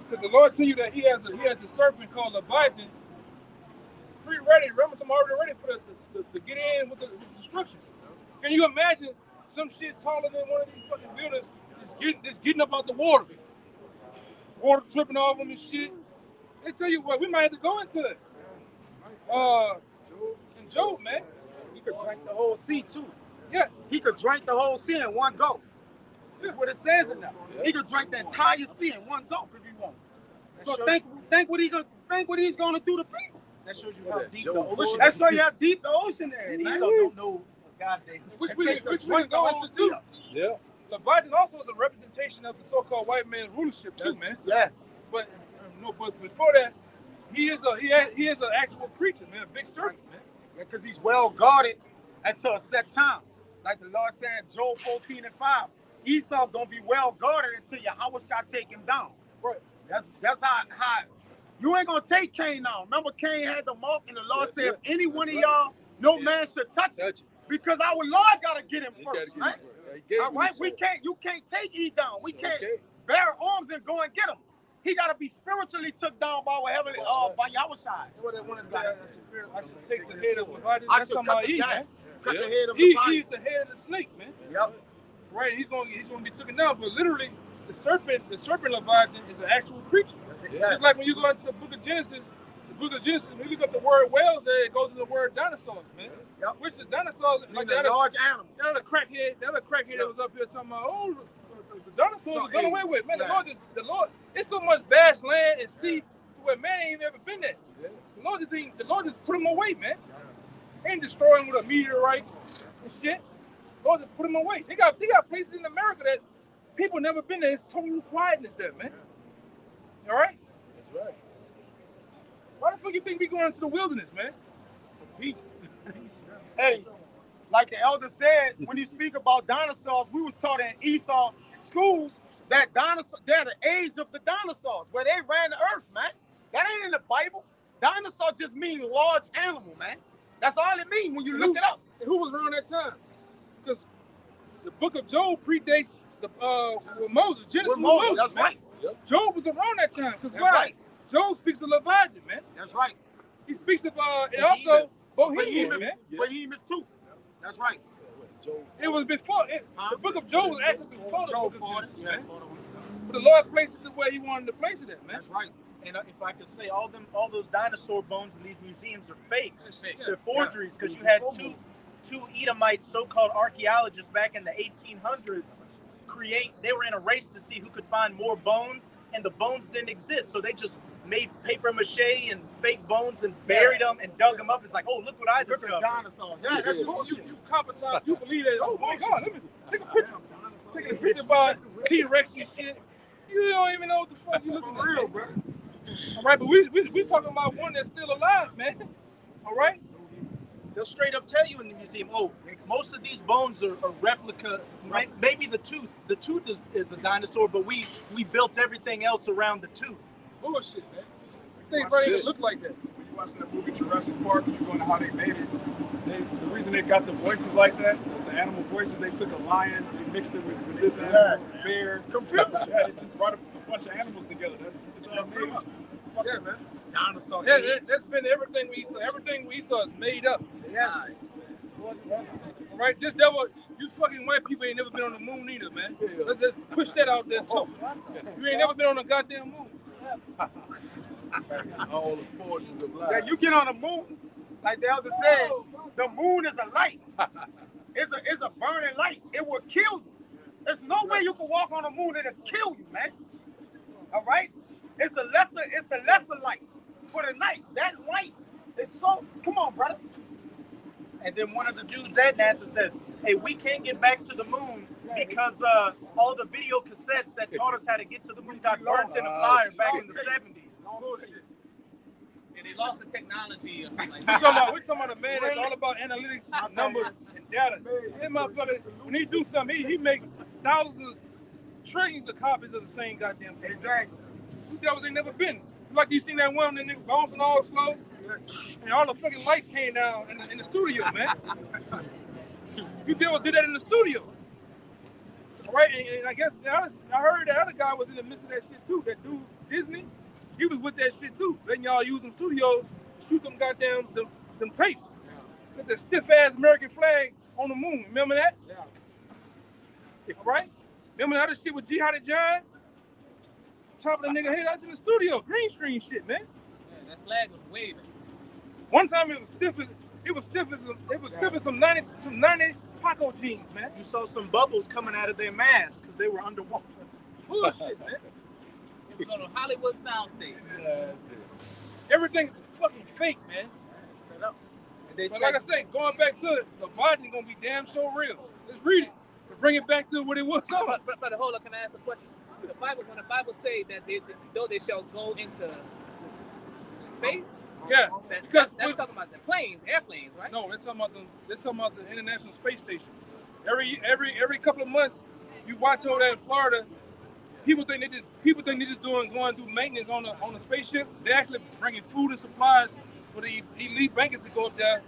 Because the Lord tell you that he has a serpent called Leviathan. Pretty ready. Remember, I'm already ready for to get in with the destruction. Can you imagine some shit taller than one of these fucking buildings just getting up out the water? Water dripping off them and shit. They tell you what, we might have to go into it. And Job, man. He could drink the whole sea too. Yeah. He could drink the whole sea in one go. That's what it says in there. He could drink the entire sea in one go if he wants. So think what he's gonna do to people. That shows you how deep the ocean That's show you how deep the ocean is. is. man. Esau don't know God day. Which It we said he could can drink the go whole into sea too. up. Yeah. Leviathan also is a representation of the so-called white man's rulership too, man. Yeah. But but before that, he is an actual creature, man, a big serpent, man. Because he's well guarded until a set time. Like the Lord said in Job 14:5. Esau gonna be well guarded until Yahweh shall take him down. Right. That's how you ain't gonna take Cain down. Remember Cain had the mark and the Lord said, if any one of y'all, no man should touch it. Because our Lord gotta get him first, right? All right, you can't take E down. We can't bear arms and go and get him. He gotta be spiritually took down by our heavenly by Yahweh side. What I want to say, I should take the head of Leviathan. I That's should talking cut about the Eve, guy. man. Cut the head of He's Leviathan. the head of the snake, man. Yep. Right, he's gonna be taken down, but literally, the serpent Leviathan is an actual creature. It's like when you go into the book of Genesis, when you look up the word whales there, it goes to the word dinosaurs, man. Yep. Which the dinosaurs, like the large animal. that other crackhead that was up here talking about, oh, the dinosaurs was done away with. Man, the Lord, it's so much vast land and sea to where man ain't even ever been there. The Lord just put them away, man. They ain't destroying with a meteorite and shit. Lord just put them away. They got places in America that people never been there. It's total quietness there, man. All right? That's right. Why the fuck you think we going into the wilderness, man? Peace. Hey, like the elder said, when you speak about dinosaurs, we was taught in Esau schools that they're the age of the dinosaurs, where they ran the earth, man. That ain't in the Bible. Dinosaur just mean large animal, man. That's all it means when you look it up. And who was around that time? Because the book of Job predates the Moses. Genesis With was Moses, That's man. right. Job was around that time. Because That's why? right. Job speaks of Leviathan, man. That's right. He speaks of and also Bohemian, man. Behemoth too. That's right. It was before. The book of Job was actually before the Job book of 40, Genesis, yeah, man. But the Lord placed it the way He wanted to place it at, man. That's right. And if I could say, all those dinosaur bones in these museums are fakes. Yeah. They're forgeries because you had two Edomites, so-called archaeologists back in the 1800s, they were in a race to see who could find more bones, and the bones didn't exist, so they just made paper mache and fake bones and buried them and dug them up. It's like, oh, look what I discovered. Dinosaurs. Yeah, that's bullshit. You competence, you believe that, oh my God, let me take a picture. Taking a picture about T-Rex and shit. You don't even know what the fuck you looking at. Real, bro. All right, but we talking about one that's still alive, man. All right? They'll straight up tell you in the museum, oh, most of these bones are replica. Maybe the tooth is a dinosaur, but we built everything else around the tooth. Bullshit, man. Things probably even look like that. When you watch that movie Jurassic Park, and you go into how they made it, the reason they got the voices like that, the animal voices, they took a lion, they mixed it with this animal, bear, yeah, they just brought a bunch of animals together. It's all made up. Yeah, man. Dinosaur. Yeah, that's been everything we saw. Everything we saw is made up. Yes. Right? This devil, you fucking white people ain't never been on the moon either, man. Let's push that out there too. You ain't never been on a goddamn moon. All the fortunes of life. Yeah, you get on the moon, like the elder said, the moon is a light. It's a burning light. It will kill you. There's no way you can walk on the moon and it'll kill you, man. All right? It's the lesser light for the night. That light is so, come on, brother. And then one of the dudes at NASA said, hey, we can't get back to the moon because all the video cassettes that taught us how to get to the moon got burnt in a fire back in the 70s. And they lost the technology or something like that. We're talking about a man that's all about analytics, numbers, and data. This motherfucker, when he do something, he makes thousands, trillions of copies of the same goddamn thing. Exactly. You devils ain't never been. Like you seen that one, that nigga bouncing all slow, and all the fucking lights came down in the studio, man. You devils did that in the studio. All right, and I guess I heard that other guy was in the midst of that shit too. That dude, Disney, he was with that shit too. Letting y'all use them studios to shoot them goddamn them tapes. With the stiff ass American flag on the moon. Remember that? Yeah. All right. Remember the other shit with Jihad John? Chopping the nigga head. That's in the studio. Green screen shit, man. Yeah, that flag was waving. One time it was stiff as some 90 Paco jeans, man. You saw some bubbles coming out of their masks because they were underwater. Bullshit, man. It was on a Hollywood soundstage. Everything's fucking fake, man. Set up. But like I say, going back to it, the Bible's gonna be damn so real. Let's read it. To bring it back to what it was. But hold on, can I ask a question? When the Bible say that though they shall go into space, yeah, that's talking about the planes, airplanes, right? No, they're talking about the International Space Station. Every couple of months, you watch over there in Florida. People think they just going through maintenance on the spaceship. They're actually bringing food and supplies for the elite bankers to go up there.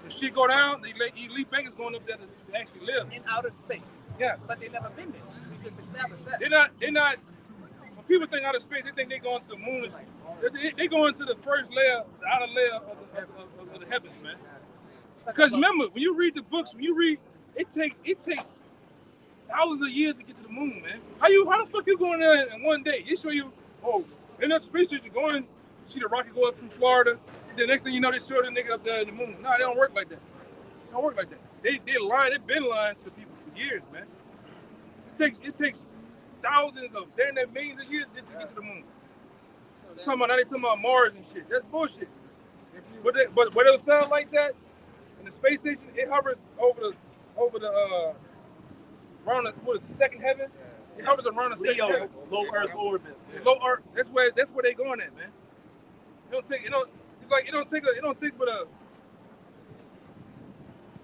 If shit go down, the elite bankers going up there to actually live in outer space. Yeah, but they never been there. We just established that. They're not. When people think outer space, they think they going to the moon. They go into the first layer, the outer layer of the heavens, man. Because remember, when you read the books, it take thousands of years to get to the moon, man. How the fuck you going there in one day? They show you, in that space station going, see the rocket go up from Florida. The next thing you know, they show the nigga up there in the moon. No, they don't work like that. They don't work like that. They've been lying to the people for years, man. It takes thousands of millions of years just to get to the moon. They talking about Mars and shit. That's bullshit. But it'll sound like that in the space station. It hovers over the around the second heaven. It hovers around the second heaven. Low Earth orbit. Low Earth. That's where they going at, man. It don't take but a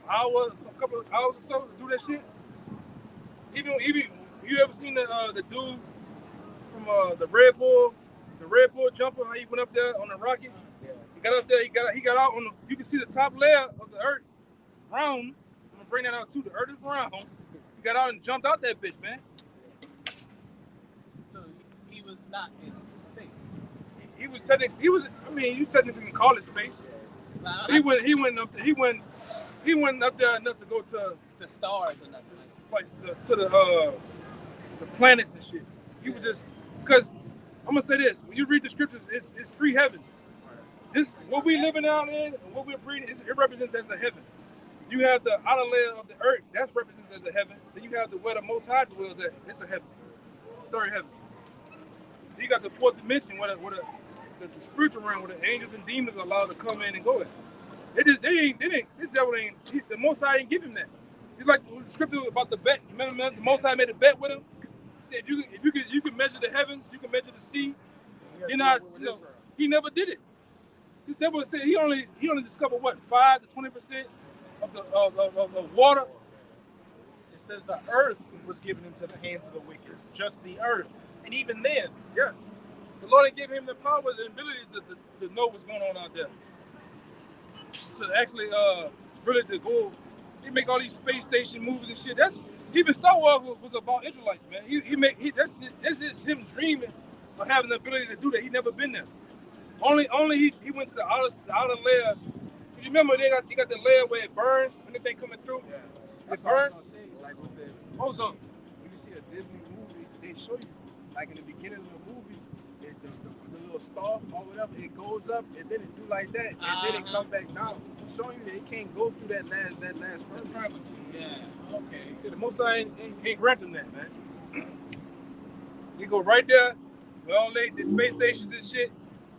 hour, a couple of hours or so to do that shit. Even you ever seen the dude from the Red Bull jumper? How he went up there on the rocket? Yeah. He got up there. He got out on the. You can see the top layer of the Earth round. I'm gonna bring that out too. The Earth is round. He got out and jumped out that bitch, man. So he was not in space. He was technically. I mean, you technically can call it space. He went up there enough to go to the stars or nothing. Like to the planets and shit. He was just because I'm gonna say this: when you read the scriptures, it's three heavens. This what we living out in and what we're breathing, it represents as a heaven. You have the outer layer of the earth, that's represents as a heaven. Then you have where the Most High dwells at, it's a heaven, third heaven. Then you got the fourth dimension, where the spiritual realm, where the angels and demons are allowed to come in and go at. This devil ain't. The Most High didn't give him that. It's like the scripture about the bet. Remember, the Most High made a bet with him. He said, if you can measure the heavens, you can measure the sea. He never did it. This devil said he only discovered what 5 to 20% of the water. It says the earth was given into the hands of the wicked, just the earth, and even then, yeah, the Lord gave him the power and ability to know what's going on out there. To actually really to go, he make all these space station movies and shit. That's even Star Wars was about Israelites, man. That's just him dreaming of having the ability to do that. He never been there. Only he went to the outer layer. You remember they got the layer where it burns when the thing coming through. Yeah, it burns. Like with the ozone. When you see a Disney movie, they show you like in the beginning of the movie, the little star or whatever, it goes up and then it do like that and then it come back down, showing you that it can't go through that last first. Yeah. Okay. Yeah, the Most High ain't granting that, man. You go right there, where all the space stations and shit,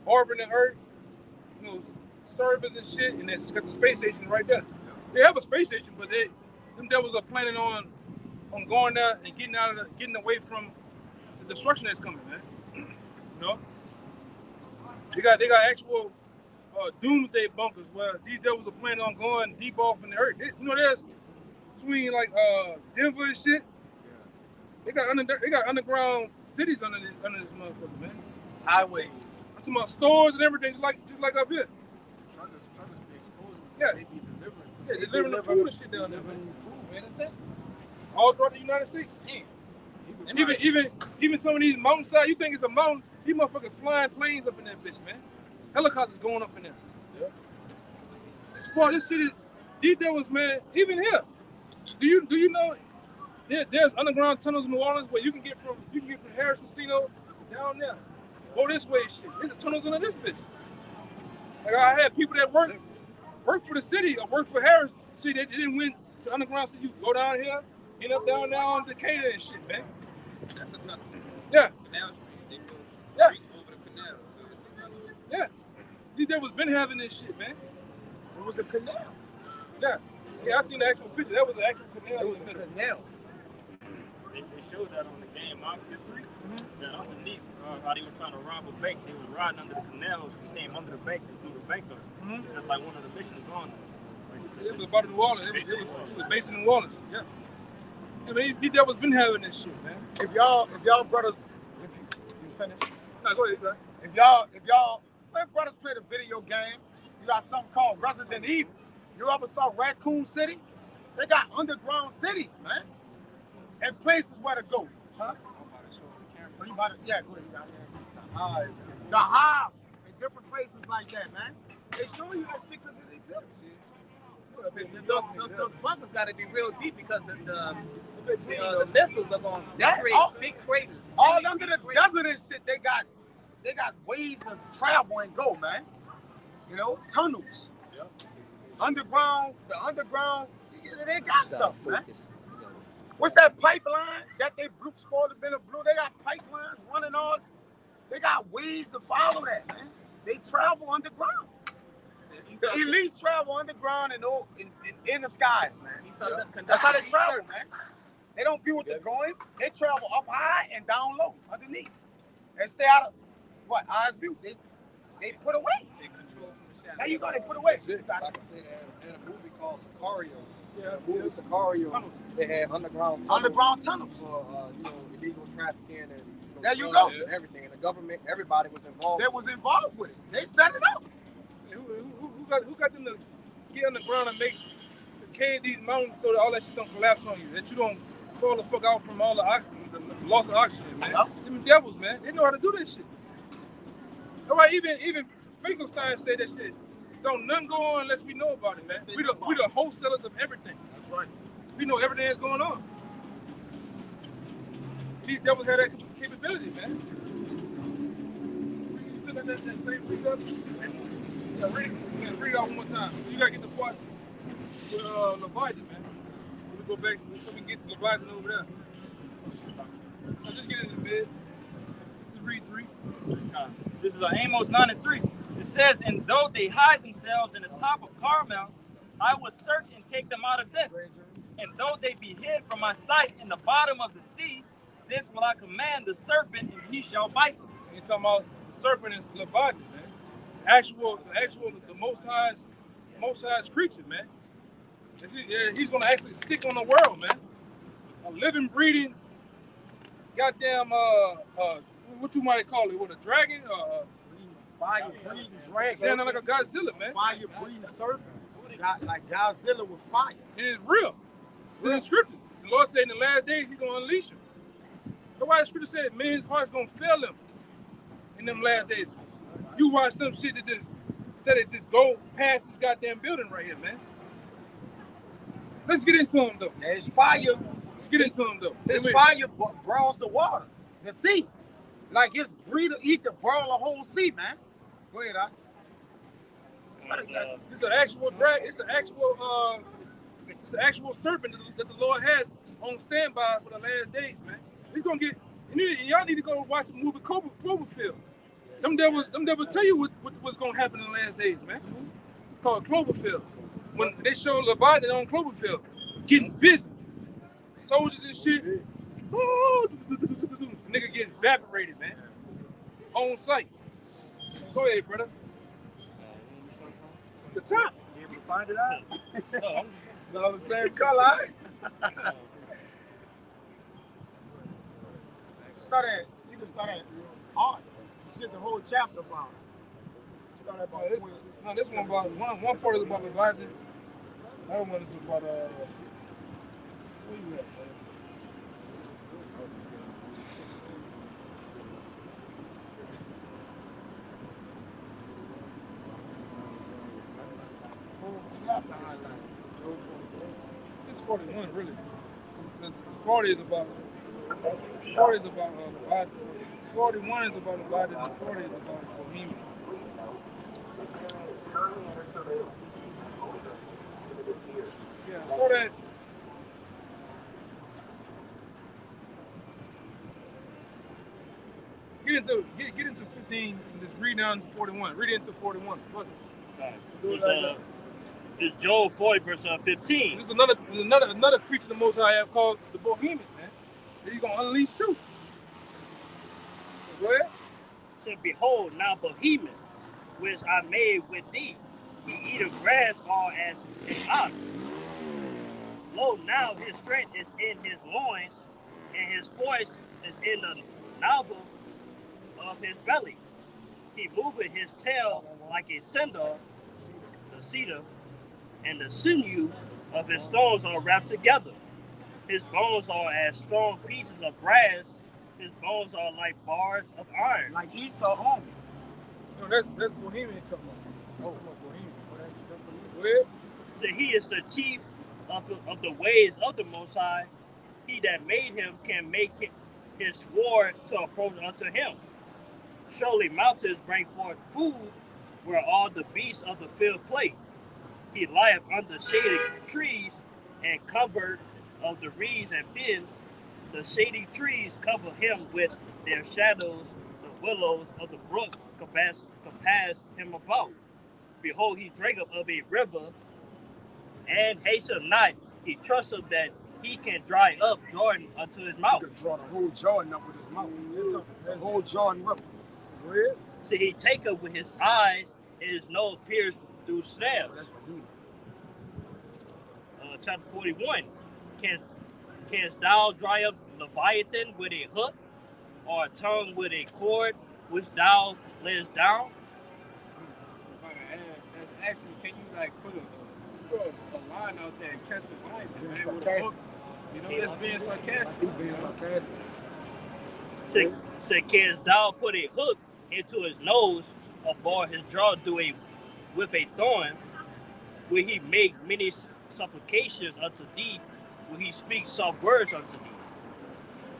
orbiting the Earth, you know, servers and shit, and it's got the space station right there. They have a space station, but them devils are planning on going there and getting away from the destruction that's coming, man. You know, they got actual doomsday bunkers where these devils are planning on going deep off in the Earth. You know, there's between like Denver and shit. They got underground cities under this motherfucker, man. Highways. I'm talking about stores and everything, just like up here. Truckers be exposed. Yeah. They be delivering. Yeah, delivering the food and shit down there, man. All throughout the United States. And even some of these mountainside, you think it's a mountain, these motherfuckers flying planes up in that bitch, man. Helicopters going up in there. Yeah. This shit is, these devils, man, even here. Do you know there's underground tunnels in New Orleans where you can get from Harris Casino down there. Go this way, shit. There's tunnels under this bitch. Like I had people that work for the city or work for Harris. See, they didn't went to underground city. You go down here, end up down there on Decatur and shit, man. That's a tunnel. Yeah. Canal Street. They built Yeah. streets over the canal, so it's a tunnel. Yeah. These devils been having this shit, man. It was a canal. Yeah. Yeah, I seen the actual picture. That was an actual canal. It was a canal. They showed that on the game Mafia 3. That underneath, how they were trying to rob a bank, they was riding under the canals, staying under the bank and threw the bank up. That's like one of the missions on it. It was about New Orleans. It was based in New Orleans. Yeah. I mean, these devils been having this shit, man. If y'all brothers, if you finish. No, go ahead, bro. If y'all, when brothers play the video game, you got something called Resident Evil. You ever saw Raccoon City? They got underground cities, man, and places where to go. Huh? Yeah, go ahead. The Hive, and different places like that, man. They show you that shit because it exists. Those bunkers got to be real deep because the missiles are going to create big craters. All under the desert and shit, they got ways to travel and go, man. You know, tunnels. Underground, the underground, they got stuff, man. What's that pipeline that they supposed to be in the blue? They got pipelines running on. They got ways to follow that, man. They travel underground. The elites travel underground and in the skies, man. That's how they travel, man. They don't be with the going. They travel up high and down low, underneath. And stay out of, eyes view. They put away. There you go, they put away. Like I said, in a movie called Sicario. Yeah, the movie Sicario. They had underground tunnels. For, illegal trafficking and there you go. And everything. And the government, everybody was involved. They was involved with it. They set it up. Who got them to get on the ground and make the cave these mountains so that all that shit don't collapse on you, that you don't fall the fuck out from all the loss of oxygen, man. Them devils, man. They know how to do this shit. All right, even Finkelstein said that shit. Don't none go on unless we know about it, man. We the wholesalers of everything. That's right. We know everything that's going on. These devils have that capability, man. You still got that same thing up? Read it out one more time. You gotta get the part with Leviathan, man. We go back so we can get the Leviathan over there. Now just get in the bed. Just read 3. This is Amos 9:3. It says, and though they hide themselves in the top of Carmel, I will search and take them out of thence. And though they be hid from my sight in the bottom of the sea, thence will I command the serpent, and he shall bite them. You're talking about the serpent is Leviathan, the Most High's creature, man. He's gonna actually sick on the world, man. A living, breathing, goddamn, what you might call it? What, a dragon? Fire breathing dragon. Standing like a Godzilla, man. Fire breathing serpent. Like Godzilla with fire. It is real. It's in the scriptures. The Lord said in the last days He's gonna unleash him. That's why the scripture said men's hearts gonna fail them in them last days. You watch some shit that just go past this goddamn building right here, man. Let's get into them though. There's fire. Let's get into them though. This fire boils the water, the sea. Like it's breathing, he could boil a whole sea, man. Go ahead, It's an actual dragon. It's an actual serpent that the Lord has on standby for the last days, man. He's gonna get. Y'all need to go watch the movie Cloverfield. Them devils tell you what's gonna happen in the last days, man. It's called Cloverfield. When they show Leviathan on Cloverfield, getting busy, soldiers and shit. Nigga gets evaporated, man. On sight. Go ahead, brother. The top. You able to find it out? It's all the same color. You can start at art. Shit, the whole chapter about it. Start at about 20. No, this one about one part is about Leviathan. The other one is about where you at, man? It's 41 really. The 40 is about Leviathan. 41 is about Leviathan, and 40 is about Bohemian. Yeah, start at get into 15 and just read down to 41. Read into 41. It's Joel 40 verse 15. There's another creature the Most High have called the Bohemian, man. That He's gonna unleash too. Go ahead. Said, behold, now Bohemian, which I made with thee, he eateth grass all as his ox. Lo, now his strength is in his loins, and his voice is in the novel of his belly. He moveth his tail like a cinder, the cedar, and the sinew of his stones are wrapped together. His bones are as strong pieces of brass. His bones are like bars of iron. Like Esau on me. No, that's Bohemian talking about. Oh, Bohemian. Oh, that's Bohemian. Go ahead. So he is the chief of the ways of the Most High. He that made him can make his sword to approach unto him. Surely mountains bring forth food where all the beasts of the field play. He lieth under shaded trees and covered of the reeds and fens. The shady trees cover him with their shadows. The willows of the brook compass him about. Behold, he drinketh of a river and hasten not. He trusteth that he can dry up Jordan unto his mouth. He could draw the whole Jordan up with his mouth. The whole Jordan River. See, he taketh with his eyes, and his nose pierced through snares. Chapter 41. Canst thou dry up Leviathan with a hook, or a tongue with a cord which thou layest down? Actually, can you like put a line out there and catch the Leviathan, man, with a hook? You know, that's being sarcastic. He's being sarcastic. Say, canst thou put a hook into his nose, or bar his jaw with a thorn? Will he make many supplications unto thee? Will he speak soft words unto thee?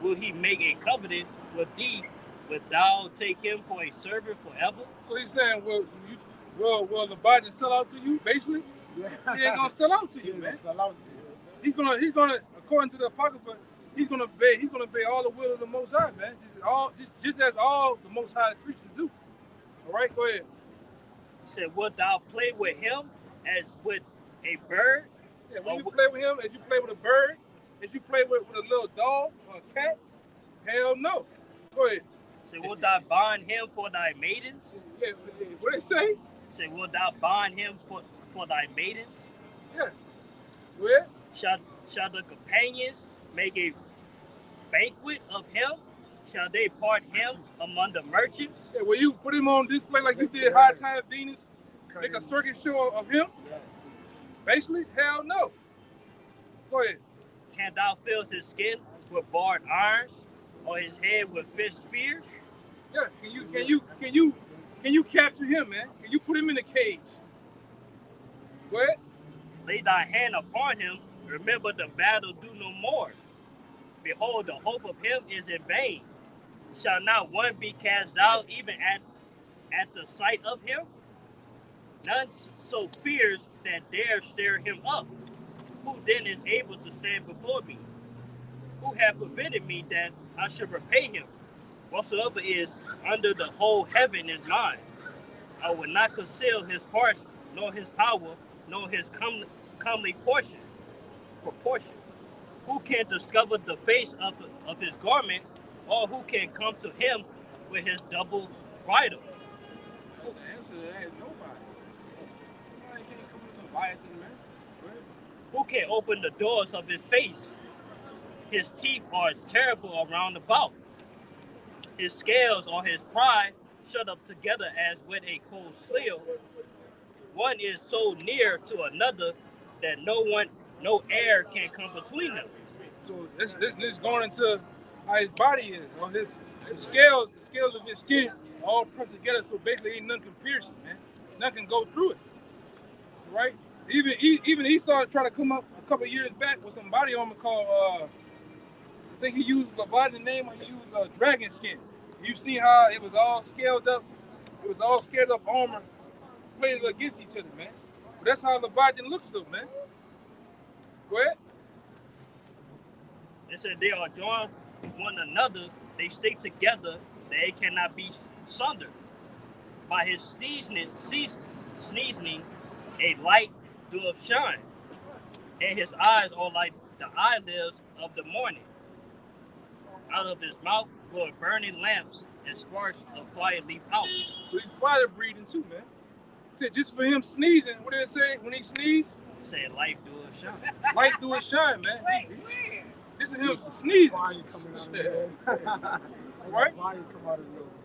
Will he make a covenant with thee? Will thou take him for a servant forever? So he's saying, will Leviathan sell out to you? Basically, he ain't gonna sell out to you, man. He's gonna, according to the Apocrypha, he's gonna obey all the will of the Most High, man. Just as all the Most High creatures do. All right, go ahead. He said, wilt thou play with him as with a bird? Yeah, when you play with him, as you play with a bird, as you play with a little dog or a cat, hell no. Go ahead. Say, wilt thou bind him for thy maidens? Yeah, what they say? Say, wilt thou bind him for thy maidens? Yeah. Where? Shall the companions make a banquet of him? Shall they part him among the merchants? Yeah, will you put him on display like you did High Tide Venus? Make a circus show of him? Yeah. Basically, hell no. Go ahead. Can thou fill his skin with barred irons, or his head with fish spears? Yeah, can you capture him, man? Can you put him in a cage? Go ahead. Lay thy hand upon him, remember the battle do no more. Behold, the hope of him is in vain. Shall not one be cast out even at the sight of him? None so fierce that dare stir him up. Who then is able to stand before me? Who hath prevented me that I should repay him? Whatsoever is under the whole heaven is mine. I will not conceal his parts, nor his power, nor his comely proportion. Who can discover the face of his garment, or who can come to him with his double bridle? The answer to that is nobody. Nobody can't come with Leviathan, man. Who can open the doors of his face? His teeth are as terrible around about. His scales or his pride shut up together as with a cold seal. One is so near to another that no air can come between them. So this going into how his body is, or the scales of his skin all pressed together. So basically, ain't nothing can pierce it, man. Nothing can go through it, right? Even Esau tried to come up a couple of years back with some body armor called, I think he used Leviathan name, or he used dragon skin. You see how it was all scaled up? It was all scaled up armor played against each other, man. But that's how Leviathan looks, though, man. Go ahead. They said they are joined one another, they stick together, they cannot be sundered. By his sneezing, a light doth shine, and his eyes are like the eyelids of the morning. Out of his mouth go burning lamps and sparks of fire leap out. So he's fire breathing too, man. Said just for him sneezing, what did it say when he sneezed? Say light do it shine. Light do it shine, man. This is him sneezing. Fire coming out of his nose. Right? Fire come out of his nose.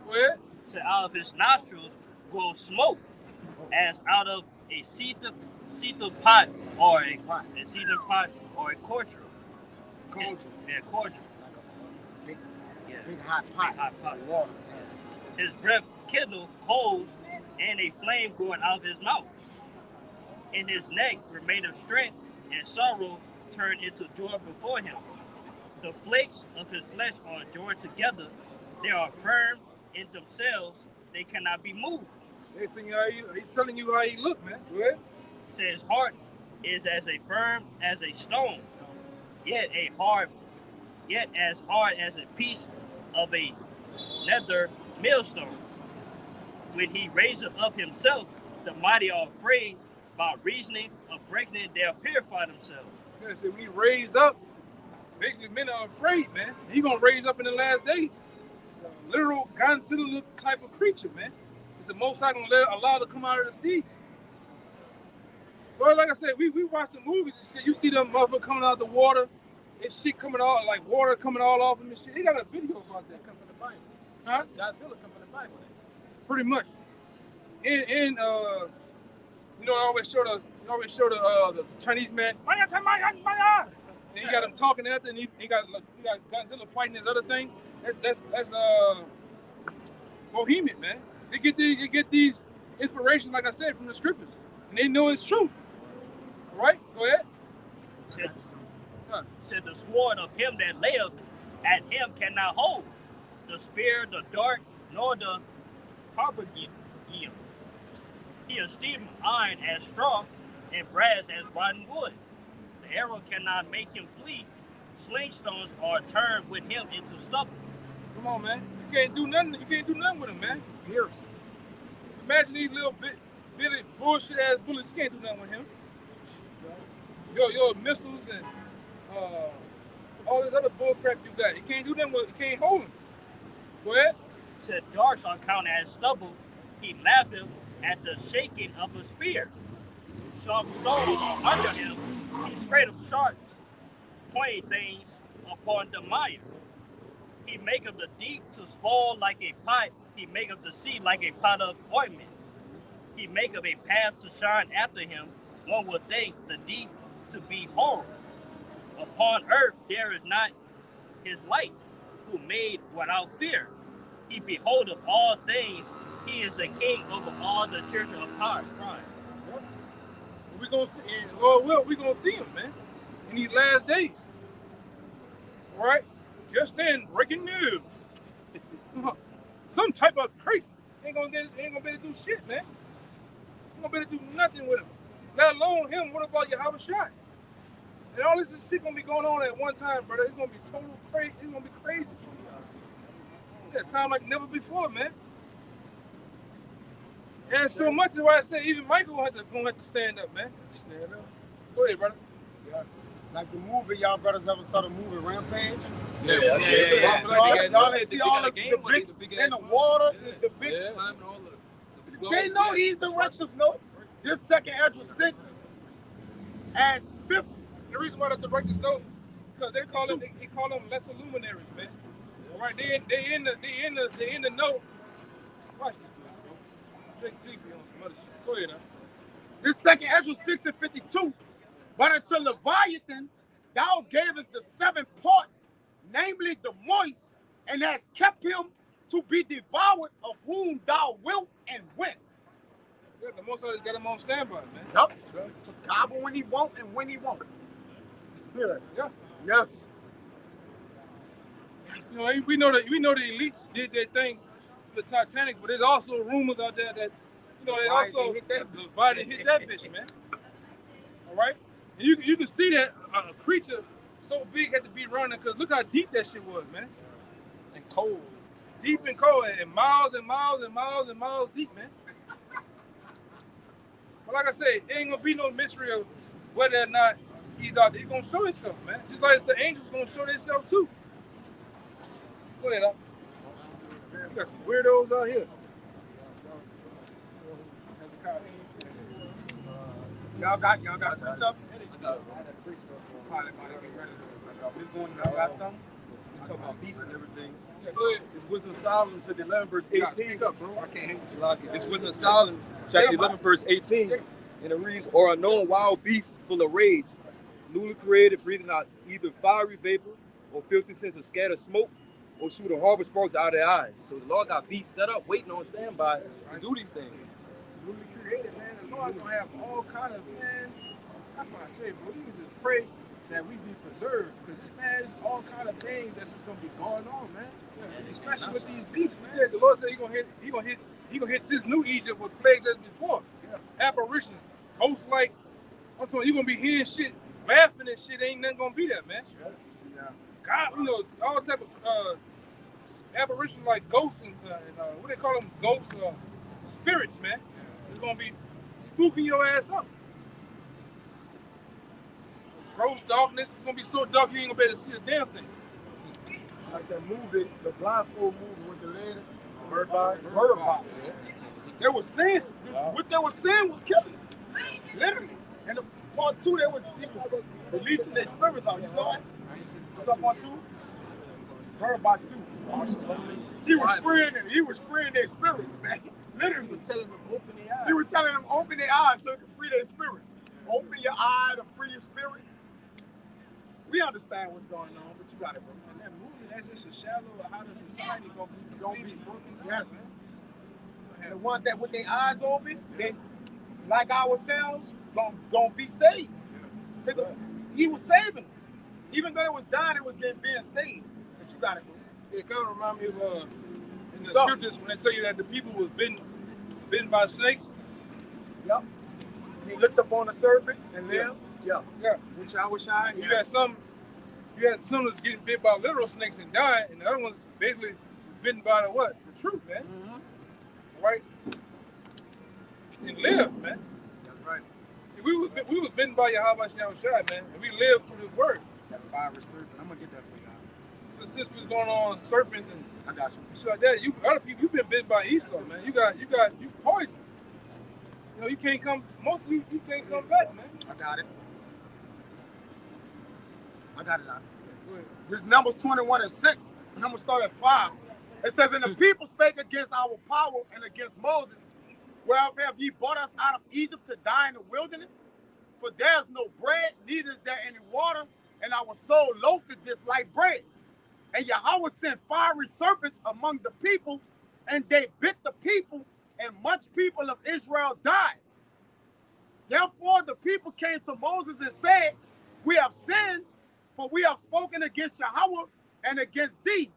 Where? Say out of his nostrils go smoke, as out of a cedar pot or a cedar pot or a cordial. Yeah, cordial. Big hot pot. Water. His breath kindled coals, and a flame going out of his mouth. In his neck remaineth strength, and sorrow turned into joy before him. The flakes of his flesh are joined together; they are firm in themselves; they cannot be moved. He's telling you how he look, man. Go ahead. Say his heart is as firm as a stone, yet as hard as a piece of a nether millstone. When he raiseth up himself, the mighty are afraid. By reasoning of breaking, they'll purify themselves. Yeah, so when he raise up, basically men are afraid, man. He gonna raise up in the last days. A literal Godzilla type of creature, man. The Most High gonna allow to come out of the seas. So like I said, we watch the movies and shit. You see them motherfuckers coming out of the water, and shit coming out, like water coming all off them and shit. They got a video about that. Come from the Bible. Huh? Godzilla come from the Bible. Pretty much. And you know, I always show the Chinese man, and he got him talking after, and he got Godzilla fighting this other thing. That's Bohemian, man. They get these inspirations, like I said, from the scriptures, and they know it's true. Right? Go ahead. Said the sword of him that layeth at him cannot hold, the spear, the dart, nor the harbinger. He esteemed iron as straw, and brass as rotten wood. The arrow cannot make him flee. Slingstones are turned with him into stubble. Come on, man. You can't do nothing. You can't do nothing with him, man. Imagine these little bitty bullshit ass bullets. You can't do nothing with him. Your missiles and all this other bull crap you got. You can't do nothing with. You can't hold him. Go ahead. Said darts are counted as stubble. He laugheth at the shaking of a spear. Sharp stones are under him. He spreadeth sharps, pointing things upon the mire. He maketh the deep to spoil like a pot. He maketh the sea like a pot of ointment. He maketh a path to shine after him. One would think the deep to be horrible. Upon earth there is not his light, who made without fear. He beholdeth all things. He is a king over all the children of crime. We're gonna see, and Lord will, we're gonna see him, man, in these last days. All right? Just then, breaking news. Some type of crazy ain't gonna be able to do shit, man. Ain't gonna be able to do nothing with him. Let alone him. What about Yahweh Shai? And all this shit gonna be going on at one time, brother. It's gonna be total crazy. It's gonna be crazy. That time like never before, man. And so much is why I say even Michael gonna have to stand up, man. Stand up. Go ahead, brother. Yeah. Like the movie, y'all brothers ever saw the movie Rampage? Yeah. Y'all see all the big in the water, the big. They know these directors know. This second Ezra 6 and 5th. The reason why the directors know, because they call them lesser luminaries, man. All right, they in the know. Watch this, bro. Please be on some other shit. Go ahead, This second Ezra 6 and 52. But until Leviathan, thou gavest the seventh part, namely the moist, and hast kept him to be devoured, of whom thou wilt and when. Yeah, the most always got him on standby, man. Yup. To gobble when he won't and when he won't. Yeah. Yes. You know, we know the elites did their thing for the Titanic, but there's also rumors out there that they also hit that bitch, man. All right, and you can see that a creature so big had to be running because look how deep that shit was, man. And cold, deep and cold, and miles and miles and miles and miles deep, man. But like I said, there ain't gonna be no mystery of whether or not he's out there. He's gonna show himself, man. Just like the angels gonna show themselves too. Go ahead, we got some weirdos out here. Y'all got precepts? I got precepts. Y'all got something? We talking about beasts and everything. Yeah, go ahead. It's Wisdom of Solomon, chapter 11, verse 18. Speak up, bro. I can't hear you. It's Wisdom of Solomon, chapter 11, verse 18. And it reads, or unknown wild beasts full of rage, newly created, breathing out either fiery vapor or filthy sense of scattered smoke, or shooting harvest sparks out of their eyes. So the Lord got beasts set up, waiting on standby to do these things. Newly created, man. The Lord's gonna have all kind of, man. That's why I say, bro, you can just pray that we be preserved, because man, there's all kind of things that's just gonna be going on, man. Yeah, especially with these beasts, man. Yeah, the Lord said he gonna hit this new Egypt with plagues as before. Yeah. Apparition, ghost like. I'm telling you, gonna be hearing shit, laughing and shit. Ain't nothing gonna be there, man. Yeah. God, all type of apparitions like ghosts and what they call them, ghosts, spirits, man. It's gonna be spooking your ass up. Gross darkness. It's gonna be so dark you ain't gonna be able to see a damn thing. Like that movie, the blindfold movie with the lady, Bird Box. They were saying what they were saying was killing, literally. And the part 2, they were releasing their spirits out. You saw it? You saw part 2? Bird Box 2. He was freeing their spirits, man. Literally. He was telling them open their eyes. He was telling them open their eyes so they could free their spirits. Open your eye to free your spirit. We understand what's going on, but you got it, bro. And that movie, that's just a shadow of how the society gonna be broken. Yes. And the ones that with their eyes open, they like ourselves, gonna be saved. He was saving them. Even though it was dying, it was being saved. But you got it, bro. It kind of reminds me of in the scriptures when they tell you that the people was bitten by snakes. Yep. He looked up on the serpent and lived. Yeah. Which I was shy. You had some that's getting bit by literal snakes and dying, and the other ones basically bitten by the what? The truth, man. Mm-hmm. Right? And live, man. That's right. See, we was bitten by Yahweh Shai, man, and we lived through this word. That fiery serpent. I'm gonna get that for y'all. So since we was going on serpents and I got you. So like that, other people, you've been bitten by Esau, man. You poison. You know, you can't come. Most of you can't come back, man. I got it. Now. This Numbers 21:6. I'm gonna start at 5. It says, "And the people spake against our power and against Moses, whereof have ye brought us out of Egypt to die in the wilderness? For there is no bread, neither is there any water, and our soul loatheth this like bread. And Yahweh sent fiery serpents among the people, and they bit the people, and much people of Israel died. Therefore the people came to Moses and said, We have sinned, for we have spoken against Yahweh and against thee.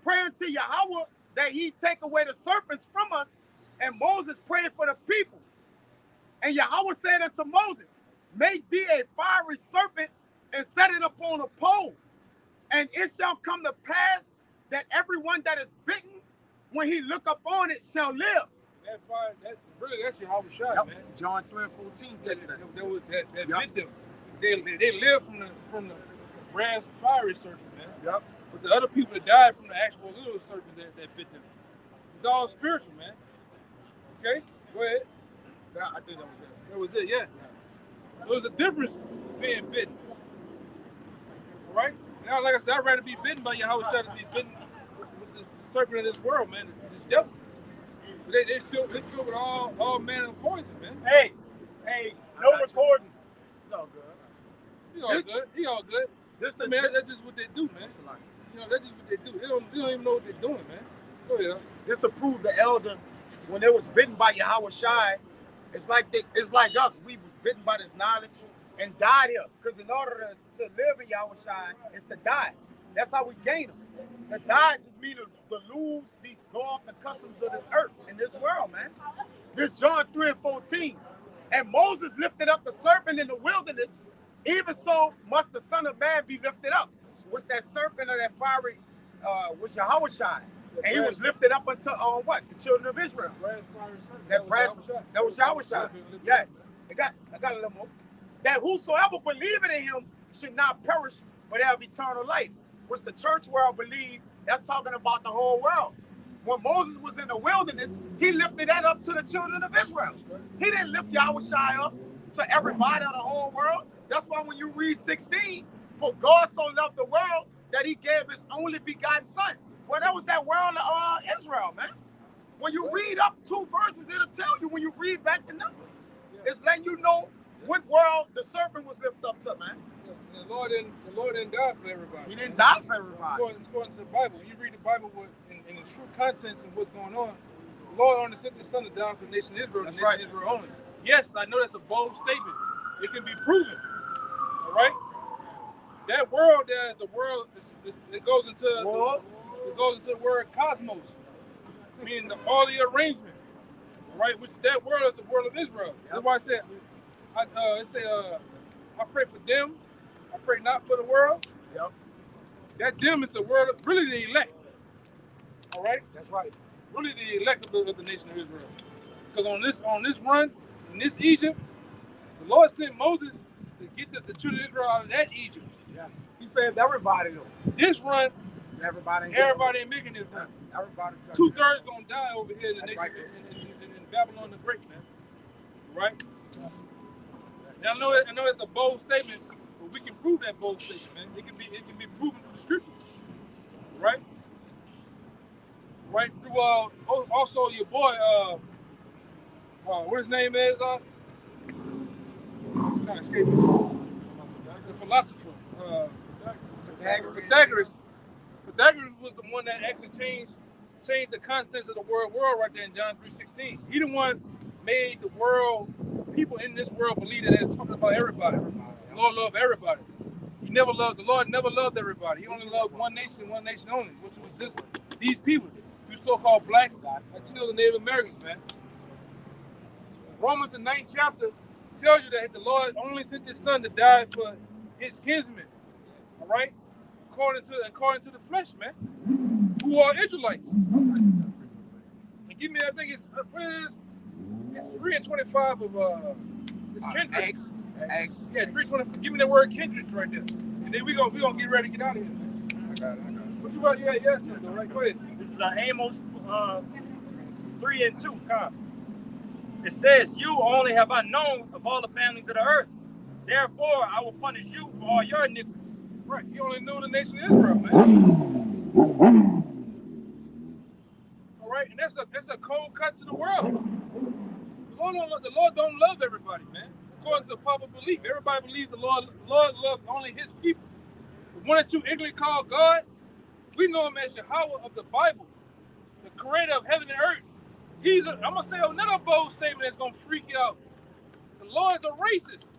Praying to Yahweh that he take away the serpents from us. And Moses prayed for the people. And Yahweh said unto Moses, Make thee a fiery serpent and set it upon a pole. And it shall come to pass that everyone that is bitten, when he look upon it, shall live." That fire, that's Yahweh shot, man. John 3:14 tell you that. That bit them. They live from the brass fiery serpent, man. Yep. But the other people that died from the actual little serpent that bit them. It's all spiritual, man. Okay, go ahead. Yeah, I think that was it. That was it, yeah. There was a difference being bitten. All right? Now, like I said, I'd rather be bitten by Yahweh than to be bitten with the serpent of this world, man. This devil. But they filled with all manner of poison, man. Hey, no recording. It's all good. He all good. That's just what they do, man. You know, that's just what they do. They don't even know what they're doing, man. Go ahead. This to prove the elder, when they was bitten by Yahweh Shai, it's like us. We was bitten by this knowledge and died here. Because in order to live in Yahweh Shai, it's to die. That's how we gain them. The die just mean to lose go off the customs of this earth in this world, man. This John 3:14. "And Moses lifted up the serpent in the wilderness, even so must the Son of Man be lifted up." What's that serpent or that fiery, was Yahweh Shai. And he was lifted up unto what? The children of Israel. That was Yahweh Shai. Yeah. I got a little more. "That whosoever believeth in him should not perish, but have eternal life." Which the church world believe, that's talking about the whole world. When Moses was in the wilderness, he lifted that up to the children of Israel. He didn't lift Yahweh Shai up to everybody of the whole world. That's why when you read 16, "For God so loved the world that he gave his only begotten son." Well, that was that world of Israel, man. When you read up 2 verses, it'll tell you when you read back the numbers. It's letting you know what world the serpent was lifted up to, man. The Lord didn't die for everybody. He didn't die for everybody. According to the Bible, when you read the Bible in its true contents and what's going on, the Lord only sent his son to die for the nation of Israel, That's right. Israel only. Yes, I know that's a bold statement. It can be proven. All right? That world there is the world that goes into the word cosmos, meaning all the arrangement. All right? Which that world is the world of Israel. That's why I said, I pray for them. I pray not for the world. Yep. That them is the world, really the elect. All right? That's right. Really the elect of the nation of Israel. Because on this run, in this Egypt, the Lord sent Moses to get the children of Israel out of that Egypt. Yeah. He saved everybody though. This run, everybody ain't making this run. Everybody. 2/3 gonna die over here in the nation in Babylon the Great, man. Right? Now I know it's a bold statement, but we can prove that bold statement, man. It can be proven through the scriptures. Right? Right? Through also your boy, what his name is, kind of escaping. The philosopher, Pythagoras. Pythagoras was the one that actually changed the contents of the world right there in John 3:16. He the one made the world, people in this world believe that it's talking about everybody. The Lord loved everybody. The Lord never loved everybody. He only loved one nation only, which was these people, you so-called blacks, Latinos, and Native Americans, man. Romans the 9th chapter tells you that the Lord only sent his son to die for his kinsmen. All right? According to the flesh, man. Who are Israelites. And give me, I think it's 3:25 of it's kindred. Yeah, 3:25. Give me that word kindred right there. And then we gonna get ready to get out of here, man. I got it. What you want? Yeah, something, right? Go ahead. This is Amos 3:2. Come. It says, "You only have I known of all the families of the earth. Therefore, I will punish you for all your iniquities." Right. You only knew the nation of Israel, man. All right, and that's a cold cut to the world. The Lord don't love everybody, man. According to the public belief, everybody believes the Lord loves only His people. The one that you ignorantly call God, we know Him as Yahweh of the Bible, the Creator of heaven and earth. I'm gonna say another bold statement that's gonna freak you out. The Lord's a racist.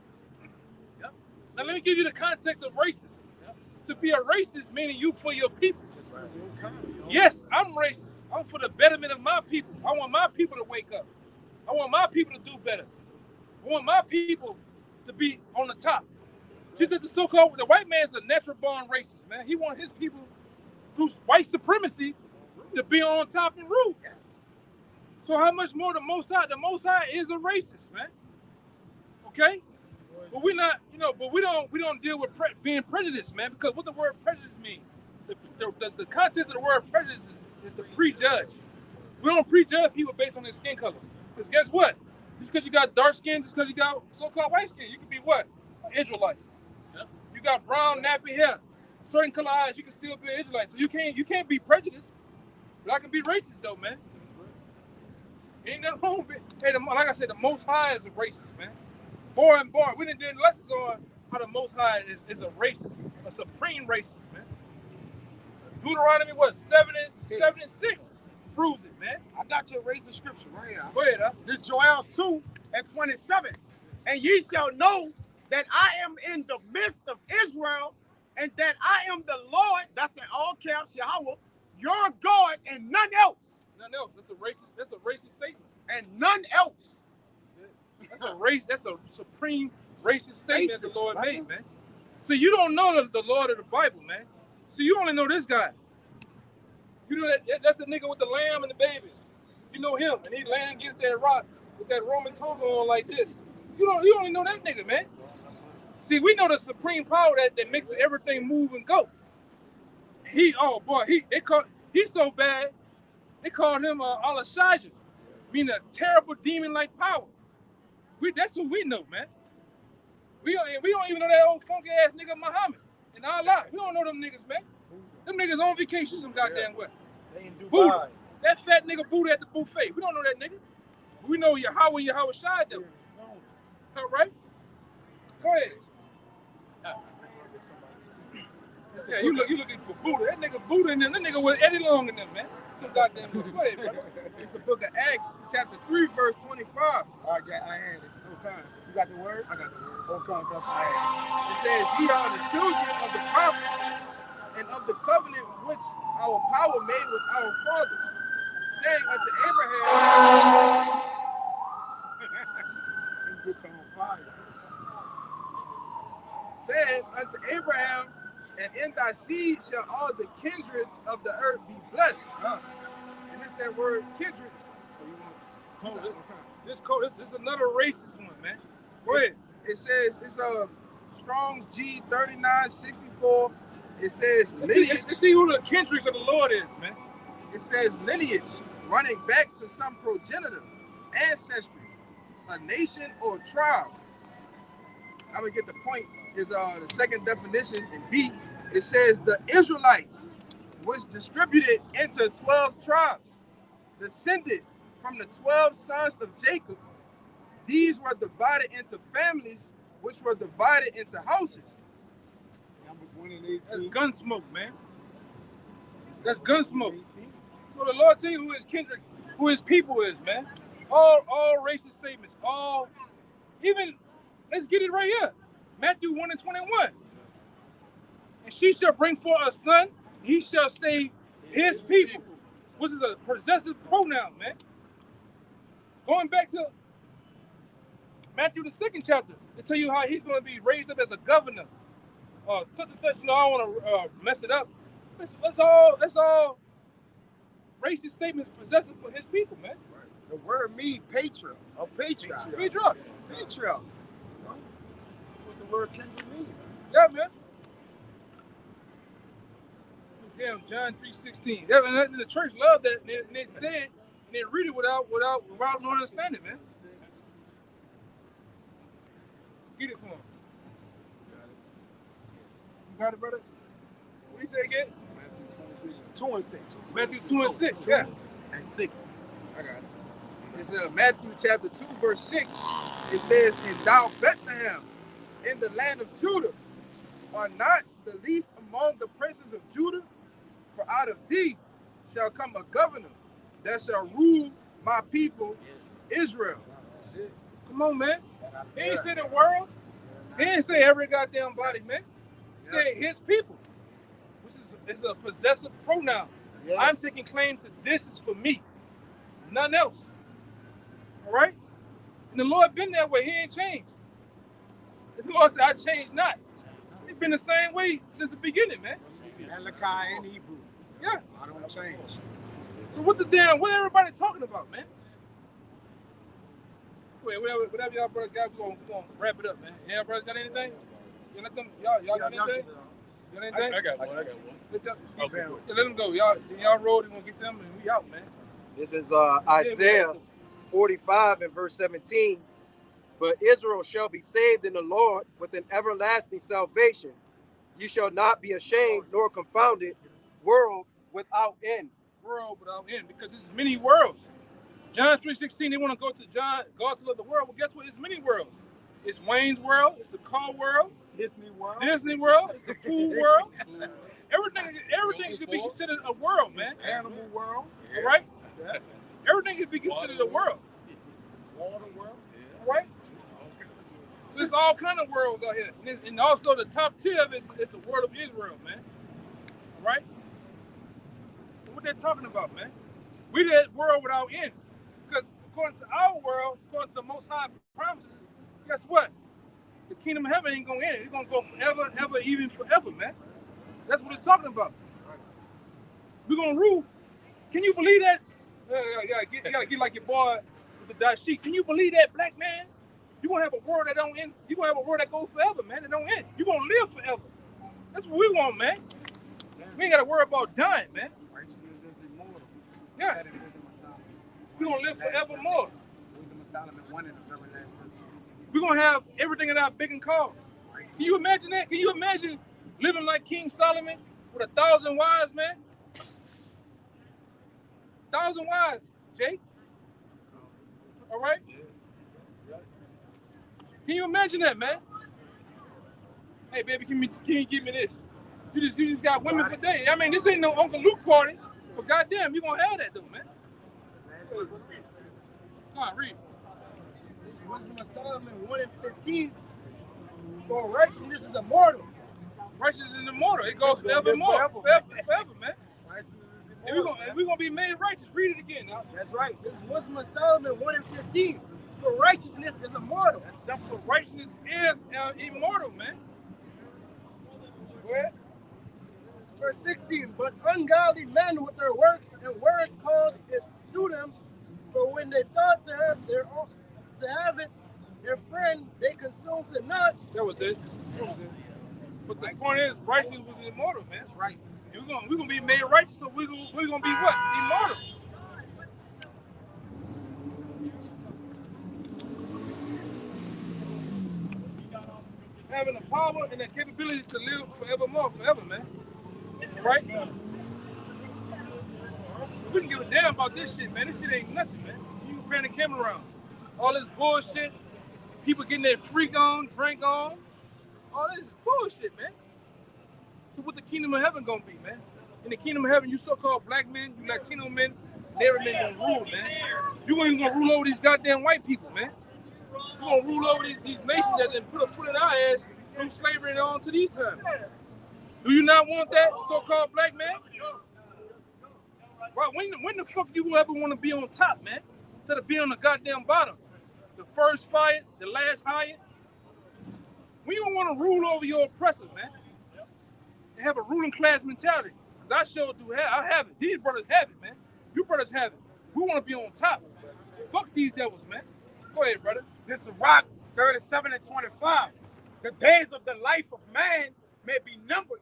Yep. Now let me give you the context of racist. Yep. To be a racist meaning you for your people. Right. Yes, I'm racist. I'm for the betterment of my people. I want my people to wake up. I want my people to do better. I want my people to be on the top. Just as the white man's a natural born racist, man. He wants his people through white supremacy to be on top and rule. Yes. So how much more the Most High? The Most High is a racist, man. Okay? But we're not, but we don't deal with being prejudiced, man, because what the word prejudice means, the context of the word prejudice is to prejudge. We don't prejudge people based on their skin color. Because guess what? Just because you got dark skin, just because you got so-called white skin, you can be what? An Israelite. Yep. You got brown, nappy hair, certain color eyes, you can still be an Israelite. So you can't be prejudiced. But I can be racist though, man. Ain't nothing wrong with it. Hey, like I said, the Most High is a racist, man. More and more. We didn't do lessons on how the Most High is a racist, a supreme racist, man. Deuteronomy, 7 and 6 proves it, man. I got your racist scripture right here. Go ahead, huh? This Joel 2:27. And ye shall know that I am in the midst of Israel, and that I am the Lord, that's in all caps, Yahweh, your God, and none else. None else. That's a racist statement. And none else. That's a supreme racist statement that the Lord made, man. So you don't know the Lord of the Bible, man. So you only know this guy. You know that's the nigga with the lamb and the baby. You know him, and he laying against that rock with that Roman toga on like this. You only know that nigga, man. See, we know the supreme power that makes everything move and go. He's so bad. They called him Al-Shajah, meaning a terrible demon-like power. That's what we know, man. We don't even know that old funky ass nigga Muhammad and Allah. We don't know them niggas, man. Them niggas on vacation some goddamn way. Buddha. That fat nigga Buddha at the buffet. We don't know that nigga. We know Yahweh Shai though. All right? Go ahead. Yeah, you looking for Buddha. That nigga Buddha in them. That nigga was Eddie Long in them, man. Some goddamn way. Go ahead, brother. It's the book of Acts, chapter 3, verse 25. I had it. Okay. You got the word? I got the word. Okay. It says, "Ye are the children of the prophets and of the covenant which our power made with our fathers, saying unto Abraham," he gets on fire. "Said unto Abraham, and in thy seed shall all the kindreds of the earth be blessed." And it's that word kindreds. This is another racist one, man. Go ahead. It says it's Strong's G3964. It says lineage. Let's see who the kindreds of the Lord is, man. It says lineage, running back to some progenitor, ancestry, a nation or tribe. I'm gonna get the point. Is the second definition in B. It says the Israelites, which distributed into 12 tribes, descended from the 12 sons of Jacob. These were divided into families, which were divided into houses. Numbers 1 and 18. That's gunsmoke, man. That's gunsmoke. So the Lord tell you who his kindred, who his people is, man. All racist statements. Even let's get it right here. Matthew 1 and 21. And she shall bring forth a son, he shall save his people. Which is a possessive pronoun, man. Going back to Matthew the 2nd chapter, to tell you how he's going to be raised up as a governor. Such and such, I don't want to mess it up. That's all racist statements possessive for his people, man. The word means patriarch. A patriarch. Patriarch. Patriarch. Word kindred mean. Yeah, man. Damn, John 3:16. The church loved that, and they said, and they read it without no understanding, man. Get it for him. You got it, brother? What do you say again? 2 and 6. Matthew 2 and 6, yeah. And 6. I got it. It's Matthew chapter 2, verse 6. It says, "And thou, Bethlehem, in the land of Judah, are not the least among the princes of Judah, for out of thee shall come a governor that shall rule my people Israel." Come on, man. He ain't say the world. He ain't say every goddamn body, man. He said his people, which is a possessive pronoun. Yes. I'm taking claim to this is for me, nothing else. All right? And the Lord been that way. He ain't changed. The Lord said, I changed not. He's been the same way since the beginning, man. Malachi and Hebrew. Yeah. I don't change. So what everybody talking about, man? Wait, whatever y'all brothers got, we're gonna wrap it up, man. Y'all brothers got anything? Y'all got anything? Got anything? I got one. Let them go. Y'all roll, they're gonna get them and we out, man. This is Isaiah 45 and verse 17. But Israel shall be saved in the Lord with an everlasting salvation. You shall not be ashamed nor confounded, world without end. World without end, because it's many worlds. John 3:16, they want to go to John, God to love the world. Well, guess what? It's many worlds. It's Wayne's World. It's the car world. Disney World. Disney World. It's the food world. Everything should be considered a world, man. Animal world. All right? Everything should be considered a world. Water world. All right? So there's all kind of worlds out here. And also the top tier of it is the world of Israel, man. All right? So what they're talking about, man? We that world without end. Because according to our world, according to the Most High promises, guess what? The kingdom of heaven ain't going to end. It's going to go forever, ever, even forever, man. That's what it's talking about. We're going to rule. Can you believe that? You got to get like your boy with the dashik. Can you believe that, black man? You're going to have a world that don't end. You're going to have a world that goes forever, man. That don't end. You're going to live forever. That's what we want, man. We ain't got to worry about dying, man. Righteousness is immortal. Yeah. We're going to live forevermore. Wisdom of Solomon, one in the very last verse. We're going to have everything in our big and call. Can you imagine that? Can you imagine living like King Solomon with 1,000 wives, man? 1,000 wives, Jake. All right? Can you imagine that, man? Hey, baby, can you give me this? You just got women for days. I mean, this ain't no Uncle Luke party, but goddamn, you gonna have that though, man. Come on, read. Wisdom of Solomon 1 and 15. For righteousness is immortal. Righteousness is immortal. It goes forevermore. Forever, man. And we're gonna be made righteous. Read it again now. That's right. This is Wisdom of Solomon 1 and 15. For righteousness is immortal. That's simple. Righteousness is immortal, man. Where? Verse 16. But ungodly men with their works and words called it to them, for when they thought to have it, their friend, they consumed to naught. That was it. But the point is, righteousness was immortal, man. That's right. And we're gonna be made righteous, so we're gonna be what? Immortal. Having the power and the capabilities to live forever, man. Right? We can give a damn about this shit, man. This shit ain't nothing, man. You can pan the camera around. All this bullshit, people getting their freak on, drink on, all this bullshit, man. So what the kingdom of heaven gonna be, man? In the kingdom of heaven, you so-called black men, you Latino men, every man gonna rule, man. You ain't gonna rule over these goddamn white people, man. You gonna rule over these nations that then put a foot in our ass through slavery and on to these times. Do you not want that, so-called black man? Right, when the fuck you ever want to be on top, man? Instead of being on the goddamn bottom. The first fired, the last hired. When you want to rule over your oppressors, man. And have a ruling class mentality. Because I sure do I have it. These brothers have it, man. You brothers have it. We want to be on top. Fuck these devils, man. Go ahead, brother. This is Rock 37 and 25. The days of the life of man may be numbered,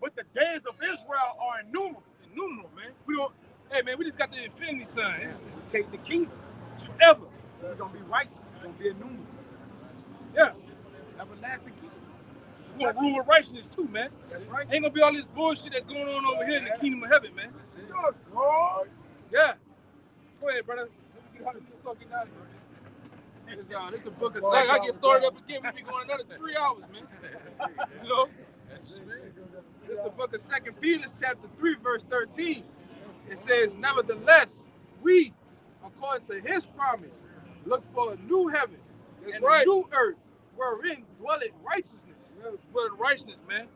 but the days of Israel are innumerable. Innumerable, man. We don't. Hey, man, we just got the infinity sign. It's Take the kingdom. forever. We're gonna be righteous. It's gonna be innumerable. Yeah. Everlasting kingdom. We're gonna rule with righteousness too, man. That's right. Ain't gonna be all this bullshit that's going on over here in the kingdom of heaven, man. Yeah. Go ahead, brother. Let's start getting out of here. This is the book of I gotta get started up again. We be going another 3 hours, man. You know? This is the book of 2 Peter, chapter 3, verse 13. It says, nevertheless, we, according to his promise, look for a new heaven and a new earth wherein dwelleth righteousness. Dwelleth righteousness, man.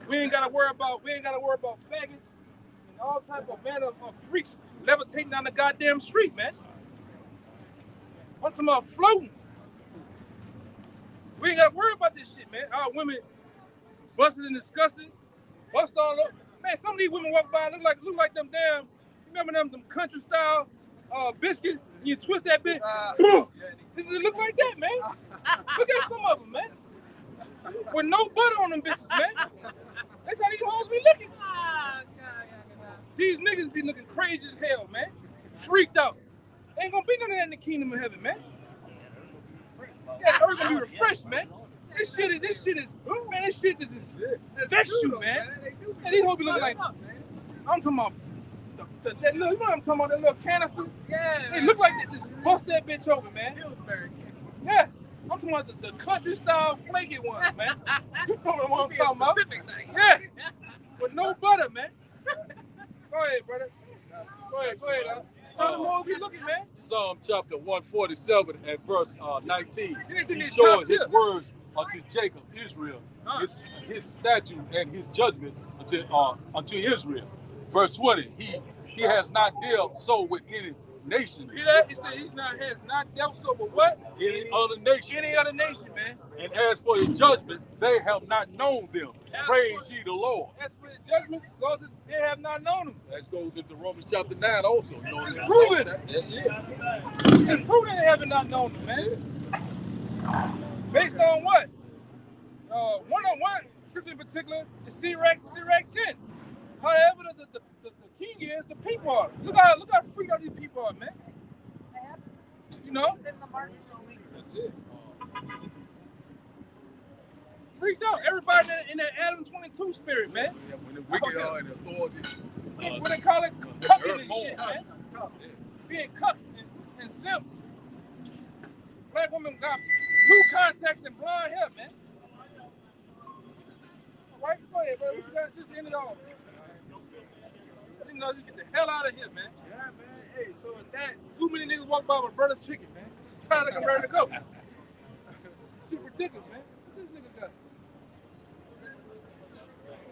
We ain't gotta worry about faggots and all type of manner of freaks levitating down the goddamn street, man. I'm talking about floating. We ain't gotta worry about this shit, man. Our women busted and disgusted, bust all over. Man, some of these women walk by look like them damn. Remember them country style biscuits? You twist that bitch. This is look like that, man. Look at some of them, man. With no butter on them bitches, man. That's how these hoes be looking. These niggas be looking crazy as hell, man. Freaked out. Ain't gonna be none of that in the kingdom of heaven, man. Yeah, earth gonna be refreshed, man. This shit is, man, this shit is vex you, man. And these hoes be looking like, I'm talking about, that little, you know what I'm talking about, that little canister? Yeah. They look like they just bust that bitch over, man. Yeah. I'm talking about the country style flaky ones, man. You know what I'm talking about? Yeah. With no butter, man. Go ahead, brother. Go ahead. How the Lord be looking, man? Psalm chapter 147 and verse 19. He He's showing his words unto Jacob, Israel, his statute and his judgment unto Israel. Verse 20, he has not dealt so with any nation. Hear that? He said has not dealt so with what? Any other nation. Any other nation, man. And as for his judgment, they have not known them. Praise ye the Lord. As for his judgment, they have not known him. That goes into Romans chapter 9 also. You know, it's proven. That's it. It's proven they have not known him, man. Based on what? One scripture in particular is Sirach 10. However, the king is, the people are. Look how freaked out these people are, man. You know? That's it. Freaked out. Everybody in that Adam 22 spirit, man. Yeah, when the wicked are in authority. What they call it? Cucking and shit, man. Being cucks and simps. Black women got blue contacts and blonde hair, man. All right, go ahead, bro. Just end it all. You know, just get the hell out of here, man. Yeah, man. Hey, so with that, too many niggas walk by with brother's chicken, man. Trying to convert to go. Shit ridiculous, man. What this nigga got?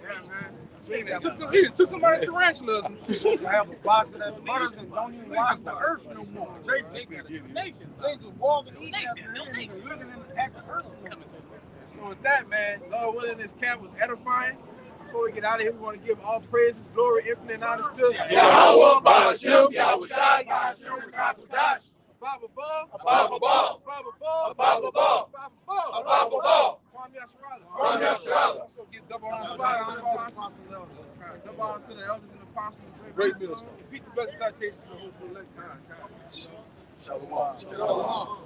Yeah, man. He took somebody tarantulas and shit. I have a box of that butters and don't even watch the earth no more. They got a nation. They just walking each Nation. looking at the earth. So with that, man, Lord willing, this camp was edifying. Before we get out of here, we want to give all praises, glory, infinite and honors to Yahweh, Ba'ashem, Yahweh Shai, Ba'ashem, Rekakudash. Abba Ball, Abba Ball, Abba Ball, Abba Ball, Abba Ball, Abba Ball. Kwame Yasharala. Kwame Yasharala. Also give double honors to the apostles and elders. Double honors to the elders and apostles. Great minister. Repeat the blessed citations of the Holy Select. Shalom.